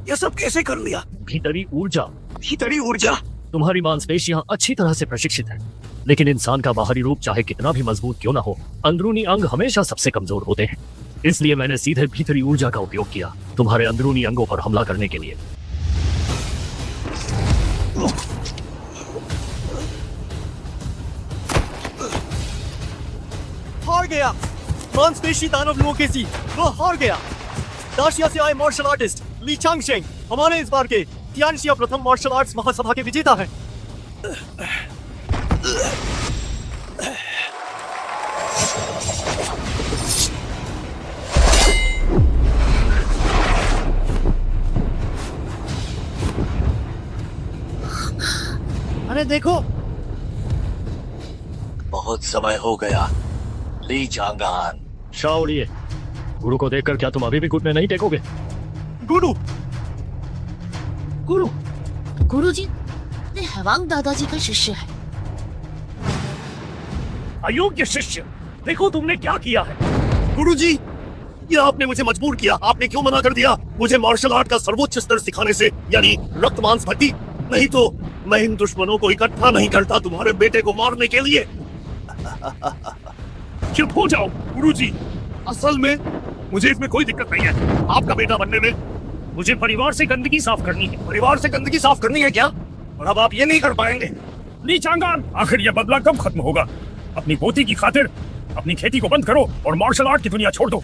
यह सब कैसे कर लिया? भीतरी ऊर्जा। भीतरी ऊर्जा? तुम्हारी मांसपेशियां अच्छी तरह से प्रशिक्षित हैं, लेकिन इंसान का बाहरी रूप चाहे कितना भी मजबूत क्यों ना हो, अंदरूनी अंग हमेशा सबसे कमजोर होते हैं। इसलिए मैंने सीधे भीतरी ऊर्जा का उपयोग किया तुम्हारे अंदरूनी अंगों पर हमला करने के लिए। हार गया। मांसपेशी दानव लुओकेसी, वह हार गया। दार्शिया से आए मार्शल आर्टिस्ट ली चांगशेंग हमारे इस बार के तियानशिया प्रथम मार्शल आर्ट्स महासभा के विजेता हैं। अरे देखो, बहुत समय हो गया ली चांगान। शाओलिए, गुरु को देखकर क्या तुम अभी भी घुटने नहीं टेकोगे? गुरु, गुरु गुरुजी, ये हैवांग दादाजी का शिष्य है। अयोग्य शिष्य, देखो तुमने क्या किया है। गुरुजी, ये आपने मुझे मजबूर किया। आपने क्यों मना कर दिया मुझे मार्शल आर्ट का सर्वोच्च स्तर सिखाने से, यानी रक्त मांस भट्टी? नहीं तो मैं इन दुश्मनों को इकट्ठा नहीं करता तुम्हारे बेटे को मारने के लिए। चुप हो जाओ। गुरुजी, असल में मुझे इसमें कोई दिक्कत नहीं है आपका बेटा बनने में। मुझे परिवार से गंदगी साफ करनी है। परिवार से गंदगी साफ करनी है क्या? और अब आप ये नहीं कर पाएंगे। ली चांगान, आखिर यह बदला कब खत्म होगा? अपनी पोती की खातिर अपनी खेती को बंद करो और मार्शल आर्ट की दुनिया छोड़ दो।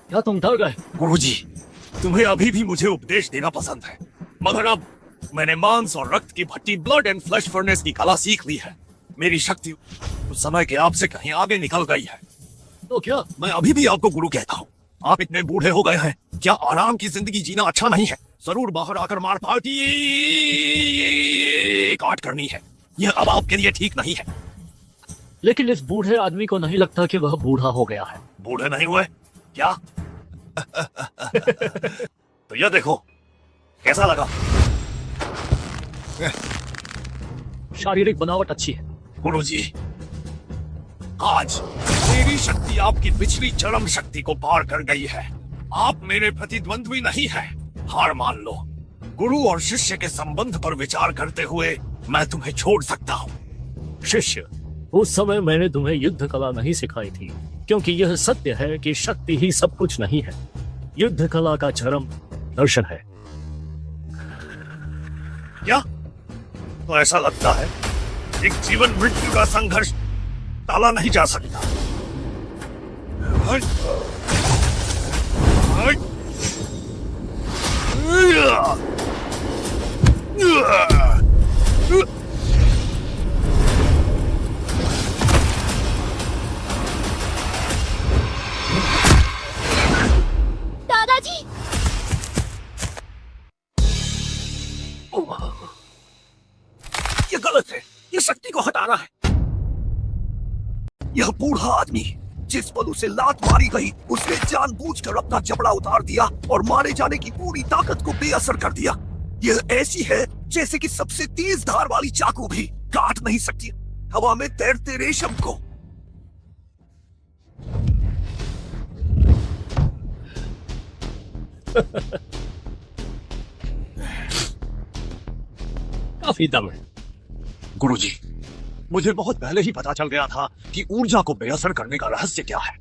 क्या तुम डर गए? गुरुजी, तुम्हें अभी भी मुझे उपदेश देना पसंद है, मगर अब मैंने मांस और रक्त की भट्टी, ब्लड एंड फ्लैश फर्नेस की कला सीख ली है। मेरी शक्ति उस समय के आपसे कहीं आगे निकल गई है। तो क्या मैं अभी भी आपको गुरु कहता हूँ। आप इतने बूढ़े हो गए हैं, क्या आराम की जिंदगी जीना अच्छा नहीं है? जरूर बाहर आकर मार पार्टी काट करनी है। यह अब आपके लिए ठीक नहीं है। लेकिन इस बूढ़े आदमी को नहीं लगता कि वह बूढ़ा हो गया है। बूढ़े नहीं हुए क्या? तो यह देखो, कैसा लगा? शारीरिक बनावट अच्छी है। गुरुजी, आज मेरी शक्ति आपकी पिछली चरम शक्ति को पार कर गई है। आप मेरे प्रतिद्वंद्वी नहीं हैं। हार मान लो। गुरु और शिष्य के संबंध पर विचार करते हुए मैं तुम्हें छोड़ सकता हूँ। शिष्य, उस समय मैंने तुम्हें युद्ध कला नहीं सिखाई थी, क्योंकि यह सत्य है कि शक्ति ही सब कुछ नहीं है। युद्ध कला का चरम दर्शन है। क्या? तो ऐसा लगता है एक जीवन मृत्यु का संघर्ष टाला नहीं जा सकता। दादाजी, ये गलत है। ये शक्ति को हटाना है। यह बूढ़ा आदमी, जिस पल उसे लात मारी गई, उसने जानबूझकर अपना जबड़ा उतार दिया और मारे जाने की पूरी ताकत को बेअसर कर दिया। यह ऐसी है जैसे कि सबसे तेज धार वाली चाकू भी काट नहीं सकती हवा में तैरते रेशम को। काफी दम है। गुरुजी, मुझे बहुत पहले ही पता चल गया था कि ऊर्जा को बेअसर करने का रहस्य क्या है।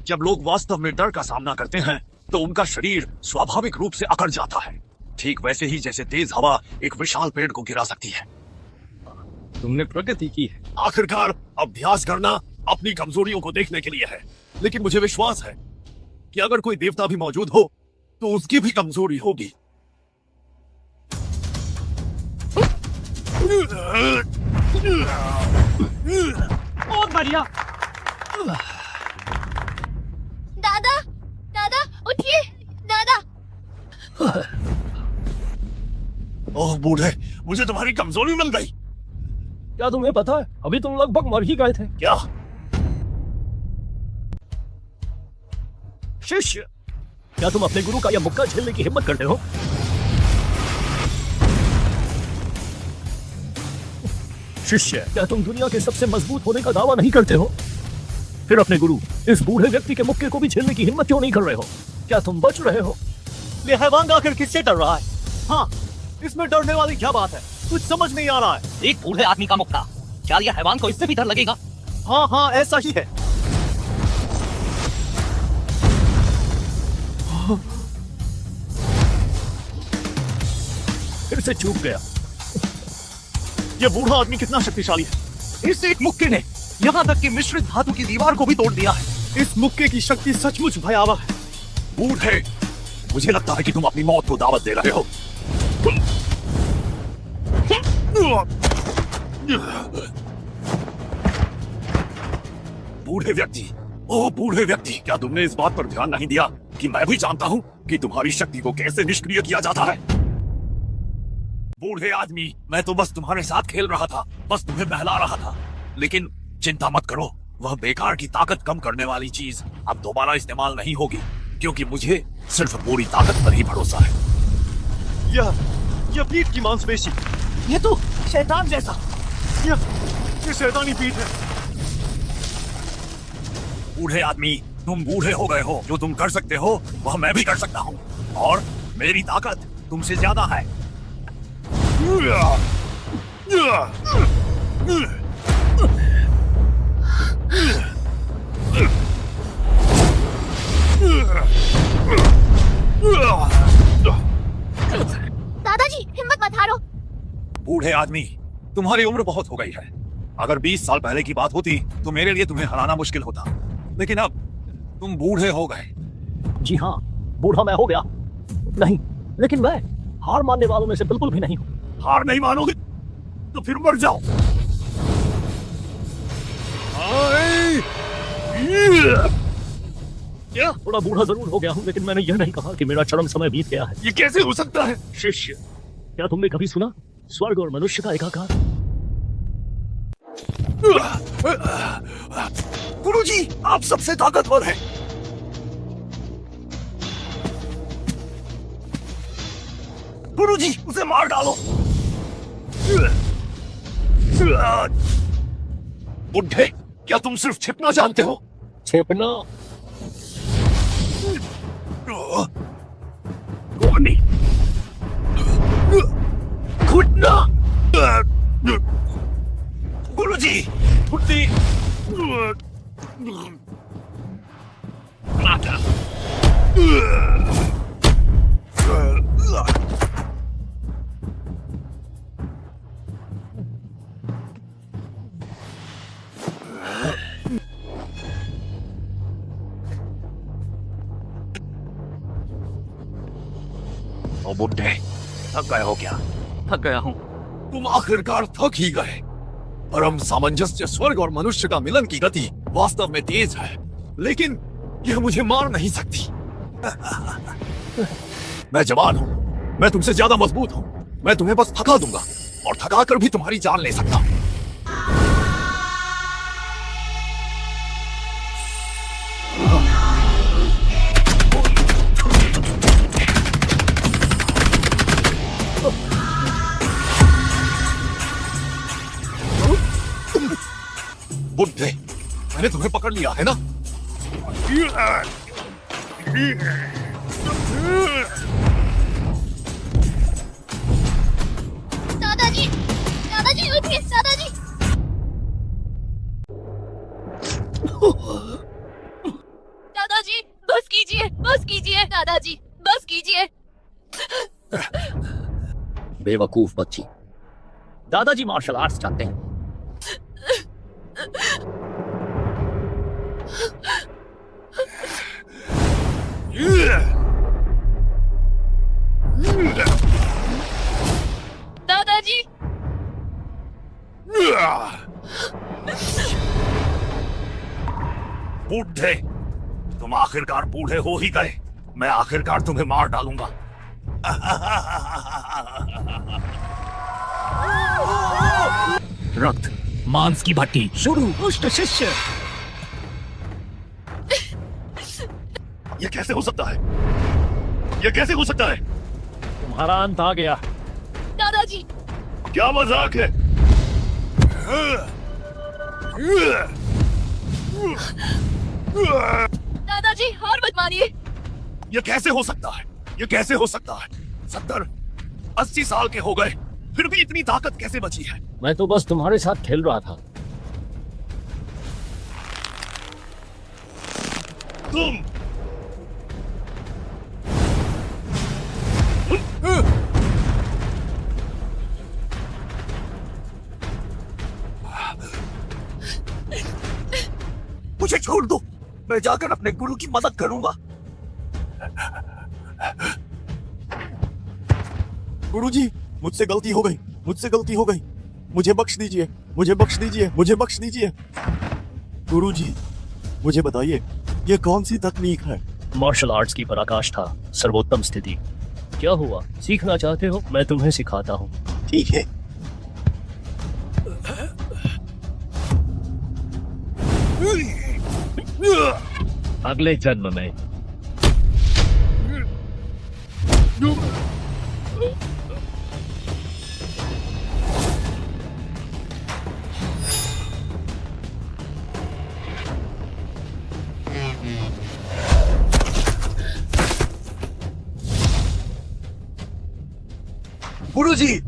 जब लोग वास्तव में डर का सामना करते हैं तो उनका शरीर स्वाभाविक रूप से अकड़ जाता है, ठीक वैसे ही जैसे तेज हवा एक विशाल पेड़ को गिरा सकती है। तुमने प्रगति की है। आखिरकार अभ्यास करना अपनी कमजोरियों को देखने के लिए है, लेकिन मुझे विश्वास है कि अगर कोई देवता भी मौजूद हो तो उसकी भी कमजोरी होगी। बहुत बढ़िया। दादा, दादा उठिए, दादा। ओह बूढ़े, मुझे तुम्हारी कमजोरी मिल गई। क्या तुम्हें पता है, अभी तुम लगभग मर ही गए थे। क्या? शिष्य, क्या तुम अपने गुरु का यह मुक्का झेलने की हिम्मत करते हो? शिष्य, क्या तुम दुनिया के सबसे मजबूत होने का दावा नहीं करते हो? फिर अपने गुरु, इस बूढ़े व्यक्ति के मुक्के को भी झेलने की हिम्मत क्यों नहीं कर रहे हो? क्या तुम बच रहे हो? ये हैवान आखिर किससे डर रहा है? हाँ, इसमें डरने वाली क्या बात है? कुछ समझ नहीं आ रहा है। एक बूढ़े आदमी का मुक्का, क्या यह हैवान को इससे भी डर लगेगा? हाँ हाँ, ऐसा ही है। फिर से चूक गया। ये बूढ़ा आदमी कितना शक्तिशाली है। इस एक मुक्के ने यहाँ तक कि मिश्रित धातु की दीवार को भी तोड़ दिया है। इस मुक्के की शक्ति सचमुच भयावह है। बूढ़े, मुझे लगता है कि तुम अपनी मौत को दावत दे रहे हो। बूढ़े व्यक्ति, ओह बूढ़े व्यक्ति, क्या तुमने इस बात पर ध्यान नहीं दिया कि मैं भी जानता हूँ कि तुम्हारी शक्ति को कैसे निष्क्रिय किया जाता है? बूढ़े आदमी, मैं तो बस तुम्हारे साथ खेल रहा था, बस तुम्हें बहला रहा था। लेकिन चिंता मत करो, वह बेकार की ताकत कम करने वाली चीज अब दोबारा इस्तेमाल नहीं होगी, क्योंकि मुझे सिर्फ पूरी ताकत पर ही भरोसा है। यह पीठ की मांसपेशी, ये तो शैतान जैसा। ये शैतानी पीठ है। बूढ़े आदमी, तुम बूढ़े हो गए हो, जो तुम कर सकते हो वह मैं भी कर सकता हूँ, और मेरी ताकत तुमसे ज्यादा है। दादाजी हिम्मत मत हारो। बूढ़े आदमी, तुम्हारी उम्र बहुत हो गई है। अगर 20 साल पहले की बात होती तो मेरे लिए तुम्हें हराना मुश्किल होता, लेकिन अब तुम बूढ़े हो गए। जी हाँ, बूढ़ा मैं हो गया। नहीं, लेकिन मैं हार मानने वालों में से बिल्कुल भी नहीं हूँ। हार नहीं मानोगे तो फिर मर जाओ। क्या थोड़ा बूढ़ा जरूर हो गया हूँ, लेकिन मैंने यह नहीं कहा कि मेरा चरम समय बीत गया है। ये कैसे हो सकता है? शिष्य, क्या तुमने कभी सुना स्वर्ग और मनुष्य का एकाकार? गुरुजी, आप सबसे ताकतवर हैं। गुरुजी, उसे मार डालो। बुढ़े, क्या तुम सिर्फ छिपना जानते हो? छिपना? नहीं, घुटना। गुरुजी, घुटनी। ओ बुड्ढे, थक गए हो क्या? थक गया हूँ। तुम आखिरकार थक ही गए। परम सामंजस्य स्वर्ग और मनुष्य का मिलन की गति वास्तव में तेज है, लेकिन यह मुझे मार नहीं सकती। मैं जवान हूँ, मैं तुमसे ज्यादा मजबूत हूँ। मैं तुम्हें बस थका दूंगा, और थका कर भी तुम्हारी जान ले सकता हूँ। बुड्ढे, मैंने तुम्हें पकड़ लिया है ना? दादाजी, दादाजी उठिए, दादाजी। दादाजी बस कीजिए दादाजी, बस कीजिए। बेवकूफ बच्ची, दादाजी मार्शल आर्ट्स जानते हैं। दादाजी, बुड्ढे, तुम आखिरकार बूढ़े हो ही गए। मैं आखिरकार तुम्हें मार डालूंगा। रक्त, मांस की भट्टी शुरू। दुष्ट शिष्य, ये कैसे हो सकता है? ये कैसे हो सकता है? तुम्हारा अंत आ गया। दादाजी, क्या मजाक है? दादाजी हार मत मानिए। ये कैसे हो सकता है? ये कैसे हो सकता है? 70-80 साल के हो गए, फिर भी इतनी ताकत कैसे बची है? मैं तो बस तुम्हारे साथ खेल रहा था। तुम मुझे छोड़ दो, मैं जाकर अपने गुरु की मदद करूंगा। गुरुजी, मुझसे गलती हो गई, मुझसे गलती हो गई। मुझे बख्श दीजिए, मुझे बख्श दीजिए, मुझे बख्श दीजिए। गुरुजी, मुझे बताइए, ये कौन सी तकनीक है? मार्शल आर्ट्स की पराकाष्ठा, सर्वोत्तम स्थिति। क्या हुआ, सीखना चाहते हो? मैं तुम्हें सिखाता हूँ। ठीक है। अगले जन्म में गुरुजी,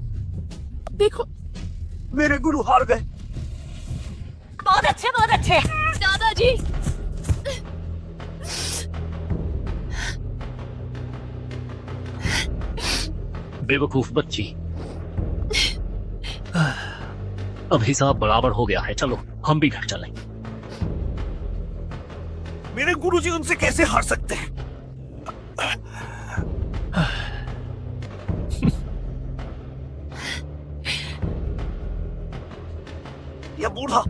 देखो मेरे गुरु हार गए। बहुत अच्छे दादाजी। बेवकूफ बच्ची। अब हिसाब बराबर हो गया है, चलो हम भी घर चलें। मेरे गुरुजी उनसे कैसे हार सकते हैं? यह बूढ़ा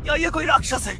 या ये कोई राक्षस है?